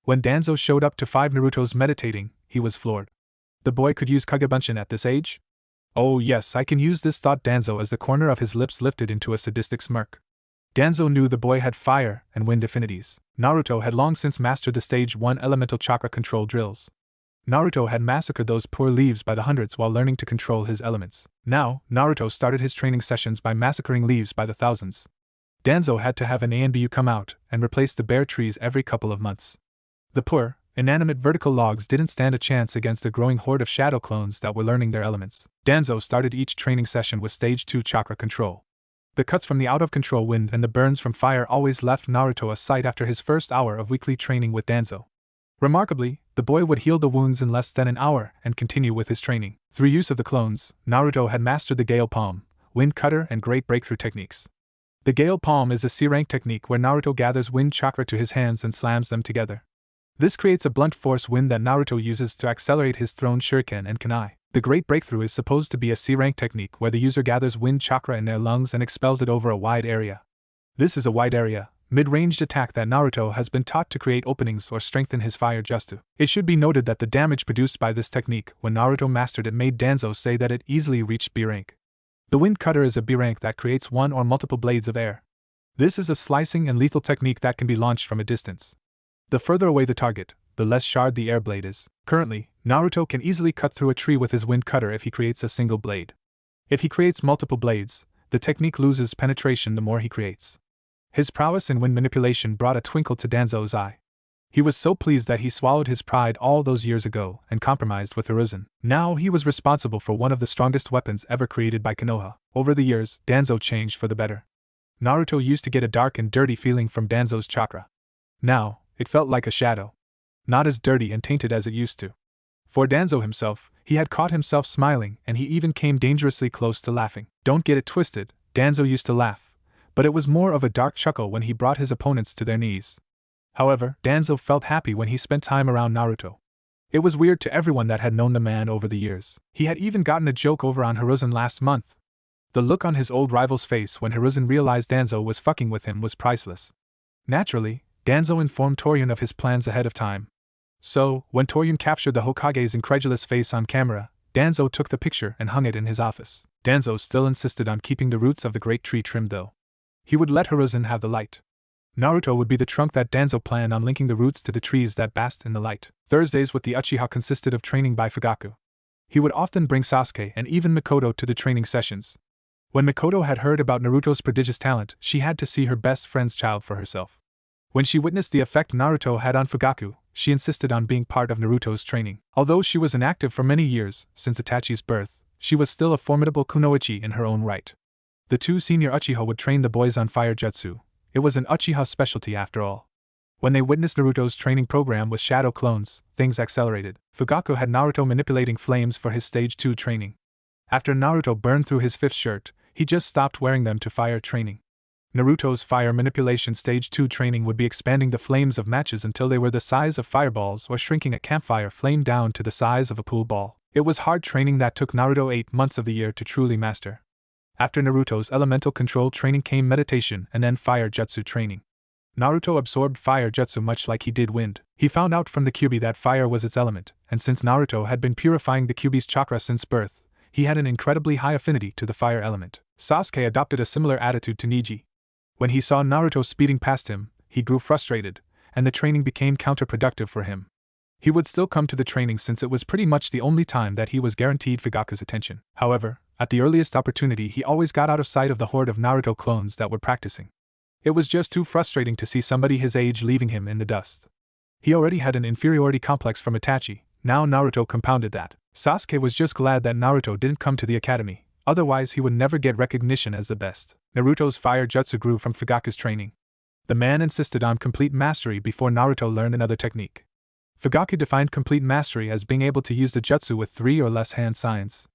When Danzo showed up to 5 Narutos meditating, he was floored. The boy could use Kagebunshin at this age? Oh yes, I can use this, thought Danzo as the corner of his lips lifted into a sadistic smirk. Danzo knew the boy had fire and wind affinities. Naruto had long since mastered the stage 1 elemental chakra control drills. Naruto had massacred those poor leaves by the hundreds while learning to control his elements. Now, Naruto started his training sessions by massacring leaves by the thousands. Danzo had to have an Anbu come out and replace the bare trees every couple of months. The poor, inanimate vertical logs didn't stand a chance against a growing horde of shadow clones that were learning their elements. Danzo started each training session with Stage 2 chakra control. The cuts from the out-of-control wind and the burns from fire always left Naruto a sight after his first hour of weekly training with Danzo. Remarkably, the boy would heal the wounds in less than an hour and continue with his training. Through use of the clones, Naruto had mastered the Gale Palm, Wind Cutter, and Great Breakthrough techniques. The Gale Palm is a C-rank technique where Naruto gathers wind chakra to his hands and slams them together. This creates a blunt force wind that Naruto uses to accelerate his thrown shuriken and kunai. The Great Breakthrough is supposed to be a C-rank technique where the user gathers wind chakra in their lungs and expels it over a wide area. This is a wide area, mid-ranged attack that Naruto has been taught to create openings or strengthen his fire jutsu. It should be noted that the damage produced by this technique when Naruto mastered it made Danzo say that it easily reached B rank. The Wind Cutter is a B rank that creates one or multiple blades of air. This is a slicing and lethal technique that can be launched from a distance. The further away the target, the less shard the air blade is. Currently, Naruto can easily cut through a tree with his Wind Cutter if he creates a single blade. If he creates multiple blades, the technique loses penetration the more he creates. His prowess in wind manipulation brought a twinkle to Danzo's eye. He was so pleased that he swallowed his pride all those years ago and compromised with Hiruzen. Now he was responsible for one of the strongest weapons ever created by Konoha. Over the years, Danzo changed for the better. Naruto used to get a dark and dirty feeling from Danzo's chakra. Now, it felt like a shadow. Not as dirty and tainted as it used to. For Danzo himself, he had caught himself smiling and he even came dangerously close to laughing. Don't get it twisted, Danzo used to laugh, but it was more of a dark chuckle when he brought his opponents to their knees. However, Danzo felt happy when he spent time around Naruto. It was weird to everyone that had known the man over the years. He had even gotten a joke over on Hiruzen last month. The look on his old rival's face when Hiruzen realized Danzo was fucking with him was priceless. Naturally, Danzo informed Toryun of his plans ahead of time. So, when Toryun captured the Hokage's incredulous face on camera, Danzo took the picture and hung it in his office. Danzo still insisted on keeping the roots of the great tree trimmed though. He would let Hiruzen have the light. Naruto would be the trunk that Danzo planned on linking the roots to the trees that basked in the light. Thursdays with the Uchiha consisted of training by Fugaku. He would often bring Sasuke and even Mikoto to the training sessions. When Mikoto had heard about Naruto's prodigious talent, she had to see her best friend's child for herself. When she witnessed the effect Naruto had on Fugaku, she insisted on being part of Naruto's training. Although she was inactive for many years, since Itachi's birth, she was still a formidable kunoichi in her own right. The two senior Uchiha would train the boys on fire jutsu. It was an Uchiha specialty after all. When they witnessed Naruto's training program with shadow clones, things accelerated. Fugaku had Naruto manipulating flames for his stage 2 training. After Naruto burned through his 5th shirt, he just stopped wearing them to fire training. Naruto's fire manipulation stage 2 training would be expanding the flames of matches until they were the size of fireballs or shrinking a campfire flame down to the size of a pool ball. It was hard training that took Naruto 8 months of the year to truly master. After Naruto's elemental control training came meditation and then fire jutsu training. Naruto absorbed fire jutsu much like he did wind. He found out from the Kyuubi that fire was its element, and since Naruto had been purifying the Kyuubi's chakra since birth, he had an incredibly high affinity to the fire element. Sasuke adopted a similar attitude to Neji. When he saw Naruto speeding past him, he grew frustrated, and the training became counterproductive for him. He would still come to the training since it was pretty much the only time that he was guaranteed Fugaku's attention. However, at the earliest opportunity he always got out of sight of the horde of Naruto clones that were practicing. It was just too frustrating to see somebody his age leaving him in the dust. He already had an inferiority complex from Itachi, now Naruto compounded that. Sasuke was just glad that Naruto didn't come to the academy, otherwise he would never get recognition as the best. Naruto's fire jutsu grew from Fugaku's training. The man insisted on complete mastery before Naruto learned another technique. Fugaku defined complete mastery as being able to use the jutsu with 3 or less hand signs.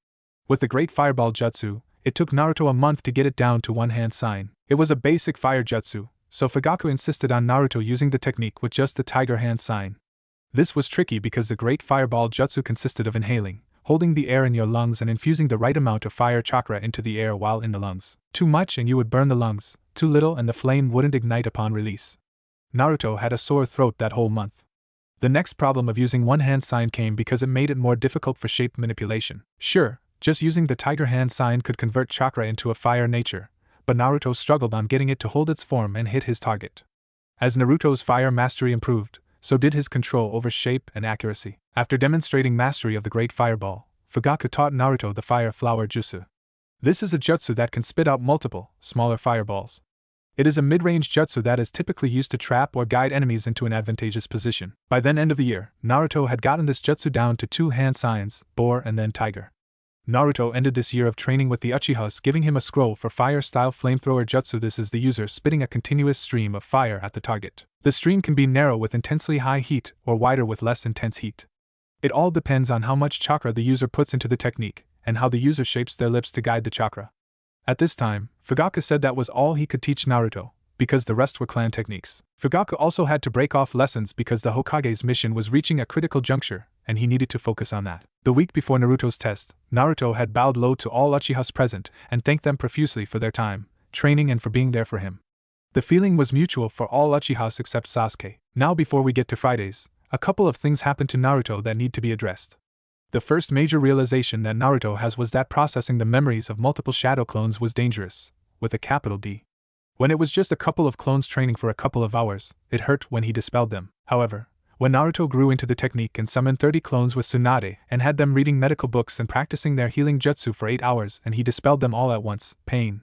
With the Great Fireball Jutsu, it took Naruto a month to get it down to 1 hand sign. It was a basic fire jutsu, so Fugaku insisted on Naruto using the technique with just the tiger hand sign. This was tricky because the Great Fireball Jutsu consisted of inhaling, holding the air in your lungs and infusing the right amount of fire chakra into the air while in the lungs. Too much and you would burn the lungs, too little and the flame wouldn't ignite upon release. Naruto had a sore throat that whole month. The next problem of using 1 hand sign came because it made it more difficult for shape manipulation. Sure, just using the tiger hand sign could convert chakra into a fire nature, but Naruto struggled on getting it to hold its form and hit his target. As Naruto's fire mastery improved, so did his control over shape and accuracy. After demonstrating mastery of the Great Fireball, Fugaku taught Naruto the Fire Flower Jutsu. This is a jutsu that can spit out multiple, smaller fireballs. It is a mid-range jutsu that is typically used to trap or guide enemies into an advantageous position. By then end of the year, Naruto had gotten this jutsu down to 2 hand signs, boar and then tiger. Naruto ended this year of training with the Uchihas giving him a scroll for fire-style flamethrower jutsu. This is the user spitting a continuous stream of fire at the target. The stream can be narrow with intensely high heat or wider with less intense heat. It all depends on how much chakra the user puts into the technique, and how the user shapes their lips to guide the chakra. At this time, Fugaku said that was all he could teach Naruto, because the rest were clan techniques. Fugaku also had to break off lessons because the Hokage's mission was reaching a critical juncture, and he needed to focus on that. The week before Naruto's test, Naruto had bowed low to all Uchihas present and thanked them profusely for their time, training and for being there for him. The feeling was mutual for all Uchihas except Sasuke. Now before we get to Fridays, a couple of things happened to Naruto that need to be addressed. The first major realization that Naruto has was that processing the memories of multiple shadow clones was dangerous, with a capital D. When it was just a couple of clones training for a couple of hours, it hurt when he dispelled them. However, when Naruto grew into the technique and summoned 30 clones with Tsunade and had them reading medical books and practicing their healing jutsu for 8 hours and he dispelled them all at once, pain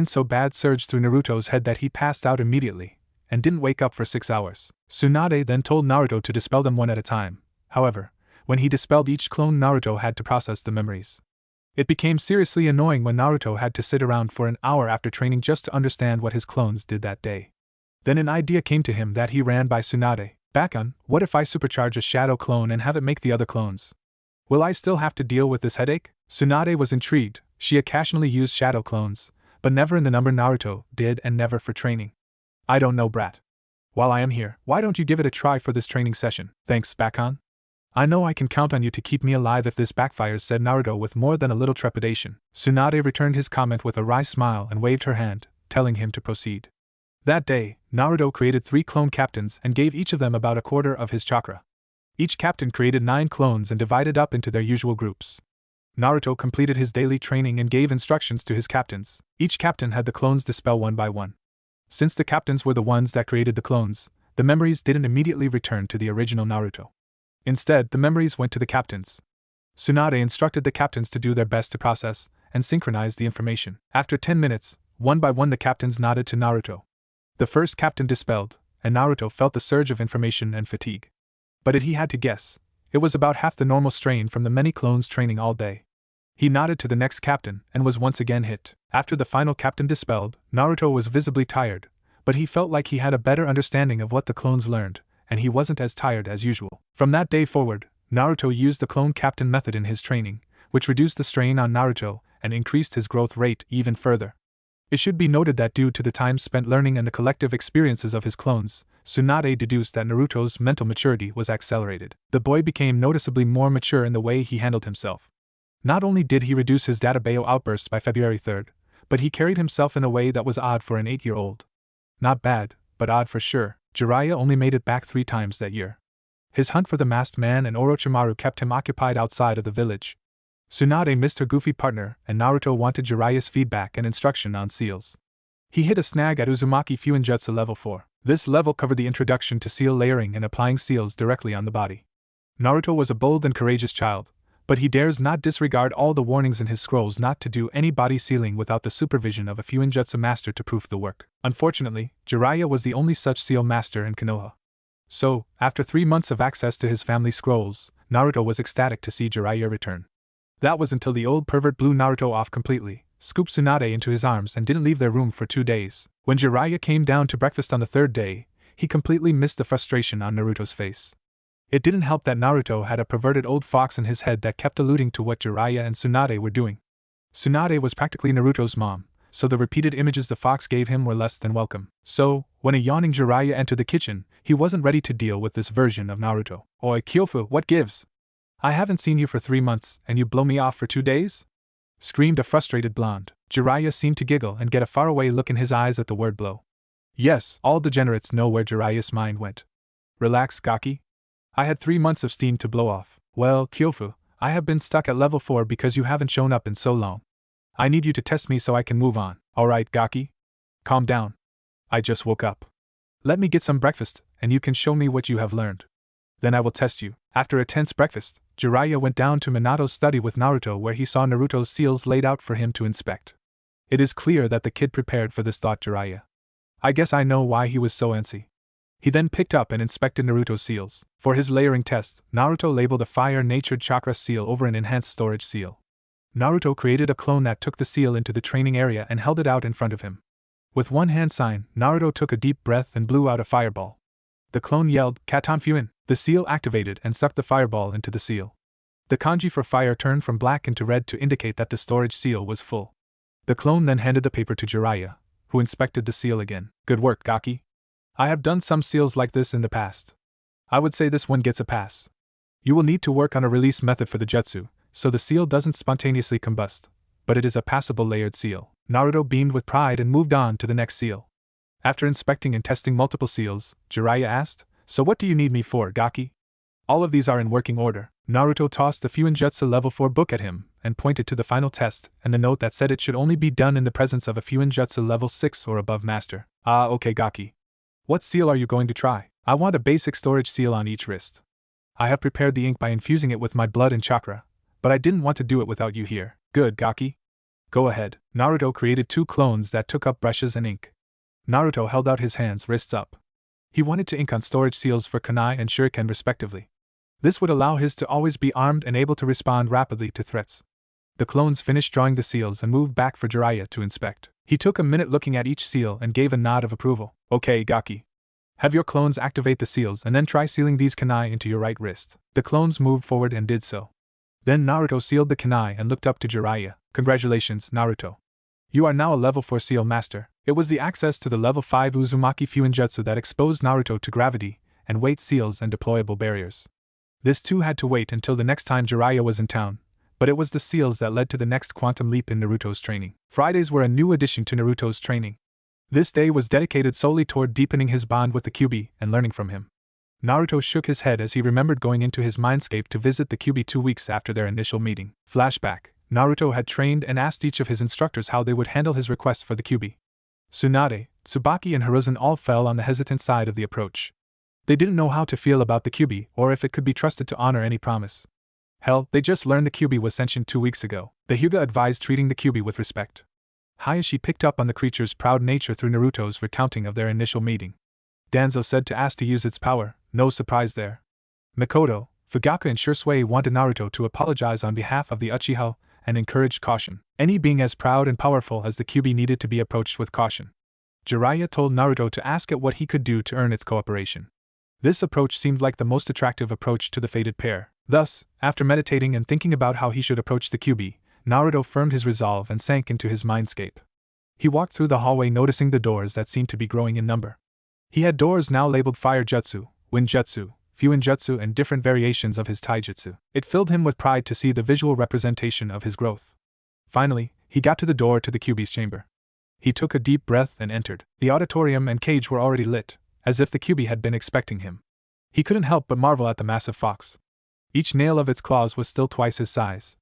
so bad surged through Naruto's head that he passed out immediately, and didn't wake up for 6 hours. Tsunade then told Naruto to dispel them one at a time. However, when he dispelled each clone, Naruto had to process the memories. It became seriously annoying when Naruto had to sit around for an hour after training just to understand what his clones did that day. Then an idea came to him that he ran by Tsunade. Bakun, what if I supercharge a shadow clone and have it make the other clones? Will I still have to deal with this headache? Tsunade was intrigued. She occasionally used shadow clones, but never in the number Naruto did and never for training. I don't know, brat. While I am here, why don't you give it a try for this training session? Thanks, Bakun. I know I can count on you to keep me alive if this backfires, said Naruto with more than a little trepidation. Tsunade returned his comment with a wry smile and waved her hand, telling him to proceed. That day, Naruto created 3 clone captains and gave each of them about a quarter of his chakra. Each captain created 9 clones and divided up into their usual groups. Naruto completed his daily training and gave instructions to his captains. Each captain had the clones dispel one by one. Since the captains were the ones that created the clones, the memories didn't immediately return to the original Naruto. Instead, the memories went to the captains. Tsunade instructed the captains to do their best to process and synchronize the information. After 10 minutes, one by one the captains nodded to Naruto. The first captain dispelled, and Naruto felt the surge of information and fatigue. But he had to guess. It was about half the normal strain from the many clones training all day. He nodded to the next captain and was once again hit. After the final captain dispelled, Naruto was visibly tired, but he felt like he had a better understanding of what the clones learned, and he wasn't as tired as usual. From that day forward, Naruto used the clone captain method in his training, which reduced the strain on Naruto and increased his growth rate even further. It should be noted that due to the time spent learning and the collective experiences of his clones, Tsunade deduced that Naruto's mental maturity was accelerated. The boy became noticeably more mature in the way he handled himself. Not only did he reduce his Databao outbursts by February 3rd, but he carried himself in a way that was odd for an 8-year-old. Not bad, but odd for sure. Jiraiya only made it back 3 times that year. His hunt for the masked man and Orochimaru kept him occupied outside of the village. Tsunade missed her goofy partner, and Naruto wanted Jiraiya's feedback and instruction on seals. He hit a snag at Uzumaki Fuinjutsu level 4. This level covered the introduction to seal layering and applying seals directly on the body. Naruto was a bold and courageous child, but he dares not disregard all the warnings in his scrolls not to do any body sealing without the supervision of a Fuinjutsu master to proof the work. Unfortunately, Jiraiya was the only such seal master in Konoha. So, after 3 months of access to his family scrolls, Naruto was ecstatic to see Jiraiya return. That was until the old pervert blew Naruto off completely, scooped Tsunade into his arms and didn't leave their room for 2 days. When Jiraiya came down to breakfast on the 3rd day, he completely missed the frustration on Naruto's face. It didn't help that Naruto had a perverted old fox in his head that kept alluding to what Jiraiya and Tsunade were doing. Tsunade was practically Naruto's mom, so the repeated images the fox gave him were less than welcome. So, when a yawning Jiraiya entered the kitchen, he wasn't ready to deal with this version of Naruto. Oi Kyofu, what gives? I haven't seen you for 3 months, and you blow me off for 2 days? Screamed a frustrated blonde. Jiraiya seemed to giggle and get a faraway look in his eyes at the word blow. Yes, all degenerates know where Jiraiya's mind went. Relax, Gaki. I had 3 months of steam to blow off. Well, Kyofu, I have been stuck at level 4 because you haven't shown up in so long. I need you to test me so I can move on. Alright, Gaki? Calm down. I just woke up. Let me get some breakfast, and you can show me what you have learned. Then I will test you. After a tense breakfast, Jiraiya went down to Minato's study with Naruto, where he saw Naruto's seals laid out for him to inspect. It is clear that the kid prepared for this, thought Jiraiya. I guess I know why he was so antsy. He then picked up and inspected Naruto's seals. For his layering test, Naruto labeled a fire-natured chakra seal over an enhanced storage seal. Naruto created a clone that took the seal into the training area and held it out in front of him. With one hand sign, Naruto took a deep breath and blew out a fireball. The clone yelled, "Katan Fuin!" The seal activated and sucked the fireball into the seal. The kanji for fire turned from black into red to indicate that the storage seal was full. The clone then handed the paper to Jiraiya, who inspected the seal again. Good work, Gaki. I have done some seals like this in the past. I would say this one gets a pass. You will need to work on a release method for the jutsu, so the seal doesn't spontaneously combust, but it is a passable layered seal. Naruto beamed with pride and moved on to the next seal. After inspecting and testing multiple seals, Jiraiya asked, "So what do you need me for, Gaki?" "All of these are in working order." Naruto tossed the Fuinjutsu level 4 book at him, and pointed to the final test and the note that said it should only be done in the presence of a Fuinjutsu level 6 or above master. "Ah, okay, Gaki. What seal are you going to try?" "I want a basic storage seal on each wrist. I have prepared the ink by infusing it with my blood and chakra, but I didn't want to do it without you here." "Good, Gaki. Go ahead." Naruto created 2 clones that took up brushes and ink. Naruto held out his hands, wrists up. He wanted to ink on storage seals for kunai and shuriken respectively. This would allow his to always be armed and able to respond rapidly to threats. The clones finished drawing the seals and moved back for Jiraiya to inspect. He took a minute looking at each seal and gave a nod of approval. "Okay, Gaki. Have your clones activate the seals and then try sealing these kunai into your right wrist." The clones moved forward and did so. Then Naruto sealed the kunai and looked up to Jiraiya. "Congratulations, Naruto. You are now a level 4 seal master." It was the access to the level 5 Uzumaki Fuinjutsu that exposed Naruto to gravity and weight seals and deployable barriers. This too had to wait until the next time Jiraiya was in town, but it was the seals that led to the next quantum leap in Naruto's training. Fridays were a new addition to Naruto's training. This day was dedicated solely toward deepening his bond with the Kyuubi and learning from him. Naruto shook his head as he remembered going into his mindscape to visit the Kyuubi 2 weeks after their initial meeting. Flashback. Naruto had trained and asked each of his instructors how they would handle his request for the Kyuubi. Tsunade, Tsubaki and Hiruzen all fell on the hesitant side of the approach. They didn't know how to feel about the Kyuubi or if it could be trusted to honor any promise. Hell, they just learned the Kyuubi was sentient 2 weeks ago. The Hyuga advised treating the Kyuubi with respect. Hayashi picked up on the creature's proud nature through Naruto's recounting of their initial meeting. Danzo said to ask to use its power, no surprise there. Mikoto, Fugaku and Shursui wanted Naruto to apologize on behalf of the Uchiha and encouraged caution. Any being as proud and powerful as the Kyuubi needed to be approached with caution. Jiraiya told Naruto to ask it what he could do to earn its cooperation. This approach seemed like the most attractive approach to the fated pair. Thus, after meditating and thinking about how he should approach the Kyuubi, Naruto firmed his resolve and sank into his mindscape. He walked through the hallway, noticing the doors that seemed to be growing in number. He had doors now labeled Fire Jutsu, Wind Jutsu, Fuinjutsu and different variations of his Taijutsu. It filled him with pride to see the visual representation of his growth. Finally, he got to the door to the Kyuubi's chamber. He took a deep breath and entered. The auditorium and cage were already lit, as if the Kyuubi had been expecting him. He couldn't help but marvel at the massive fox. Each nail of its claws was still twice his size.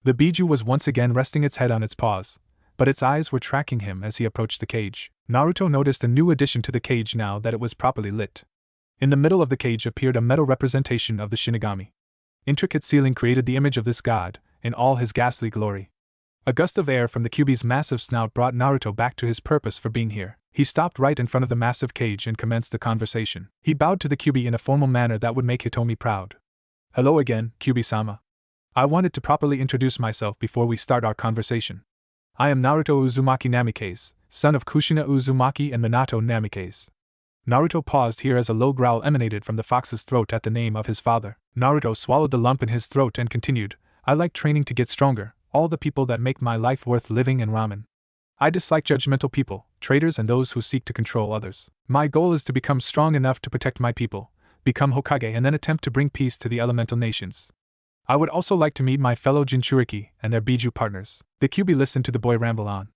The Biju was once again resting its head on its paws, but its eyes were tracking him as he approached the cage. Naruto noticed a new addition to the cage now that it was properly lit. In the middle of the cage appeared a metal representation of the Shinigami. Intricate ceiling created the image of this god, in all his ghastly glory. A gust of air from the Kyuubi's massive snout brought Naruto back to his purpose for being here. He stopped right in front of the massive cage and commenced the conversation. He bowed to the Kyuubi in a formal manner that would make Hitomi proud. "Hello again, Kyuubi-sama. I wanted to properly introduce myself before we start our conversation. I am Naruto Uzumaki Namikaze, son of Kushina Uzumaki and Minato Namikaze." Naruto paused here as a low growl emanated from the fox's throat at the name of his father. Naruto swallowed the lump in his throat and continued, "I like training to get stronger, all the people that make my life worth living and ramen. I dislike judgmental people, traitors and those who seek to control others. My goal is to become strong enough to protect my people, become Hokage and then attempt to bring peace to the elemental nations. I would also like to meet my fellow Jinchuriki and their Biju partners." The Kyuubi listened to the boy ramble on.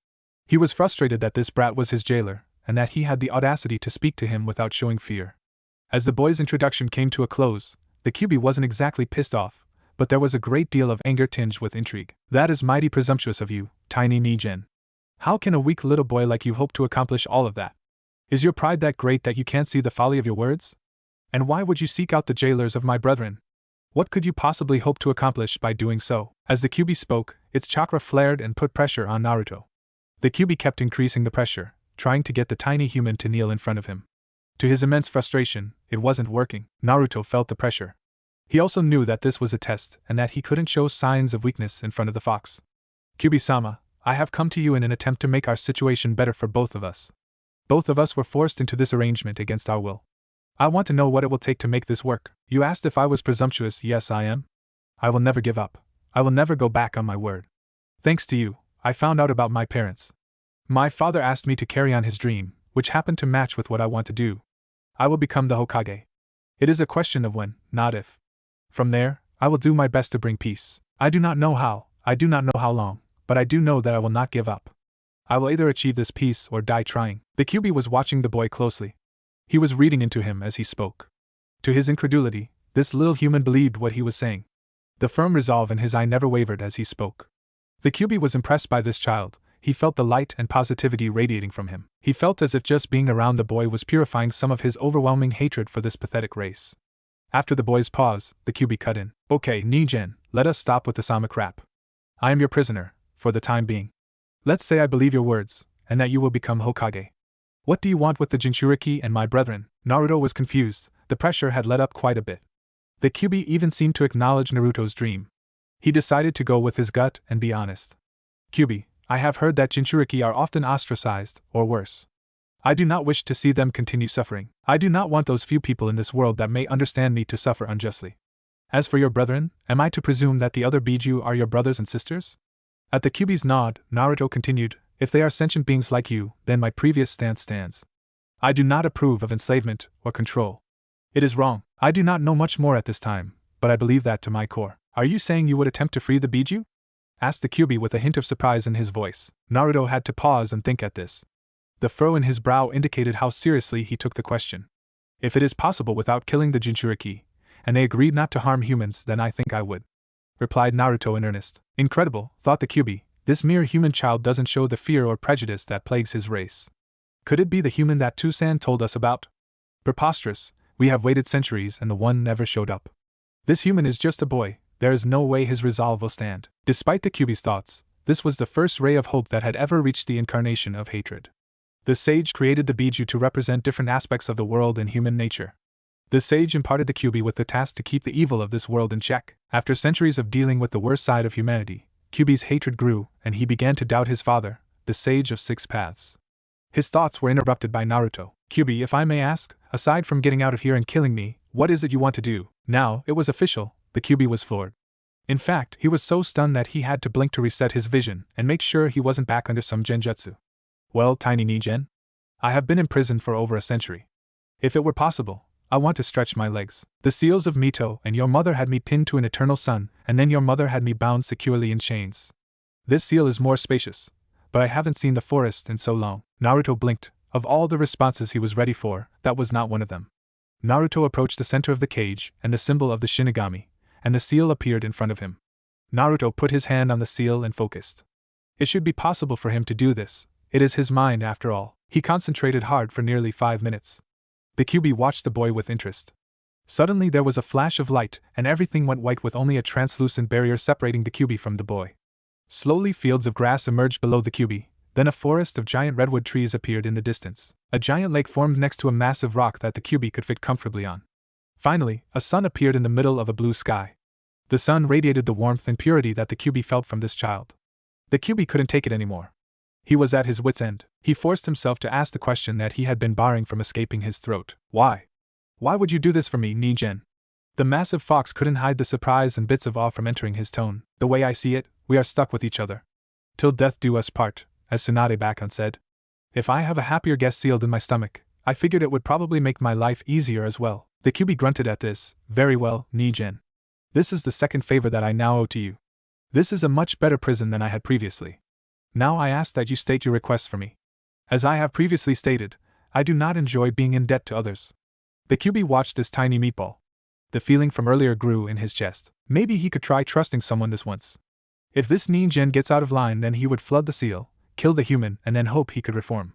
He was frustrated that this brat was his jailer, and that he had the audacity to speak to him without showing fear. As the boy's introduction came to a close, the Kyuubi wasn't exactly pissed off, but there was a great deal of anger tinged with intrigue. "That is mighty presumptuous of you, tiny Nijen. How can a weak little boy like you hope to accomplish all of that? Is your pride that great that you can't see the folly of your words? And why would you seek out the jailers of my brethren? What could you possibly hope to accomplish by doing so? As the Kyuubi spoke, its chakra flared and put pressure on Naruto. The Kyuubi kept increasing the pressure, trying to get the tiny human to kneel in front of him. To his immense frustration, it wasn't working. Naruto felt the pressure. He also knew that this was a test and that he couldn't show signs of weakness in front of the fox. Kyuubi-sama, I have come to you in an attempt to make our situation better for both of us. Both of us were forced into this arrangement against our will. I want to know what it will take to make this work. You asked if I was presumptuous. Yes, I am. I will never give up. I will never go back on my word. Thanks to you, I found out about my parents. My father asked me to carry on his dream, which happened to match with what I want to do. I will become the Hokage. It is a question of when, not if. From there, I will do my best to bring peace. I do not know how, I do not know how long, but I do know that I will not give up. I will either achieve this peace or die trying. The Kyuubi was watching the boy closely. He was reading into him as he spoke. To his incredulity, this little human believed what he was saying. The firm resolve in his eye never wavered as he spoke. The Kyuubi was impressed by this child. He felt the light and positivity radiating from him. He felt as if just being around the boy was purifying some of his overwhelming hatred for this pathetic race. After the boy's pause, the Kyuubi cut in. Okay, Nijen, let us stop with the sama crap. I am your prisoner, for the time being. Let's say I believe your words, and that you will become Hokage. What do you want with the Jinchuriki and my brethren? Naruto was confused. The pressure had let up quite a bit. The Kyuubi even seemed to acknowledge Naruto's dream. He decided to go with his gut and be honest. Kyuubi, I have heard that Jinchuriki are often ostracized, or worse. I do not wish to see them continue suffering. I do not want those few people in this world that may understand me to suffer unjustly. As for your brethren, am I to presume that the other Biju are your brothers and sisters? At the Kyuubi's nod, Naruto continued, if they are sentient beings like you, then my previous stance stands. I do not approve of enslavement or control. It is wrong. I do not know much more at this time, but I believe that to my core. Are you saying you would attempt to free the Biju? Asked the Kyuubi with a hint of surprise in his voice. Naruto had to pause and think at this. The furrow in his brow indicated how seriously he took the question. If it is possible without killing the Jinchuriki, and they agreed not to harm humans, then I think I would. Replied Naruto in earnest. Incredible, thought the Kyuubi. This mere human child doesn't show the fear or prejudice that plagues his race. Could it be the human that Toussaint told us about? Preposterous, we have waited centuries and the one never showed up. This human is just a boy, there is no way his resolve will stand. Despite the Kyuubi's thoughts, this was the first ray of hope that had ever reached the incarnation of hatred. The sage created the Biju to represent different aspects of the world and human nature. The sage imparted the Kyuubi with the task to keep the evil of this world in check. After centuries of dealing with the worst side of humanity, Kyuubi's hatred grew, and he began to doubt his father, the sage of six paths. His thoughts were interrupted by Naruto. Kyuubi, if I may ask, aside from getting out of here and killing me, what is it you want to do? Now, it was official, the Kyuubi was floored. In fact, he was so stunned that he had to blink to reset his vision and make sure he wasn't back under some genjutsu. Well, Tiny Nijen? I have been imprisoned for over a century. If it were possible, I want to stretch my legs. The seals of Mito and your mother had me pinned to an eternal sun, and then your mother had me bound securely in chains. This seal is more spacious, but I haven't seen the forest in so long. Naruto blinked. Of all the responses he was ready for, that was not one of them. Naruto approached the center of the cage and the symbol of the Shinigami, and the seal appeared in front of him. Naruto put his hand on the seal and focused. It should be possible for him to do this. It is his mind after all. He concentrated hard for nearly 5 minutes. The Kyuubi watched the boy with interest. Suddenly there was a flash of light, and everything went white with only a translucent barrier separating the Kyuubi from the boy. Slowly fields of grass emerged below the Kyuubi, then a forest of giant redwood trees appeared in the distance. A giant lake formed next to a massive rock that the Kyuubi could fit comfortably on. Finally, a sun appeared in the middle of a blue sky. The sun radiated the warmth and purity that the Kyuubi felt from this child. The Kyuubi couldn't take it anymore. He was at his wit's end. He forced himself to ask the question that he had been barring from escaping his throat. Why? Why would you do this for me, Nijen? The massive fox couldn't hide the surprise and bits of awe from entering his tone. The way I see it, we are stuck with each other. Till death do us part, as Tsunade Bakon said. If I have a happier guest sealed in my stomach, I figured it would probably make my life easier as well. The Kyuubi grunted at this. Very well, Nijen. This is the second favor that I now owe to you. This is a much better prison than I had previously. Now I ask that you state your requests for me. As I have previously stated, I do not enjoy being in debt to others. The Kyuubi watched this tiny meatball. The feeling from earlier grew in his chest. Maybe he could try trusting someone this once. If this Nijen gets out of line, then he would flood the seal, kill the human, and then hope he could reform.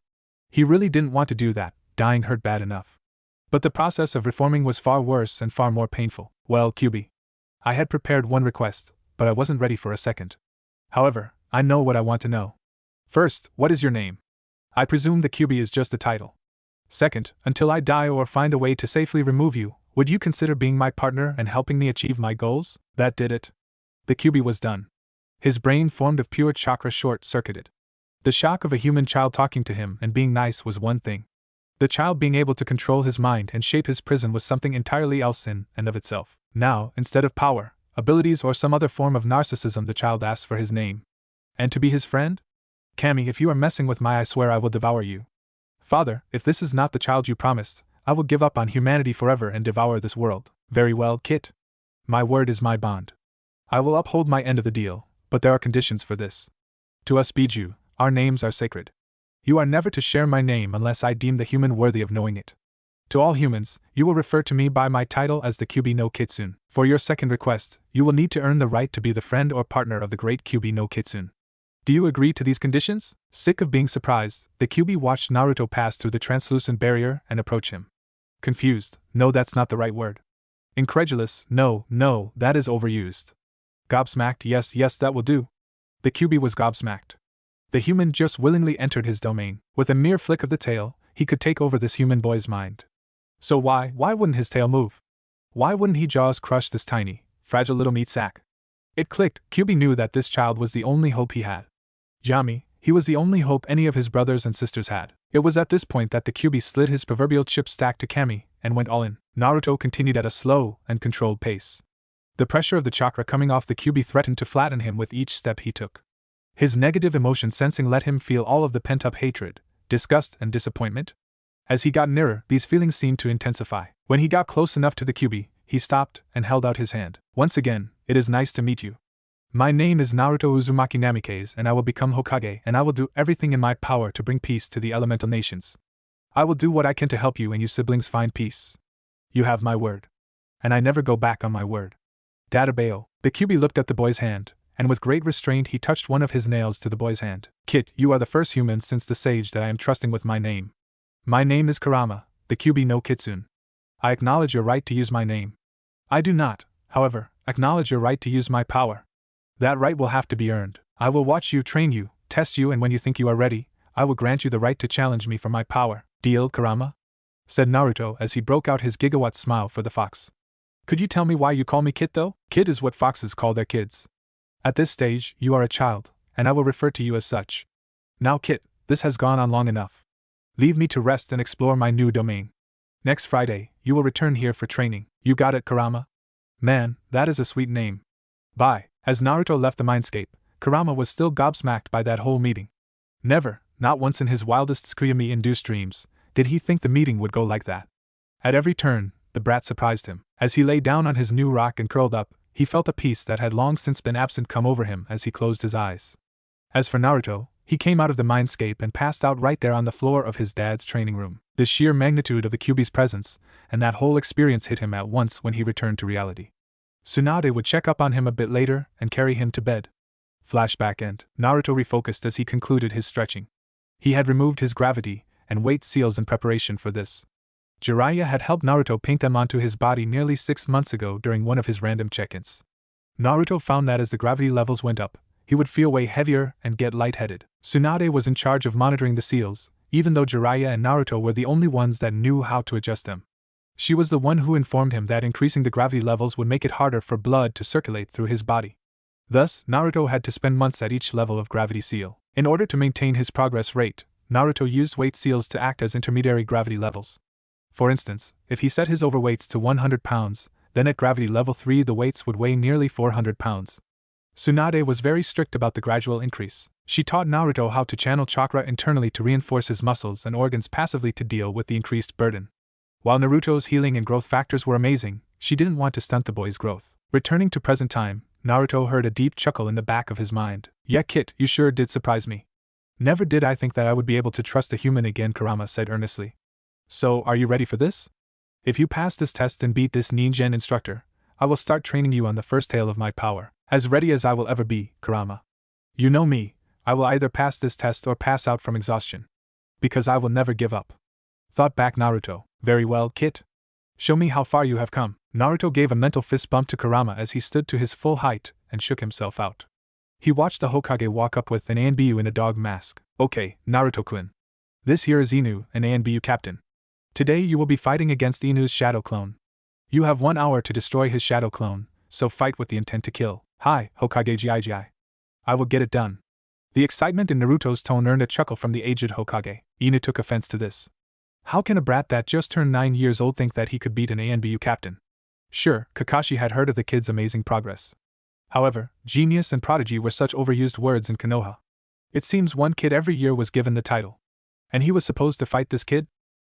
He really didn't want to do that, dying hurt bad enough. But the process of reforming was far worse and far more painful. Well, QB. I had prepared one request, but I wasn't ready for a second. However, I know what I want to know. First, what is your name? I presume the QB is just a title. Second, until I die or find a way to safely remove you, would you consider being my partner and helping me achieve my goals? That did it. The QB was done. His brain, formed of pure chakra, short-circuited. The shock of a human child talking to him and being nice was one thing. The child being able to control his mind and shape his prison was something entirely else in and of itself. Now, instead of power, abilities, or some other form of narcissism, the child asked for his name. And to be his friend? Cammy, if you are messing with I swear I will devour you. Father, if this is not the child you promised, I will give up on humanity forever and devour this world. Very well, Kit. My word is my bond. I will uphold my end of the deal, but there are conditions for this. To us Biju, our names are sacred. You are never to share my name unless I deem the human worthy of knowing it. To all humans, you will refer to me by my title as the QB no Kitsune. For your second request, you will need to earn the right to be the friend or partner of the great QB no Kitsune. Do you agree to these conditions? Sick of being surprised, the QB watched Naruto pass through the translucent barrier and approach him. Confused, no, that's not the right word. Incredulous, no, that is overused. Gobsmacked, yes, that will do. The QB was gobsmacked. The human just willingly entered his domain. With a mere flick of the tail, he could take over this human boy's mind. So why wouldn't his tail move? Why wouldn't he jaws crush this tiny, fragile little meat sack? It clicked. QB knew that this child was the only hope he had. Yami, he was the only hope any of his brothers and sisters had. It was at this point that the QB slid his proverbial chip stack to Kami and went all in. Naruto continued at a slow and controlled pace. The pressure of the chakra coming off the QB threatened to flatten him with each step he took. His negative emotion sensing let him feel all of the pent-up hatred, disgust, and disappointment. As he got nearer, these feelings seemed to intensify. When he got close enough to the QB, he stopped and held out his hand. Once again, it is nice to meet you. My name is Naruto Uzumaki Namikaze, and I will become Hokage, and I will do everything in my power to bring peace to the elemental nations. I will do what I can to help you and you siblings find peace. You have my word. And I never go back on my word. Databeo. The QB looked at the boy's hand, and with great restraint he touched one of his nails to the boy's hand. Kit, you are the first human since the sage that I am trusting with my name. My name is Kurama, the QB no Kitsune. I acknowledge your right to use my name. I do not, however, acknowledge your right to use my power. That right will have to be earned. I will watch you, train you, test you, and when you think you are ready, I will grant you the right to challenge me for my power. Deal, Kurama? Said Naruto as he broke out his gigawatt smile for the fox. Could you tell me why you call me Kit though? Kid is what foxes call their kids. At this stage, you are a child, and I will refer to you as such. Now Kit, this has gone on long enough. Leave me to rest and explore my new domain. Next Friday, you will return here for training. You got it, Kurama? Man, that is a sweet name. Bye. As Naruto left the mindscape, Kurama was still gobsmacked by that whole meeting. Never, not once in his wildest Tsukuyami-induced dreams, did he think the meeting would go like that. At every turn, the brat surprised him. As he lay down on his new rock and curled up, he felt a peace that had long since been absent come over him as he closed his eyes. As for Naruto, he came out of the mindscape and passed out right there on the floor of his dad's training room. The sheer magnitude of the QB's presence, and that whole experience hit him at once when he returned to reality. Tsunade would check up on him a bit later and carry him to bed. Flashback end. Naruto refocused as he concluded his stretching. He had removed his gravity and weight seals in preparation for this. Jiraiya had helped Naruto paint them onto his body nearly 6 months ago during one of his random check-ins. Naruto found that as the gravity levels went up, he would feel way heavier and get lightheaded. Tsunade was in charge of monitoring the seals, even though Jiraiya and Naruto were the only ones that knew how to adjust them. She was the one who informed him that increasing the gravity levels would make it harder for blood to circulate through his body. Thus, Naruto had to spend months at each level of gravity seal. In order to maintain his progress rate, Naruto used weight seals to act as intermediary gravity levels. For instance, if he set his overweights to 100 pounds, then at gravity level 3 the weights would weigh nearly 400 pounds. Tsunade was very strict about the gradual increase. She taught Naruto how to channel chakra internally to reinforce his muscles and organs passively to deal with the increased burden. While Naruto's healing and growth factors were amazing, she didn't want to stunt the boy's growth. Returning to present time, Naruto heard a deep chuckle in the back of his mind. Yeah, Kit, you sure did surprise me. Never did I think that I would be able to trust a human again, Kurama said earnestly. So, are you ready for this? If you pass this test and beat this Ningen instructor, I will start training you on the first tale of my power. As ready as I will ever be, Kurama. You know me, I will either pass this test or pass out from exhaustion. Because I will never give up. thought back Naruto. Very well, Kit. Show me how far you have come. Naruto gave a mental fist bump to Kurama as he stood to his full height and shook himself out. He watched the Hokage walk up with an Anbu in a dog mask. Okay, Naruto-kun. This here is Inu, an Anbu captain. Today you will be fighting against Inu's shadow clone. You have 1 hour to destroy his shadow clone, so fight with the intent to kill. Hi, Hokage Gigi. I will get it done. The excitement in Naruto's tone earned a chuckle from the aged Hokage. Inu took offense to this. How can a brat that just turned 9 years old think that he could beat an Anbu captain? Sure, Kakashi had heard of the kid's amazing progress. However, genius and prodigy were such overused words in Konoha. It seems one kid every year was given the title. And he was supposed to fight this kid?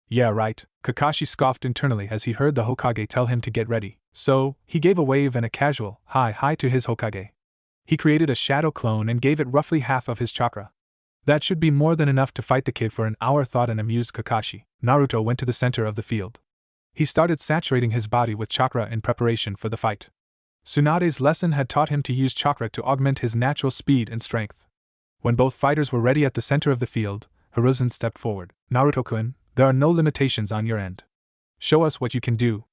Yeah, right, Kakashi scoffed internally as he heard the Hokage tell him to get ready. So, he gave a wave and a casual hi to his Hokage. He created a shadow clone and gave it roughly half of his chakra. That should be more than enough to fight the kid for an hour, thought an amused Kakashi. Naruto went to the center of the field. He started saturating his body with chakra in preparation for the fight. Tsunade's lesson had taught him to use chakra to augment his natural speed and strength. When both fighters were ready at the center of the field, Hiruzen stepped forward. Naruto-kun, there are no limitations on your end. Show us what you can do.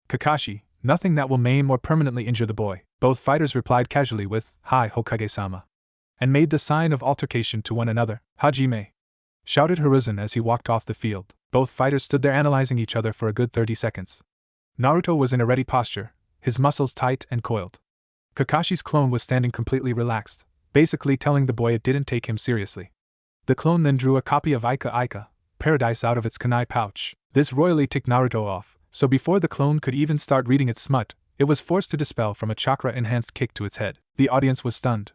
Kakashi, nothing that will maim or permanently injure the boy. Both fighters replied casually with, Hi Hokage-sama, and made the sign of altercation to one another. Hajime! Shouted Hiruzen as he walked off the field. Both fighters stood there analyzing each other for a good 30 seconds. Naruto was in a ready posture, his muscles tight and coiled. Kakashi's clone was standing completely relaxed, basically telling the boy it didn't take him seriously. The clone then drew a copy of Ika Paradise out of its kunai pouch. This royally ticked Naruto off, so before the clone could even start reading its smut, it was forced to dispel from a chakra-enhanced kick to its head. The audience was stunned.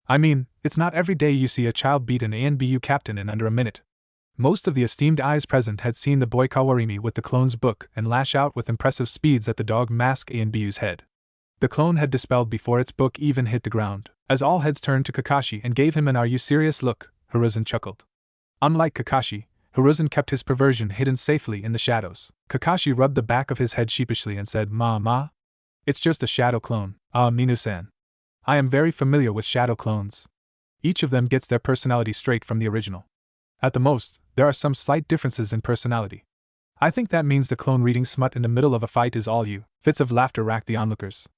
I mean, it's not every day you see a child beat an ANBU captain in under a minute. Most of the esteemed eyes present had seen the boy Kawarimi with the clone's book and lash out with impressive speeds at the dog mask ANBU's head. The clone had dispelled before its book even hit the ground. As all heads turned to Kakashi and gave him an "Are you serious?" look, Hiruzen chuckled. Unlike Kakashi, Hiruzen kept his perversion hidden safely in the shadows. Kakashi rubbed the back of his head sheepishly and said, Ma. It's just a shadow clone. Ah, Minu-san. I am very familiar with shadow clones. Each of them gets their personality straight from the original. At the most, there are some slight differences in personality. I think that means the clone reading smut in the middle of a fight is all you. Fits of laughter racked the onlookers.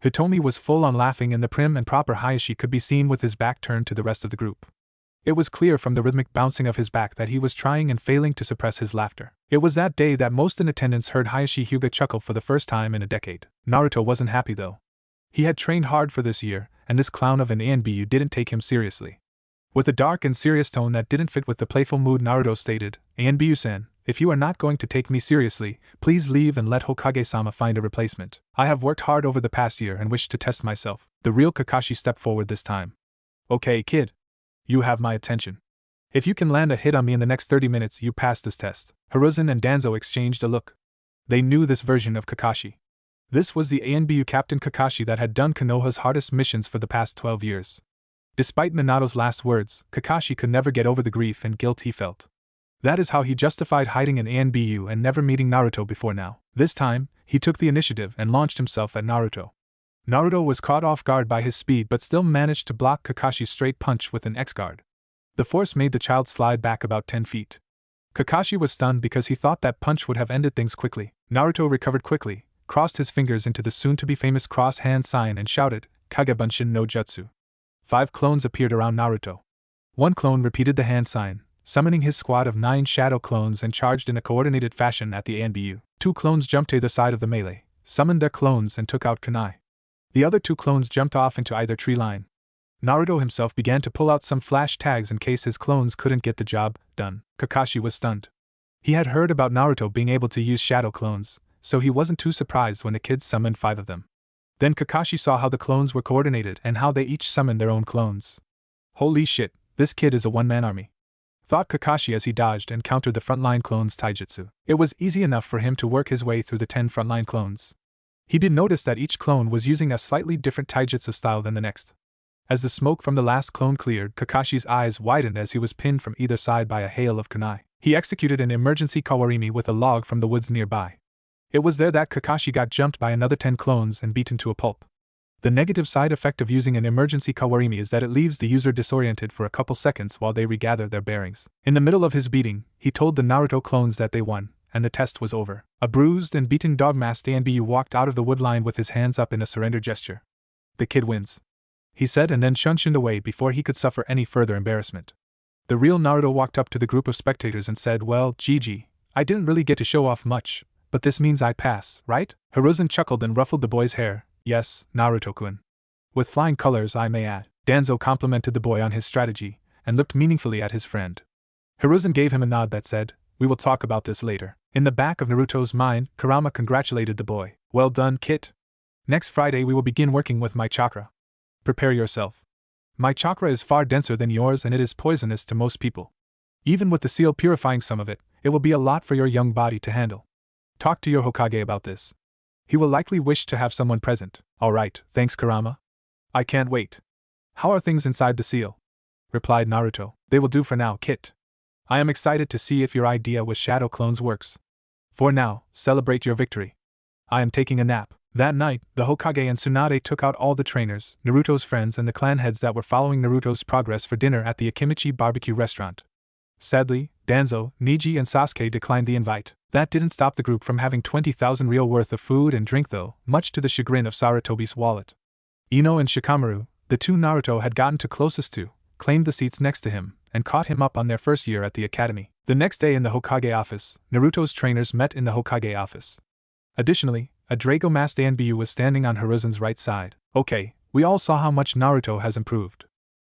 Hitomi was full on laughing and the prim and proper Hayashi could be seen with his back turned to the rest of the group. It was clear from the rhythmic bouncing of his back that he was trying and failing to suppress his laughter. It was that day that most in attendance heard Hayashi Hyuga chuckle for the first time in a decade. Naruto wasn't happy though. He had trained hard for this year, and this clown of an ANBU didn't take him seriously. With a dark and serious tone that didn't fit with the playful mood, Naruto stated, ANBU-san, if you are not going to take me seriously, please leave and let Hokage-sama find a replacement. I have worked hard over the past year and wish to test myself. The real Kakashi stepped forward this time. Okay, kid. You have my attention. If you can land a hit on me in the next 30 minutes, you pass this test. Hiruzen and Danzo exchanged a look. They knew this version of Kakashi. This was the ANBU Captain Kakashi that had done Konoha's hardest missions for the past 12 years. Despite Minato's last words, Kakashi could never get over the grief and guilt he felt. That is how he justified hiding in ANBU and never meeting Naruto before now. This time, he took the initiative and launched himself at Naruto. Naruto was caught off guard by his speed but still managed to block Kakashi's straight punch with an X-guard. The force made the child slide back about 10 feet. Kakashi was stunned because he thought that punch would have ended things quickly. Naruto recovered quickly, crossed his fingers into the soon-to-be-famous cross-hand sign and shouted, Kagebunshin no Jutsu. 5 clones appeared around Naruto. One clone repeated the hand sign, summoning his squad of 9 shadow clones and charged in a coordinated fashion at the ANBU. 2 clones jumped to the side of the melee, summoned their clones and took out kunai. The other 2 clones jumped off into either tree line. Naruto himself began to pull out some flash tags in case his clones couldn't get the job done. Kakashi was stunned. He had heard about Naruto being able to use shadow clones, so he wasn't too surprised when the kids summoned 5 of them. Then Kakashi saw how the clones were coordinated and how they each summoned their own clones. Holy shit, this kid is a one-man army, thought Kakashi as he dodged and countered the frontline clones' taijutsu. It was easy enough for him to work his way through the 10 frontline clones. He did notice that each clone was using a slightly different taijutsu style than the next. As the smoke from the last clone cleared, Kakashi's eyes widened as he was pinned from either side by a hail of kunai. He executed an emergency kawarimi with a log from the woods nearby. It was there that Kakashi got jumped by another 10 clones and beaten to a pulp. The negative side effect of using an emergency kawarimi is that it leaves the user disoriented for a couple seconds while they regather their bearings. In the middle of his beating, he told the Naruto clones that they won, and the test was over. A bruised and beaten dog-masked Anbu walked out of the wood line with his hands up in a surrender gesture. "The kid wins," he said, and then shunshined away before he could suffer any further embarrassment. The real Naruto walked up to the group of spectators and said, "Well, GG, I didn't really get to show off much, but this means I pass, right?" Hiruzen chuckled and ruffled the boy's hair. "Yes, Naruto-kun. With flying colors, I may add." Danzo complimented the boy on his strategy, and looked meaningfully at his friend. Hiruzen gave him a nod that said, "We will talk about this later." In the back of Naruto's mind, Kurama congratulated the boy. "Well done, Kit. Next Friday we will begin working with my chakra. Prepare yourself. My chakra is far denser than yours and it is poisonous to most people. Even with the seal purifying some of it, it will be a lot for your young body to handle. Talk to your Hokage about this. He will likely wish to have someone present." "All right, thanks Kurama. I can't wait." "How are things inside the seal?" replied Naruto. "They will do for now, Kit. I am excited to see if your idea with shadow clones works. For now, celebrate your victory. I am taking a nap." That night, the Hokage and Tsunade took out all the trainers, Naruto's friends and the clan heads that were following Naruto's progress for dinner at the Akimichi barbecue restaurant. Sadly, Danzo, Neji and Sasuke declined the invite. That didn't stop the group from having 20,000 real worth of food and drink though, much to the chagrin of Sarutobi's wallet. Ino and Shikamaru, the two Naruto had gotten to closest to, claimed the seats next to him, and caught him up on their first year at the academy. The next day in the Hokage office, Naruto's trainers met in the Hokage office. Additionally, a Drago-masked Anbu was standing on Hiruzen's right side. "Okay, we all saw how much Naruto has improved.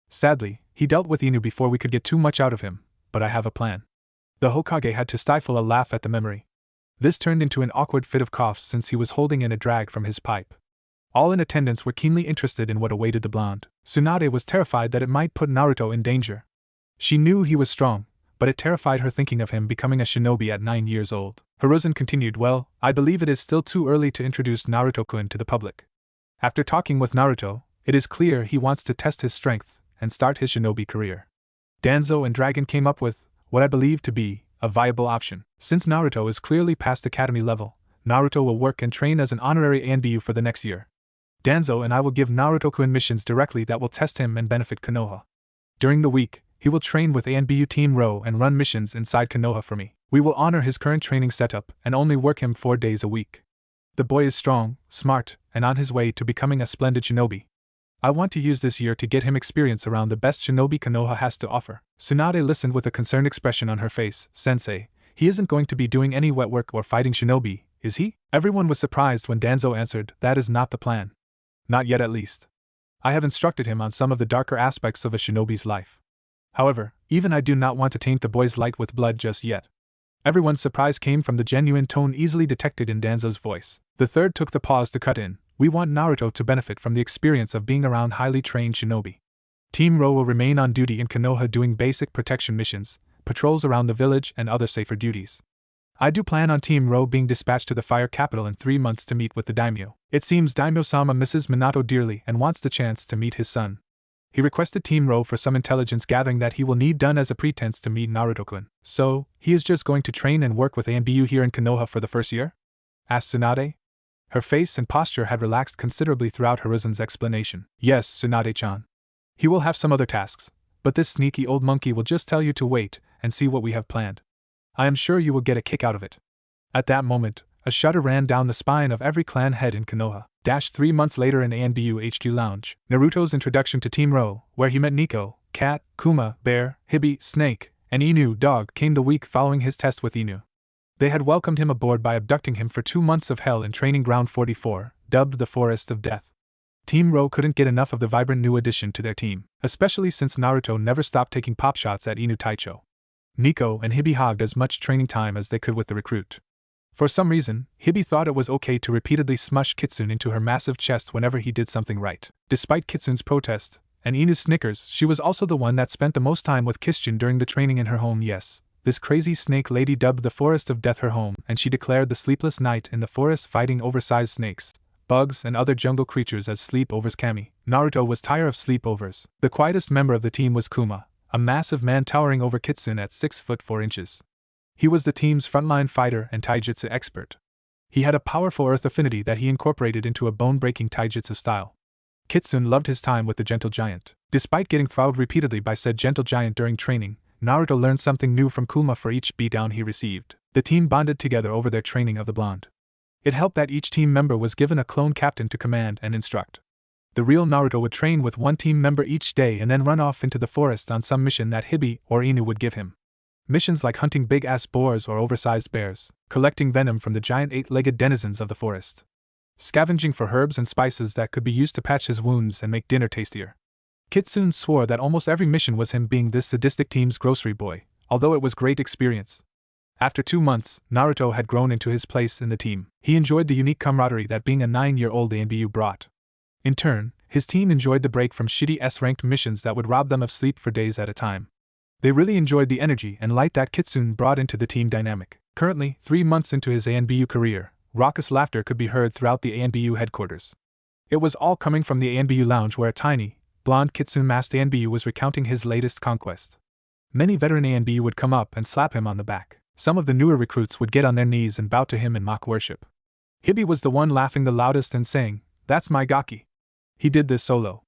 Sadly, he dealt with Inu before we could get too much out of him, but I have a plan." The Hokage had to stifle a laugh at the memory. This turned into an awkward fit of coughs since he was holding in a drag from his pipe. All in attendance were keenly interested in what awaited the blonde. Tsunade was terrified that it might put Naruto in danger. She knew he was strong, but it terrified her thinking of him becoming a shinobi at 9 years old. Hiruzen continued, "Well, I believe it is still too early to introduce Naruto-kun to the public. After talking with Naruto, it is clear he wants to test his strength and start his shinobi career." Danzo and Dragon came up with what I believe to be a viable option. Since Naruto is clearly past academy level, Naruto will work and train as an honorary Anbu for the next year. Danzo and I will give Naruto-kun missions directly that will test him and benefit Konoha. During the week, he will train with Anbu Team Rho and run missions inside Konoha for me. We will honor his current training setup and only work him 4 days a week. The boy is strong, smart, and on his way to becoming a splendid shinobi. I want to use this year to get him experience around the best shinobi Konoha has to offer. Tsunade listened with a concerned expression on her face. "Sensei, he isn't going to be doing any wet work or fighting shinobi, is he?" Everyone was surprised when Danzo answered, "That is not the plan. Not yet at least. I have instructed him on some of the darker aspects of a shinobi's life. However, even I do not want to taint the boy's light with blood just yet." Everyone's surprise came from the genuine tone easily detected in Danzo's voice. The third took the pause to cut in. "We want Naruto to benefit from the experience of being around highly trained shinobi. Team Rho will remain on duty in Konoha doing basic protection missions, patrols around the village and other safer duties. I do plan on Team Rho being dispatched to the Fire Capital in 3 months to meet with the daimyo. It seems Daimyo-sama misses Minato dearly and wants the chance to meet his son. He requested Team Rho for some intelligence gathering that he will need done as a pretense to meet Naruto-kun. So, he is just going to train and work with Anbu here in Konoha for the first year?" asked Tsunade. Her face and posture had relaxed considerably throughout Hiruzen's explanation. "Yes, Tsunade-chan. He will have some other tasks, but this sneaky old monkey will just tell you to wait and see what we have planned. I am sure you will get a kick out of it." At that moment, a shudder ran down the spine of every clan head in Konoha. 3 months later in Anbu HQ Lounge, Naruto's introduction to Team Rho, where he met Nico, Cat, Kuma, Bear, Hibi, Snake, and Inu, Dog, came the week following his test with Inu. They had welcomed him aboard by abducting him for 2 months of hell in Training Ground 44, dubbed the Forest of Death. Team Rho couldn't get enough of the vibrant new addition to their team, especially since Naruto never stopped taking pop shots at Inu Taicho. Nico and Hibi hogged as much training time as they could with the recruit. For some reason, Hibi thought it was okay to repeatedly smush Kitsune into her massive chest whenever he did something right. Despite Kitsune's protest, and Inu's snickers, she was also the one that spent the most time with Kitsune during the training in her home. Yes, this crazy snake lady dubbed the Forest of Death her home, and she declared the sleepless night in the forest fighting oversized snakes, bugs, and other jungle creatures as sleepovers. Kami. Naruto was tired of sleepovers. The quietest member of the team was Kuma, a massive man towering over Kitsune at 6 foot 4 inches. He was the team's frontline fighter and taijutsu expert. He had a powerful earth affinity that he incorporated into a bone-breaking taijutsu style. Kitsune loved his time with the gentle giant. Despite getting throttled repeatedly by said gentle giant during training, Naruto learned something new from Kumo for each beatdown he received. The team bonded together over their training of the blonde. It helped that each team member was given a clone captain to command and instruct. The real Naruto would train with one team member each day and then run off into the forest on some mission that Hibi or Inu would give him. Missions like hunting big-ass boars or oversized bears, collecting venom from the giant 8-legged denizens of the forest, scavenging for herbs and spices that could be used to patch his wounds and make dinner tastier. Kitsune swore that almost every mission was him being this sadistic team's grocery boy, although it was great experience. After 2 months, Naruto had grown into his place in the team. He enjoyed the unique camaraderie that being a 9-year-old Anbu brought. In turn, his team enjoyed the break from shitty S-ranked missions that would rob them of sleep for days at a time. They really enjoyed the energy and light that Kitsune brought into the team dynamic. Currently, 3 months into his ANBU career, raucous laughter could be heard throughout the ANBU headquarters. It was all coming from the ANBU lounge where a tiny, blonde Kitsune-masked ANBU was recounting his latest conquest. Many veteran ANBU would come up and slap him on the back. Some of the newer recruits would get on their knees and bow to him in mock worship. Hibi was the one laughing the loudest and saying, "That's my Gaki." He did this solo.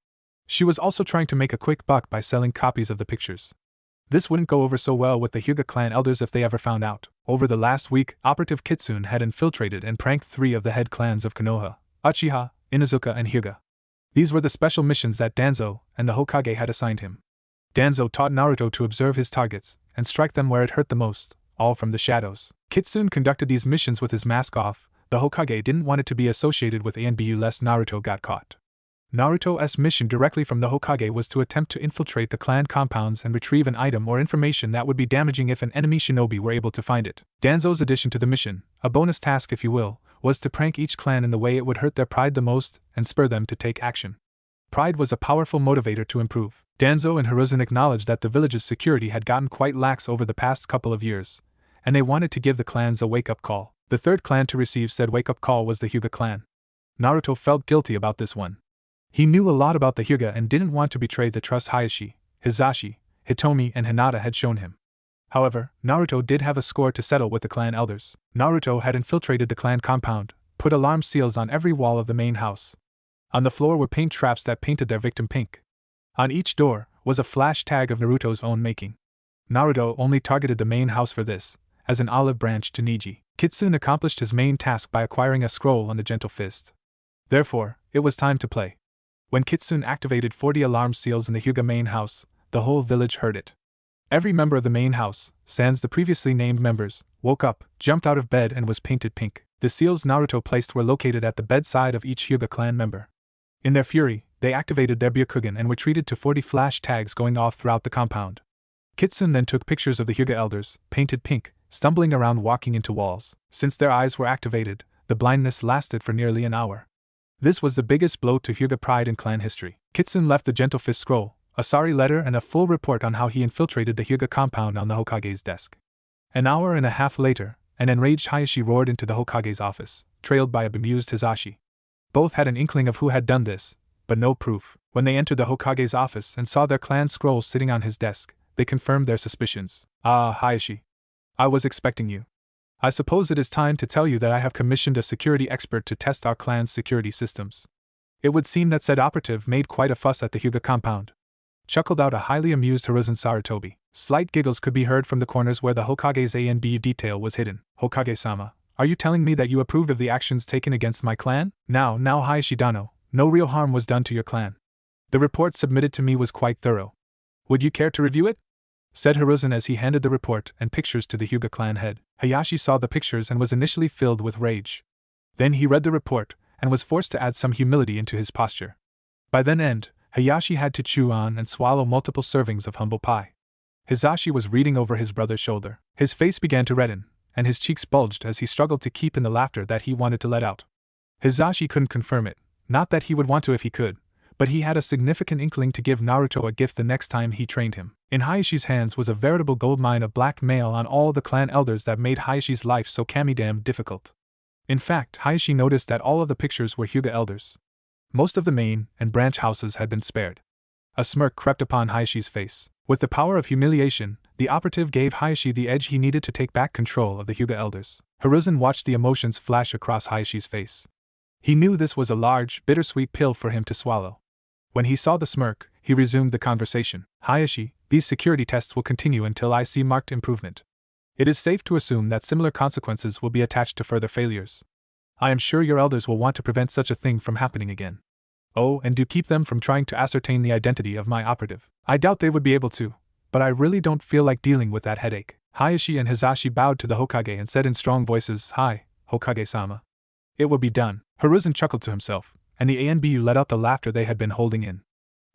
She was also trying to make a quick buck by selling copies of the pictures. This wouldn't go over so well with the Hyuga clan elders if they ever found out. Over the last week, Operative Kitsune had infiltrated and pranked 3 of the head clans of Konoha, Uchiha, Inuzuka and Hyuga. These were the special missions that Danzo and the Hokage had assigned him. Danzo taught Naruto to observe his targets and strike them where it hurt the most, all from the shadows. Kitsune conducted these missions with his mask off. The Hokage didn't want it to be associated with ANBU lest Naruto got caught. Naruto's mission directly from the Hokage was to attempt to infiltrate the clan compounds and retrieve an item or information that would be damaging if an enemy shinobi were able to find it. Danzo's addition to the mission, a bonus task if you will, was to prank each clan in the way it would hurt their pride the most and spur them to take action. Pride was a powerful motivator to improve. Danzo and Hiruzen acknowledged that the village's security had gotten quite lax over the past couple of years, and they wanted to give the clans a wake-up call. The third clan to receive said wake-up call was the Hyuga clan. Naruto felt guilty about this one. He knew a lot about the Hyuga and didn't want to betray the trust Hiashi, Hizashi, Hitomi and Hinata had shown him. However, Naruto did have a score to settle with the clan elders. Naruto had infiltrated the clan compound, put alarm seals on every wall of the main house. On the floor were paint traps that painted their victim pink. On each door was a flash tag of Naruto's own making. Naruto only targeted the main house for this, as an olive branch to Neji. Kitsune accomplished his main task by acquiring a scroll on the Gentle Fist. Therefore, it was time to play. When Kitsune activated 40 alarm seals in the Hyuga main house, the whole village heard it. Every member of the main house, sans the previously named members, woke up, jumped out of bed and was painted pink. The seals Naruto placed were located at the bedside of each Hyuga clan member. In their fury, they activated their Byakugan and retreated to 40 flash tags going off throughout the compound. Kitsune then took pictures of the Hyuga elders, painted pink, stumbling around walking into walls. Since their eyes were activated, the blindness lasted for nearly an hour. This was the biggest blow to Hyuga pride in clan history. Kitsune left the Gentle Fist scroll, a sorry letter and a full report on how he infiltrated the Hyuga compound on the Hokage's desk. An hour and a half later, an enraged Hiashi roared into the Hokage's office, trailed by a bemused Hizashi. Both had an inkling of who had done this, but no proof. When they entered the Hokage's office and saw their clan scrolls sitting on his desk, they confirmed their suspicions. "Ah, Hiashi. I was expecting you. I suppose it is time to tell you that I have commissioned a security expert to test our clan's security systems." It would seem that said operative made quite a fuss at the Hyuga compound. Chuckled out a highly amused Hiruzen Sarutobi. Slight giggles could be heard from the corners where the Hokage's ANBU detail was hidden. "Hokage-sama, are you telling me that you approved of the actions taken against my clan?" Now Hiashi Dano, no real harm was done to your clan. The report submitted to me was quite thorough. Would you care to review it? Said Hiruzen as he handed the report and pictures to the Hyuga clan head. Hiashi saw the pictures and was initially filled with rage. Then he read the report and was forced to add some humility into his posture. By then end, Hiashi had to chew on and swallow multiple servings of humble pie. Hizashi was reading over his brother's shoulder. His face began to redden, and his cheeks bulged as he struggled to keep in the laughter that he wanted to let out. Hizashi couldn't confirm it, not that he would want to if he could, but he had a significant inkling to give Naruto a gift the next time he trained him. In Hayashi's hands was a veritable goldmine of blackmail on all the clan elders that made Hayashi's life so damn difficult. In fact, Hiashi noticed that all of the pictures were Hyuga elders. Most of the main and branch houses had been spared. A smirk crept upon Hayashi's face. With the power of humiliation, the operative gave Hiashi the edge he needed to take back control of the Hyuga elders. Hiruzen watched the emotions flash across Hayashi's face. He knew this was a large, bittersweet pill for him to swallow. When he saw the smirk, he resumed the conversation. Hayashi, these security tests will continue until I see marked improvement. It is safe to assume that similar consequences will be attached to further failures. I am sure your elders will want to prevent such a thing from happening again. Oh, and do keep them from trying to ascertain the identity of my operative. I doubt they would be able to, but I really don't feel like dealing with that headache. Hayashi and Hizashi bowed to the Hokage and said in strong voices, Hi, Hokage-sama. It will be done. Hiruzen chuckled to himself, and the Anbu let out the laughter they had been holding in.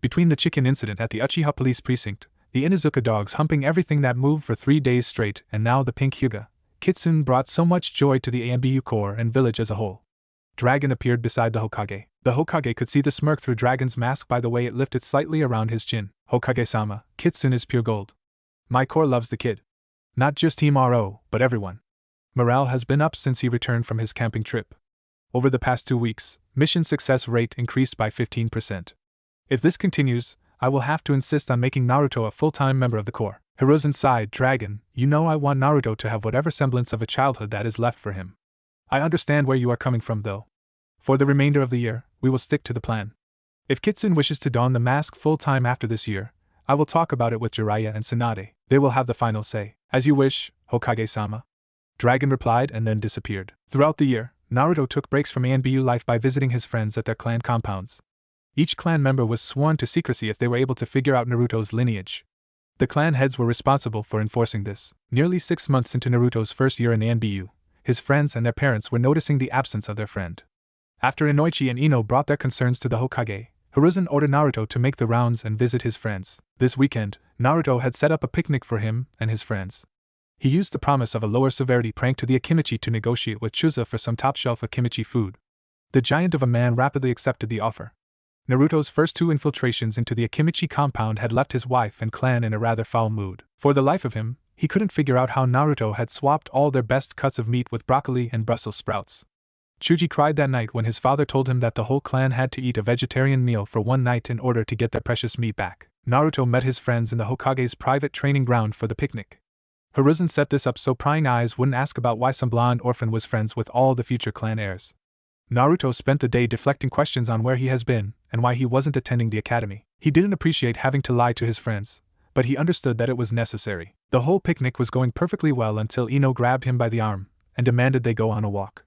Between the chicken incident at the Uchiha police precinct, the Inuzuka dogs humping everything that moved for 3 days straight, and now the pink Hyuga, Kitsune brought so much joy to the Anbu Corps and village as a whole. Dragon appeared beside the Hokage. The Hokage could see the smirk through Dragon's mask by the way it lifted slightly around his chin. Hokage-sama, Kitsune is pure gold. My Corps loves the kid. Not just Team RO, but everyone. Morale has been up since he returned from his camping trip. Over the past 2 weeks, mission success rate increased by 15%. If this continues, I will have to insist on making Naruto a full-time member of the Corps. Hiruzen sighed. Dragon, you know I want Naruto to have whatever semblance of a childhood that is left for him. I understand where you are coming from though. For the remainder of the year, we will stick to the plan. If Kitsune wishes to don the mask full-time after this year, I will talk about it with Jiraiya and Tsunade. They will have the final say. As you wish, Hokage-sama. Dragon replied and then disappeared. Throughout the year, Naruto took breaks from Anbu life by visiting his friends at their clan compounds. Each clan member was sworn to secrecy if they were able to figure out Naruto's lineage. The clan heads were responsible for enforcing this. Nearly 6 months into Naruto's first year in Anbu, his friends and their parents were noticing the absence of their friend. After Inoichi and Ino brought their concerns to the Hokage, Hiruzen ordered Naruto to make the rounds and visit his friends. This weekend, Naruto had set up a picnic for him and his friends. He used the promise of a lower severity prank to the Akimichi to negotiate with Chuza for some top-shelf Akimichi food. The giant of a man rapidly accepted the offer. Naruto's first 2 infiltrations into the Akimichi compound had left his wife and clan in a rather foul mood. For the life of him, he couldn't figure out how Naruto had swapped all their best cuts of meat with broccoli and Brussels sprouts. Chuji cried that night when his father told him that the whole clan had to eat a vegetarian meal for one night in order to get their precious meat back. Naruto met his friends in the Hokage's private training ground for the picnic. Hiruzen set this up so prying eyes wouldn't ask about why some blonde orphan was friends with all the future clan heirs. Naruto spent the day deflecting questions on where he has been and why he wasn't attending the academy. He didn't appreciate having to lie to his friends, but he understood that it was necessary. The whole picnic was going perfectly well until Ino grabbed him by the arm and demanded they go on a walk.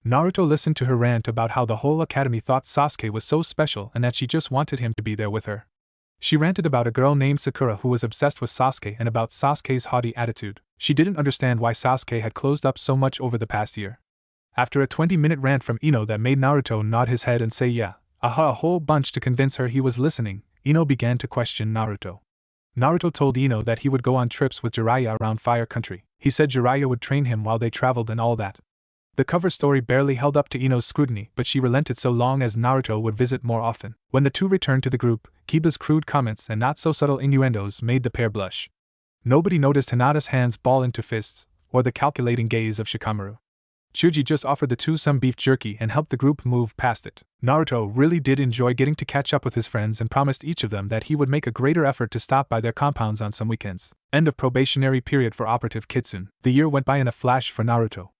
Naruto listened to her rant about how the whole academy thought Sasuke was so special and that she just wanted him to be there with her. She ranted about a girl named Sakura who was obsessed with Sasuke and about Sasuke's haughty attitude. She didn't understand why Sasuke had closed up so much over the past year. After a 20-minute rant from Ino that made Naruto nod his head and say yeah, aha, a whole bunch to convince her he was listening, Ino began to question Naruto. Naruto told Ino that he would go on trips with Jiraiya around Fire Country. He said Jiraiya would train him while they traveled and all that. The cover story barely held up to Ino's scrutiny, but she relented so long as Naruto would visit more often. When the two returned to the group, Kiba's crude comments and not-so-subtle innuendos made the pair blush. Nobody noticed Hinata's hands ball into fists, or the calculating gaze of Shikamaru. Chuji just offered the two some beef jerky and helped the group move past it. Naruto really did enjoy getting to catch up with his friends and promised each of them that he would make a greater effort to stop by their compounds on some weekends. End of probationary period for Operative Kitsune. The year went by in a flash for Naruto.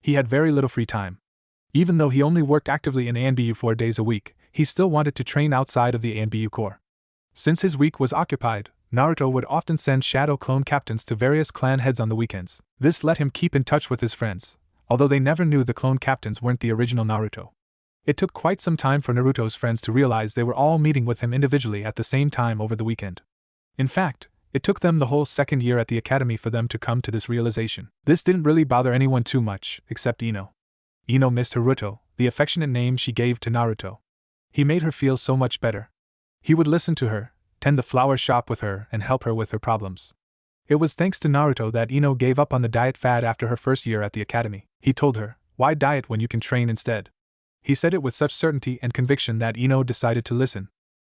He had very little free time. Even though he only worked actively in ANBU 4 days a week, he still wanted to train outside of the ANBU Corps. Since his week was occupied, Naruto would often send shadow clone captains to various clan heads on the weekends. This let him keep in touch with his friends, although they never knew the clone captains weren't the original Naruto. It took quite some time for Naruto's friends to realize they were all meeting with him individually at the same time over the weekend. In fact, it took them the whole second year at the academy for them to come to this realization. This didn't really bother anyone too much, except Ino. Ino missed Haruto, the affectionate name she gave to Naruto. He made her feel so much better. He would listen to her, tend the flower shop with her, and help her with her problems. It was thanks to Naruto that Ino gave up on the diet fad after her first year at the academy. He told her, "Why diet when you can train instead?" He said it with such certainty and conviction that Ino decided to listen.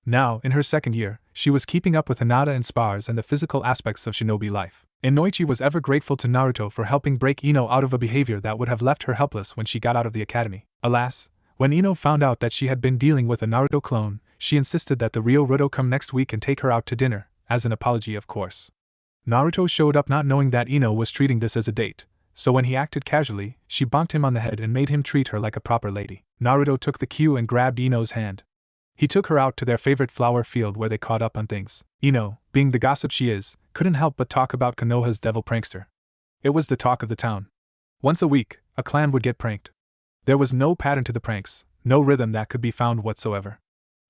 Now, in her second year, she was keeping up with Hinata and spars and the physical aspects of shinobi life. Inoichi was ever grateful to Naruto for helping break Ino out of a behavior that would have left her helpless when she got out of the academy. Alas, when Ino found out that she had been dealing with a Naruto clone, she insisted that the real Ruto come next week and take her out to dinner, as an apology of course. Naruto showed up not knowing that Ino was treating this as a date, so when he acted casually, she bonked him on the head and made him treat her like a proper lady. Naruto took the cue and grabbed Ino's hand. He took her out to their favorite flower field where they caught up on things. Ino, being the gossip she is, couldn't help but talk about Konoha's devil prankster. It was the talk of the town. Once a week, a clan would get pranked. There was no pattern to the pranks, no rhythm that could be found whatsoever.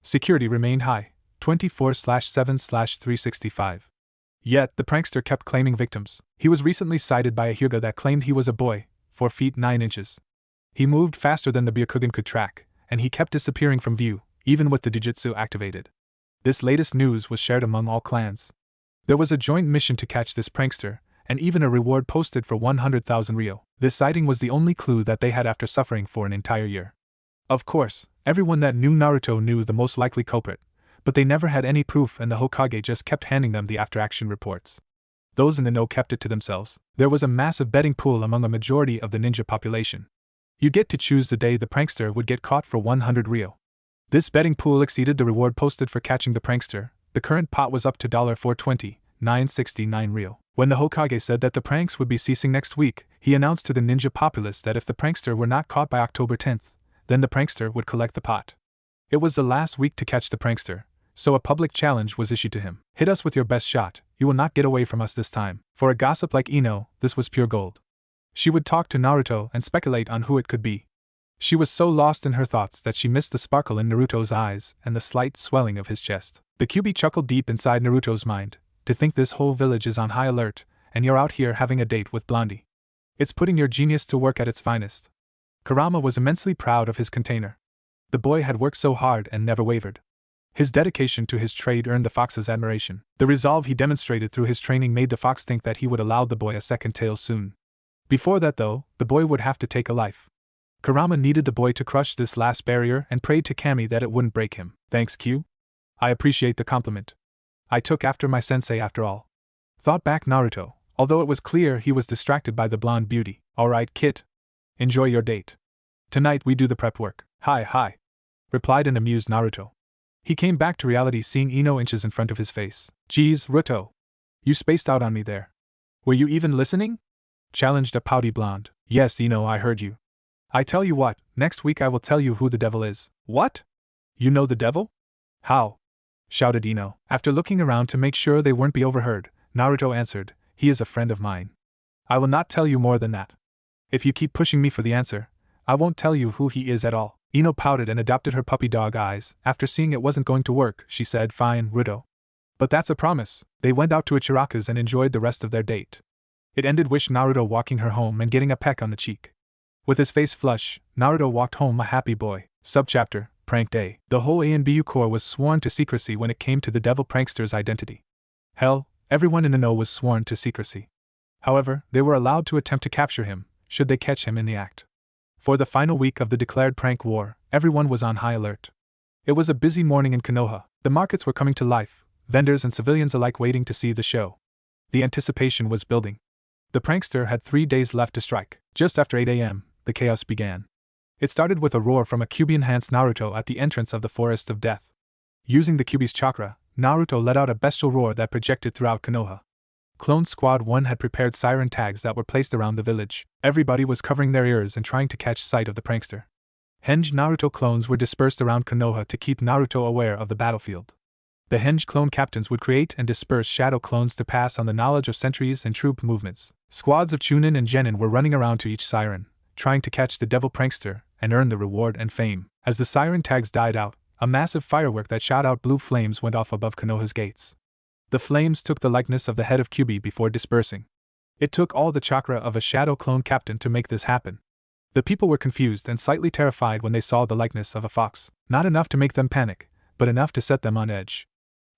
Security remained high, 24/7/365. Yet, the prankster kept claiming victims. He was recently cited by a Hyuga that claimed he was a boy, 4 feet 9 inches. He moved faster than the Byakugan could track, and he kept disappearing from view, even with the Jujutsu activated. This latest news was shared among all clans. There was a joint mission to catch this prankster, and even a reward posted for 100,000 ryo. This sighting was the only clue that they had after suffering for an entire year. Of course, everyone that knew Naruto knew the most likely culprit, but they never had any proof and the Hokage just kept handing them the after-action reports. Those in the know kept it to themselves. There was a massive betting pool among a majority of the ninja population. You get to choose the day the prankster would get caught for 100 ryo. This betting pool exceeded the reward posted for catching the prankster. The current pot was up to $420,969 ryo. When the Hokage said that the pranks would be ceasing next week, he announced to the ninja populace that if the prankster were not caught by October 10th, then the prankster would collect the pot. It was the last week to catch the prankster, so a public challenge was issued to him. Hit us with your best shot, you will not get away from us this time. For a gossip like Ino, this was pure gold. She would talk to Naruto and speculate on who it could be. She was so lost in her thoughts that she missed the sparkle in Naruto's eyes and the slight swelling of his chest. The Kyuubi chuckled deep inside Naruto's mind. To think this whole village is on high alert, and you're out here having a date with Blondie. It's putting your genius to work at its finest. Kurama was immensely proud of his container. The boy had worked so hard and never wavered. His dedication to his trade earned the fox's admiration. The resolve he demonstrated through his training made the fox think that he would allow the boy a second tail soon. Before that, though, the boy would have to take a life. Kurama needed the boy to crush this last barrier and prayed to Kami that it wouldn't break him. Thanks, Q. I appreciate the compliment. I took after my sensei after all. Thought back Naruto, although it was clear he was distracted by the blonde beauty. Alright, Kit. Enjoy your date. Tonight we do the prep work. Hi, replied an amused Naruto. He came back to reality seeing Ino inches in front of his face. Geez, Ruto. You spaced out on me there. Were you even listening? Challenged a pouty blonde. Yes, Ino, I heard you. I tell you what, next week I will tell you who the devil is. What? You know the devil? How? Shouted Ino. After looking around to make sure they weren't be overheard, Naruto answered, he is a friend of mine. I will not tell you more than that. If you keep pushing me for the answer, I won't tell you who he is at all. Ino pouted and adopted her puppy dog eyes. After seeing it wasn't going to work, she said, fine, Ruto. But that's a promise. They went out to Ichiraku's and enjoyed the rest of their date. It ended with Naruto walking her home and getting a peck on the cheek. With his face flush, Naruto walked home a happy boy. Subchapter, Prank Day. The whole ANBU Corps was sworn to secrecy when it came to the devil prankster's identity. Hell, everyone in the know was sworn to secrecy. However, they were allowed to attempt to capture him, should they catch him in the act. For the final week of the declared prank war, everyone was on high alert. It was a busy morning in Konoha. The markets were coming to life, vendors and civilians alike waiting to see the show. The anticipation was building. The prankster had 3 days left to strike. Just after 8 a.m., the chaos began. It started with a roar from a Kyuubi-enhanced Naruto at the entrance of the Forest of Death. Using the Kyuubi's chakra, Naruto let out a bestial roar that projected throughout Konoha. Clone Squad 1 had prepared siren tags that were placed around the village. Everybody was covering their ears and trying to catch sight of the prankster. Henge Naruto clones were dispersed around Konoha to keep Naruto aware of the battlefield. The Henge clone captains would create and disperse shadow clones to pass on the knowledge of sentries and troop movements. Squads of Chunin and Genin were running around to each siren, trying to catch the devil prankster and earn the reward and fame. As the siren tags died out, a massive firework that shot out blue flames went off above Konoha's gates. The flames took the likeness of the head of Kyuubi before dispersing. It took all the chakra of a shadow clone captain to make this happen. The people were confused and slightly terrified when they saw the likeness of a fox. Not enough to make them panic, but enough to set them on edge.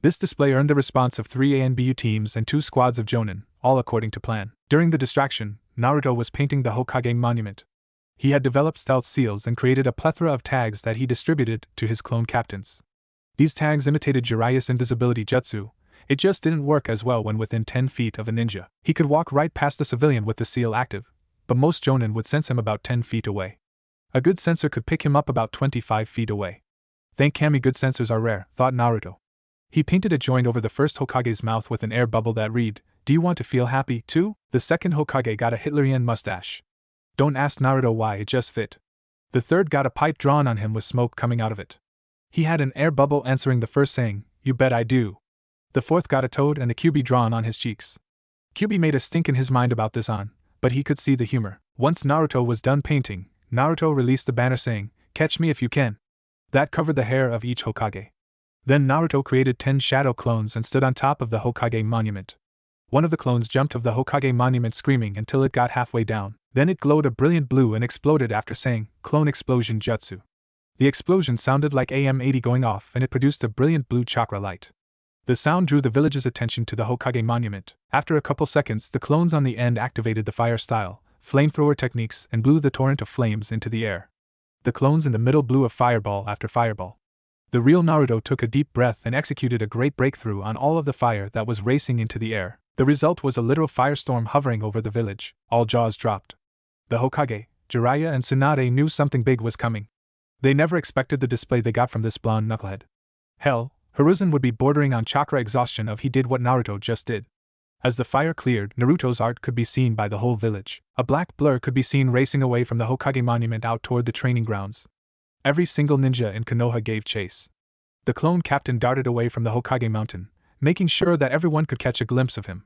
This display earned the response of 3 ANBU teams and 2 squads of Jonin, all according to plan. During the distraction, Naruto was painting the Hokage monument. He had developed stealth seals and created a plethora of tags that he distributed to his clone captains. These tags imitated Jiraiya's invisibility jutsu. It just didn't work as well when within 10 feet of a ninja. He could walk right past the civilian with the seal active, but most Jonin would sense him about 10 feet away. A good sensor could pick him up about 25 feet away. Thank Kami, good sensors are rare, thought Naruto. He painted a joint over the first Hokage's mouth with an air bubble that read, "Do you want to feel happy, too?" The second Hokage got a Hitlerian mustache. Don't ask Naruto why, it just fit. The third got a pipe drawn on him with smoke coming out of it. He had an air bubble answering the first saying, "You bet I do." The fourth got a toad and a QB drawn on his cheeks. QB made a stink in his mind about this but he could see the humor. Once Naruto was done painting, Naruto released the banner saying, "Catch me if you can." That covered the hair of each Hokage. Then Naruto created 10 shadow clones and stood on top of the Hokage monument. One of the clones jumped of the Hokage monument screaming until it got halfway down. Then it glowed a brilliant blue and exploded after saying, "Clone Explosion Jutsu." The explosion sounded like AM-80 going off and it produced a brilliant blue chakra light. The sound drew the village's attention to the Hokage monument. After a couple seconds, the clones on the end activated the fire style, flamethrower techniques and blew the torrent of flames into the air. The clones in the middle blew a fireball after fireball. The real Naruto took a deep breath and executed a great breakthrough on all of the fire that was racing into the air. The result was a literal firestorm hovering over the village. All jaws dropped. The Hokage, Jiraiya and Tsunade knew something big was coming. They never expected the display they got from this blonde knucklehead. Hell, Hiruzen would be bordering on chakra exhaustion if he did what Naruto just did. As the fire cleared, Naruto's art could be seen by the whole village. A black blur could be seen racing away from the Hokage monument out toward the training grounds. Every single ninja in Konoha gave chase. The clone captain darted away from the Hokage mountain, making sure that everyone could catch a glimpse of him.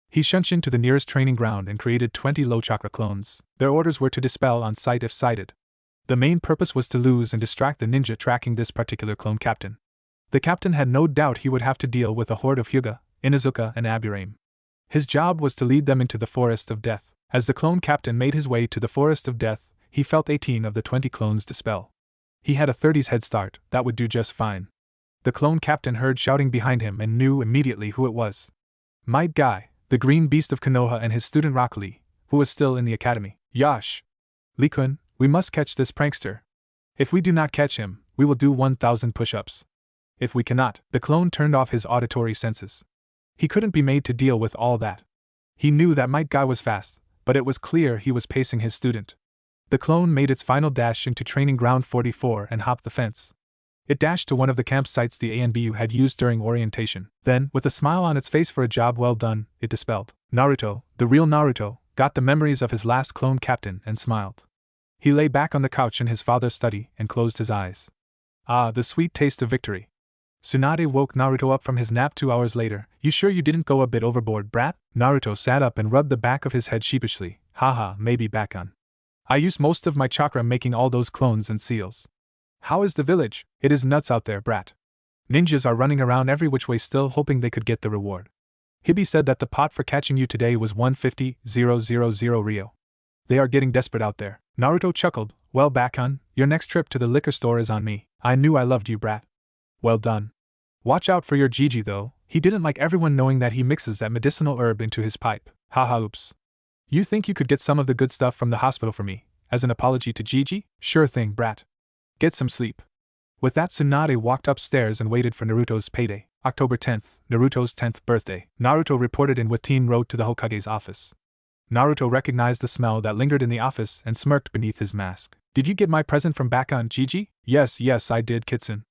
He shunshined to the nearest training ground and created 20 low chakra clones. Their orders were to dispel on sight if sighted. The main purpose was to lose and distract the ninja tracking this particular clone captain. The captain had no doubt he would have to deal with a horde of Hyuga, Inuzuka, and Aburame. His job was to lead them into the Forest of Death. As the clone captain made his way to the Forest of Death, he felt 18 of the 20 clones dispel. He had a 30's head start, that would do just fine. The clone captain heard shouting behind him and knew immediately who it was. Might Guy, the green beast of Konoha, and his student Rock Lee, who was still in the academy. "Yash! Lee-kun, we must catch this prankster. If we do not catch him, we will do 1,000 push-ups. If we cannot," the clone turned off his auditory senses. He couldn't be made to deal with all that. He knew that Might Guy was fast, but it was clear he was pacing his student. The clone made its final dash into Training Ground 44 and hopped the fence. It dashed to one of the campsites the Anbu had used during orientation. Then, with a smile on its face for a job well done, it dispelled. Naruto, the real Naruto, got the memories of his last clone captain and smiled. He lay back on the couch in his father's study and closed his eyes. Ah, the sweet taste of victory. Tsunade woke Naruto up from his nap 2 hours later. "You sure you didn't go a bit overboard, brat?" Naruto sat up and rubbed the back of his head sheepishly. "Haha, maybe back on. I used most of my chakra making all those clones and seals. How is the village? It is nuts out there, brat. Ninjas are running around every which way still hoping they could get the reward. Hibi said that the pot for catching you today was 150,000 Rio. They are getting desperate out there." Naruto chuckled. "Well, Bakun, your next trip to the liquor store is on me. I knew I loved you, brat. Well done. Watch out for your Gigi though, he didn't like everyone knowing that he mixes that medicinal herb into his pipe. Haha, oops. You think you could get some of the good stuff from the hospital for me, as an apology to Gigi? Sure thing, brat. Get some sleep." With that, Tsunade walked upstairs and waited for Naruto's payday. October 10th, Naruto's 10th birthday. Naruto reported in with Team Road to the Hokage's office. Naruto recognized the smell that lingered in the office and smirked beneath his mask. "Did you get my present from Bakun, Gigi?" Yes, I did, Kitsune.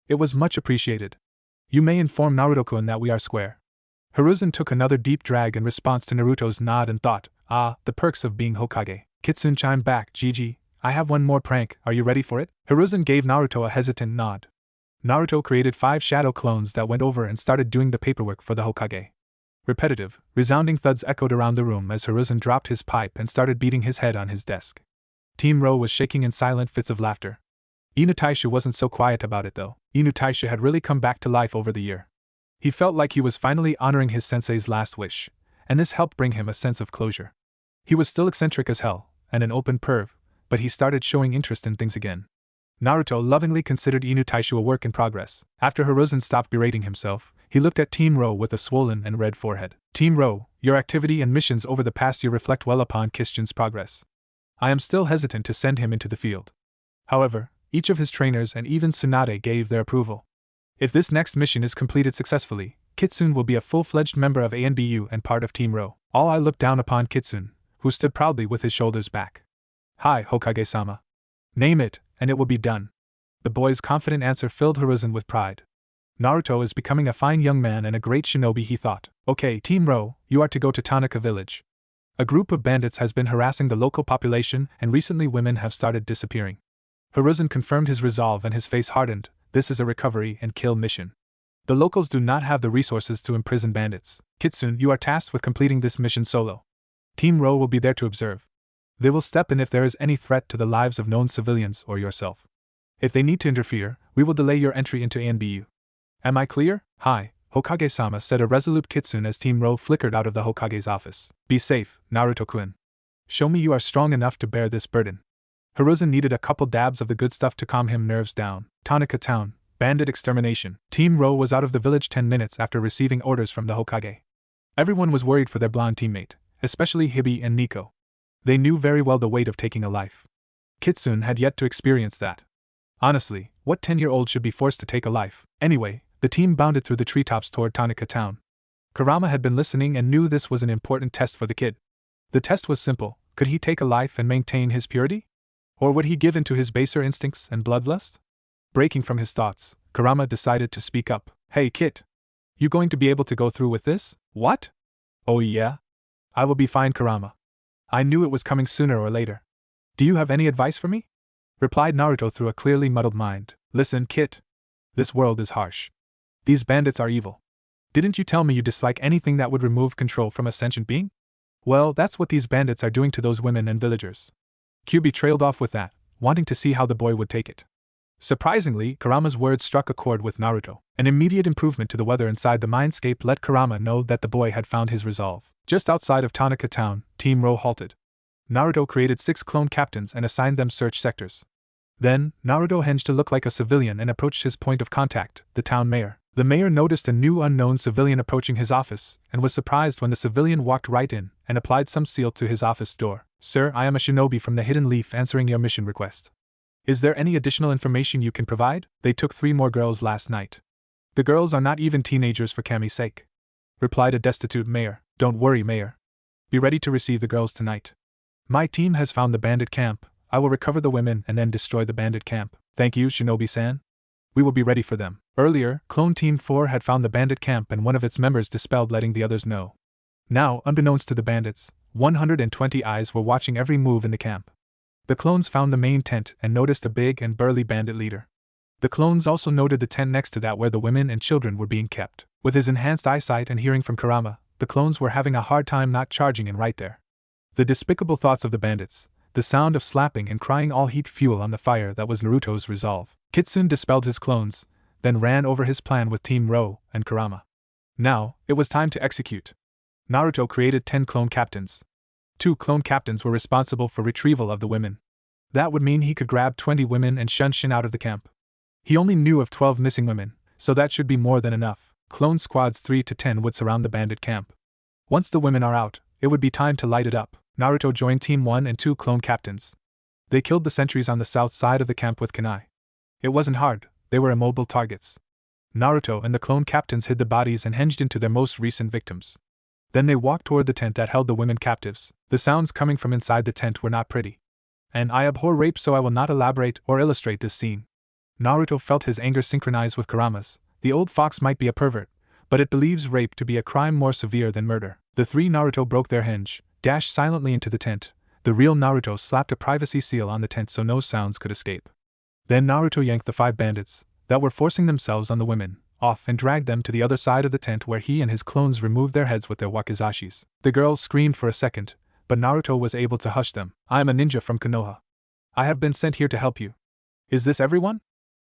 It was much appreciated. You may inform Naruto-kun that we are square." Hiruzen took another deep drag in response to Naruto's nod and thought, "Ah, the perks of being Hokage." Kitsune chimed back, "Gigi, I have one more prank, are you ready for it?" Hiruzen gave Naruto a hesitant nod. Naruto created 5 shadow clones that went over and started doing the paperwork for the Hokage. Repetitive, resounding thuds echoed around the room as Hiruzen dropped his pipe and started beating his head on his desk. Team Ro was shaking in silent fits of laughter. Inutaisha wasn't so quiet about it though. Inutaisha had really come back to life over the year. He felt like he was finally honoring his sensei's last wish, and this helped bring him a sense of closure. He was still eccentric as hell, and an open perv, but he started showing interest in things again. Naruto lovingly considered Inutaisha a work in progress. After Hiruzen stopped berating himself, he looked at Team Ro with a swollen and red forehead. "Team Ro, your activity and missions over the past year reflect well upon Kishin's progress. I am still hesitant to send him into the field. However, each of his trainers and even Tsunade gave their approval. If this next mission is completed successfully, Kitsune will be a full-fledged member of ANBU and part of Team Ro." All I looked down upon Kitsune, who stood proudly with his shoulders back. "Hi, Hokage-sama. Name it, and it will be done." The boy's confident answer filled Hiruzen with pride. Naruto is becoming a fine young man and a great shinobi, he thought. "Okay, Team Ro, you are to go to Tanaka village. A group of bandits has been harassing the local population and recently women have started disappearing." Hiruzen confirmed his resolve and his face hardened. This is a recovery and kill mission. The locals do not have the resources to imprison bandits. Kitsune, you are tasked with completing this mission solo. Team Ro will be there to observe. They will step in if there is any threat to the lives of known civilians or yourself. If they need to interfere, we will delay your entry into Anbu. Am I clear? Hi, Hokage-sama, said a resolute Kitsune as Team Ro flickered out of the Hokage's office. Be safe, Naruto-kun. Show me you are strong enough to bear this burden. Hiruzen needed a couple dabs of the good stuff to calm him nerves down. Tanaka Town, bandit extermination. Team Ro was out of the village 10 minutes after receiving orders from the Hokage. Everyone was worried for their blonde teammate, especially Hibi and Nico. They knew very well the weight of taking a life. Kitsune had yet to experience that. Honestly, what 10-year-old should be forced to take a life? Anyway, the team bounded through the treetops toward Tanaka Town. Kurama had been listening and knew this was an important test for the kid. The test was simple: could he take a life and maintain his purity? Or would he give in to his baser instincts and bloodlust? Breaking from his thoughts, Kurama decided to speak up. Hey kid! You going to be able to go through with this? What? Oh yeah? I will be fine, Kurama. I knew it was coming sooner or later. Do you have any advice for me? Replied Naruto through a clearly muddled mind. Listen, kid. This world is harsh. These bandits are evil. Didn't you tell me you dislike anything that would remove control from a sentient being? Well, that's what these bandits are doing to those women and villagers. Kyubi trailed off with that, wanting to see how the boy would take it. Surprisingly, Kurama's words struck a chord with Naruto. An immediate improvement to the weather inside the mindscape let Kurama know that the boy had found his resolve. Just outside of Tanaka Town, Team Ro halted. Naruto created 6 clone captains and assigned them search sectors. Then, Naruto hinged to look like a civilian and approached his point of contact, the town mayor. The mayor noticed a new unknown civilian approaching his office, and was surprised when the civilian walked right in and applied some seal to his office door. Sir, I am a shinobi from the Hidden Leaf answering your mission request. Is there any additional information you can provide? They took 3 more girls last night. The girls are not even teenagers for Kami's sake, replied a destitute mayor. Don't worry, mayor. Be ready to receive the girls tonight. My team has found the bandit camp. I will recover the women and then destroy the bandit camp. Thank you, Shinobi-san. We will be ready for them. Earlier, Clone Team 4 had found the bandit camp and one of its members dispelled, letting the others know. Now, unbeknownst to the bandits, 120 eyes were watching every move in the camp. The clones found the main tent and noticed a big and burly bandit leader. The clones also noted the tent next to that where the women and children were being kept. With his enhanced eyesight and hearing from Kurama, the clones were having a hard time not charging in right there. The despicable thoughts of the bandits, the sound of slapping and crying all heat fuel on the fire that was Naruto's resolve. Kitsune dispelled his clones, then ran over his plan with Team Ro and Kurama. Now, it was time to execute. Naruto created 10 clone captains. 2 clone captains were responsible for retrieval of the women. That would mean he could grab 20 women and Shunshin out of the camp. He only knew of 12 missing women, so that should be more than enough. Clone squads 3 to 10 would surround the bandit camp. Once the women are out, it would be time to light it up. Naruto joined Team 1 and 2 clone captains. They killed the sentries on the south side of the camp with kunai. It wasn't hard, they were immobile targets. Naruto and the clone captains hid the bodies and hinged into their most recent victims. Then they walked toward the tent that held the women captives. The sounds coming from inside the tent were not pretty. And I abhor rape, so I will not elaborate or illustrate this scene. Naruto felt his anger synchronize with Kurama's. The old fox might be a pervert, but it believes rape to be a crime more severe than murder. The 3 Naruto broke their hinge, dashed silently into the tent. The real Naruto slapped a privacy seal on the tent so no sounds could escape. Then Naruto yanked the 5 bandits, that were forcing themselves on the women, off and dragged them to the other side of the tent where he and his clones removed their heads with their wakizashis. The girls screamed for a second, but Naruto was able to hush them. I am a ninja from Konoha. I have been sent here to help you. Is this everyone?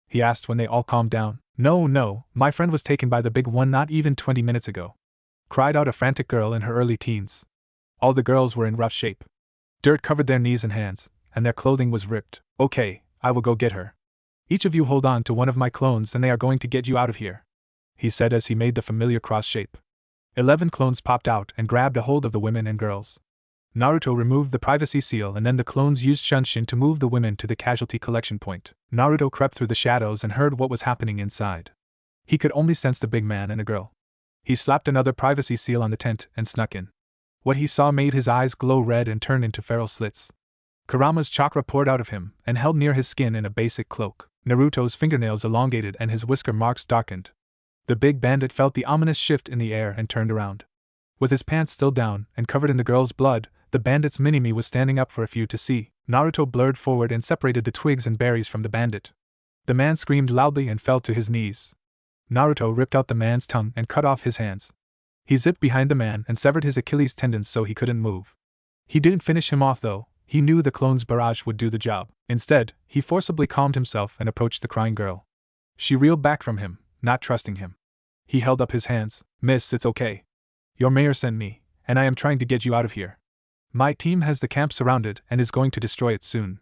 He asked when they all calmed down. No, my friend was taken by the big one not even 20 minutes ago. Cried out a frantic girl in her early teens. All the girls were in rough shape. Dirt covered their knees and hands, and their clothing was ripped. Okay, I will go get her. Each of you hold on to one of my clones and they are going to get you out of here, he said as he made the familiar cross shape. 11 clones popped out and grabbed a hold of the women and girls. Naruto removed the privacy seal and then the clones used Shunshin to move the women to the casualty collection point. Naruto crept through the shadows and heard what was happening inside. He could only sense the big man and a girl. He slapped another privacy seal on the tent and snuck in. What he saw made his eyes glow red and turn into feral slits. Kurama's chakra poured out of him and held near his skin in a basic cloak. Naruto's fingernails elongated and his whisker marks darkened. The big bandit felt the ominous shift in the air and turned around. With his pants still down and covered in the girl's blood, the bandit's mini-me was standing up for a few to see. Naruto blurred forward and separated the twigs and berries from the bandit. The man screamed loudly and fell to his knees. Naruto ripped out the man's tongue and cut off his hands. He zipped behind the man and severed his Achilles tendons so he couldn't move. He didn't finish him off though. He knew the clone's barrage would do the job. Instead, he forcibly calmed himself and approached the crying girl. She reeled back from him, not trusting him. He held up his hands. Miss, it's okay. Your mayor sent me, and I am trying to get you out of here. My team has the camp surrounded and is going to destroy it soon.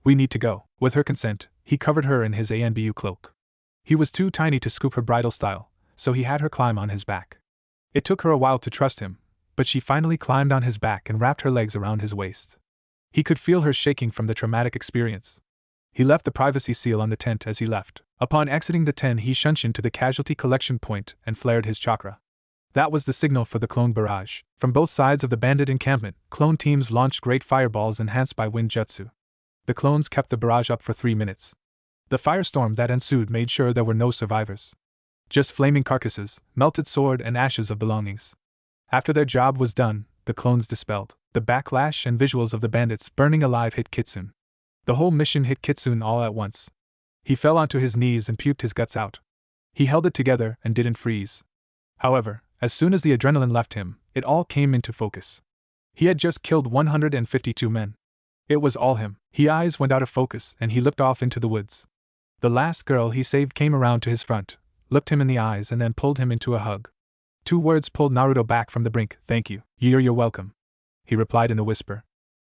We need to go. With her consent, he covered her in his Anbu cloak. He was too tiny to scoop her bridal style, so he had her climb on his back. It took her a while to trust him, but she finally climbed on his back and wrapped her legs around his waist. He could feel her shaking from the traumatic experience. He left the privacy seal on the tent as he left. Upon exiting the tent, he shunshin to the casualty collection point and flared his chakra. That was the signal for the clone barrage. From both sides of the bandit encampment, clone teams launched great fireballs enhanced by wind jutsu. The clones kept the barrage up for 3 minutes. The firestorm that ensued made sure there were no survivors. Just flaming carcasses, melted sword, and ashes of belongings. After their job was done, the clones dispelled. The backlash and visuals of the bandits burning alive hit Kitsune. The whole mission hit Kitsune all at once. He fell onto his knees and puked his guts out. He held it together and didn't freeze. However, as soon as the adrenaline left him, it all came into focus. He had just killed 152 men. It was all him. His eyes went out of focus and he looked off into the woods. The last girl he saved came around to his front, looked him in the eyes and then pulled him into a hug. 2 words pulled Naruto back from the brink. Thank you. You're welcome, he replied in a whisper.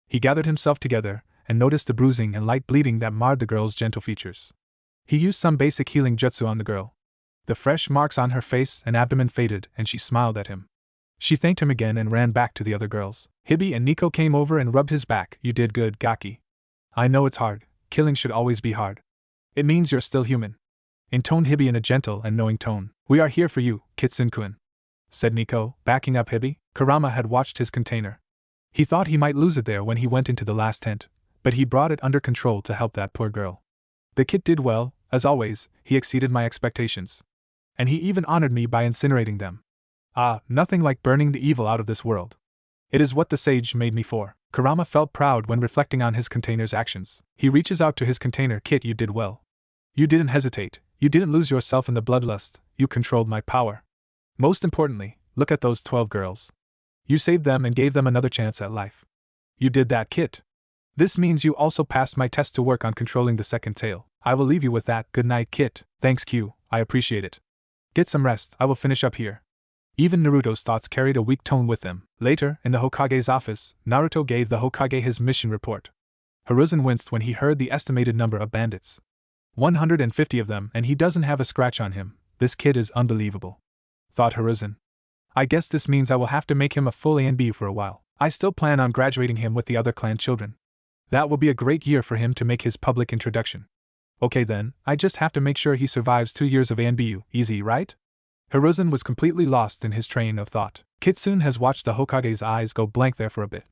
He gathered himself together and noticed the bruising and light bleeding that marred the girl's gentle features. He used some basic healing jutsu on the girl. The fresh marks on her face and abdomen faded and she smiled at him. She thanked him again and ran back to the other girls. Hibi and Nico came over and rubbed his back. You did good, Gaki. I know it's hard. Killing should always be hard. It means you're still human, intoned Hibi in a gentle and knowing tone. We are here for you, Kitsune-kun, said Nico, backing up Hibi. Kurama had watched his container. He thought he might lose it there when he went into the last tent, but he brought it under control to help that poor girl. The kid did well, as always. He exceeded my expectations. And he even honored me by incinerating them. Nothing like burning the evil out of this world. It is what the sage made me for. Kurama felt proud when reflecting on his container's actions. He reaches out to his container. Kit, you did well. You didn't hesitate. You didn't lose yourself in the bloodlust. You controlled my power. Most importantly, look at those 12 girls. You saved them and gave them another chance at life. You did that, Kit. This means you also passed my test to work on controlling the second tail. I will leave you with that. Good night, Kit. Thanks, Q. I appreciate it. Get some rest. I will finish up here. Even Naruto's thoughts carried a weak tone with them. Later, in the Hokage's office, Naruto gave the Hokage his mission report. Hiruzen winced when he heard the estimated number of bandits. 150 of them, and he doesn't have a scratch on him. This kid is unbelievable, thought Hiruzen. I guess this means I will have to make him a full Anbu for a while. I still plan on graduating him with the other clan children. That will be a great year for him to make his public introduction. Okay then, I just have to make sure he survives 2 years of Anbu. Easy, right? Hiruzen was completely lost in his train of thought. Kitsune has watched the Hokage's eyes go blank there for a bit.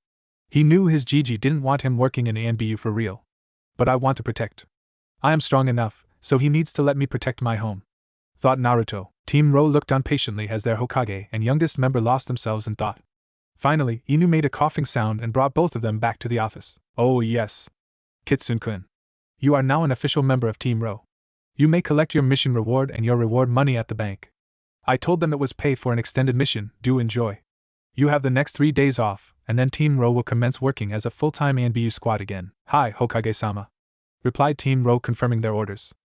He knew his Gigi didn't want him working in Anbu for real. But I want to protect. I am strong enough, so he needs to let me protect my home, thought Naruto. Team Ro looked on patiently as their Hokage and youngest member lost themselves in thought. Finally, Inu made a coughing sound and brought both of them back to the office. Oh yes. Kitsune-kun. You are now an official member of Team Ro. You may collect your mission reward and your reward money at the bank. I told them it was pay for an extended mission. Do enjoy. You have the next 3 days off, and then Team Ro will commence working as a full-time Anbu squad again. Hi, Hokage-sama, replied Team Ro, confirming their orders.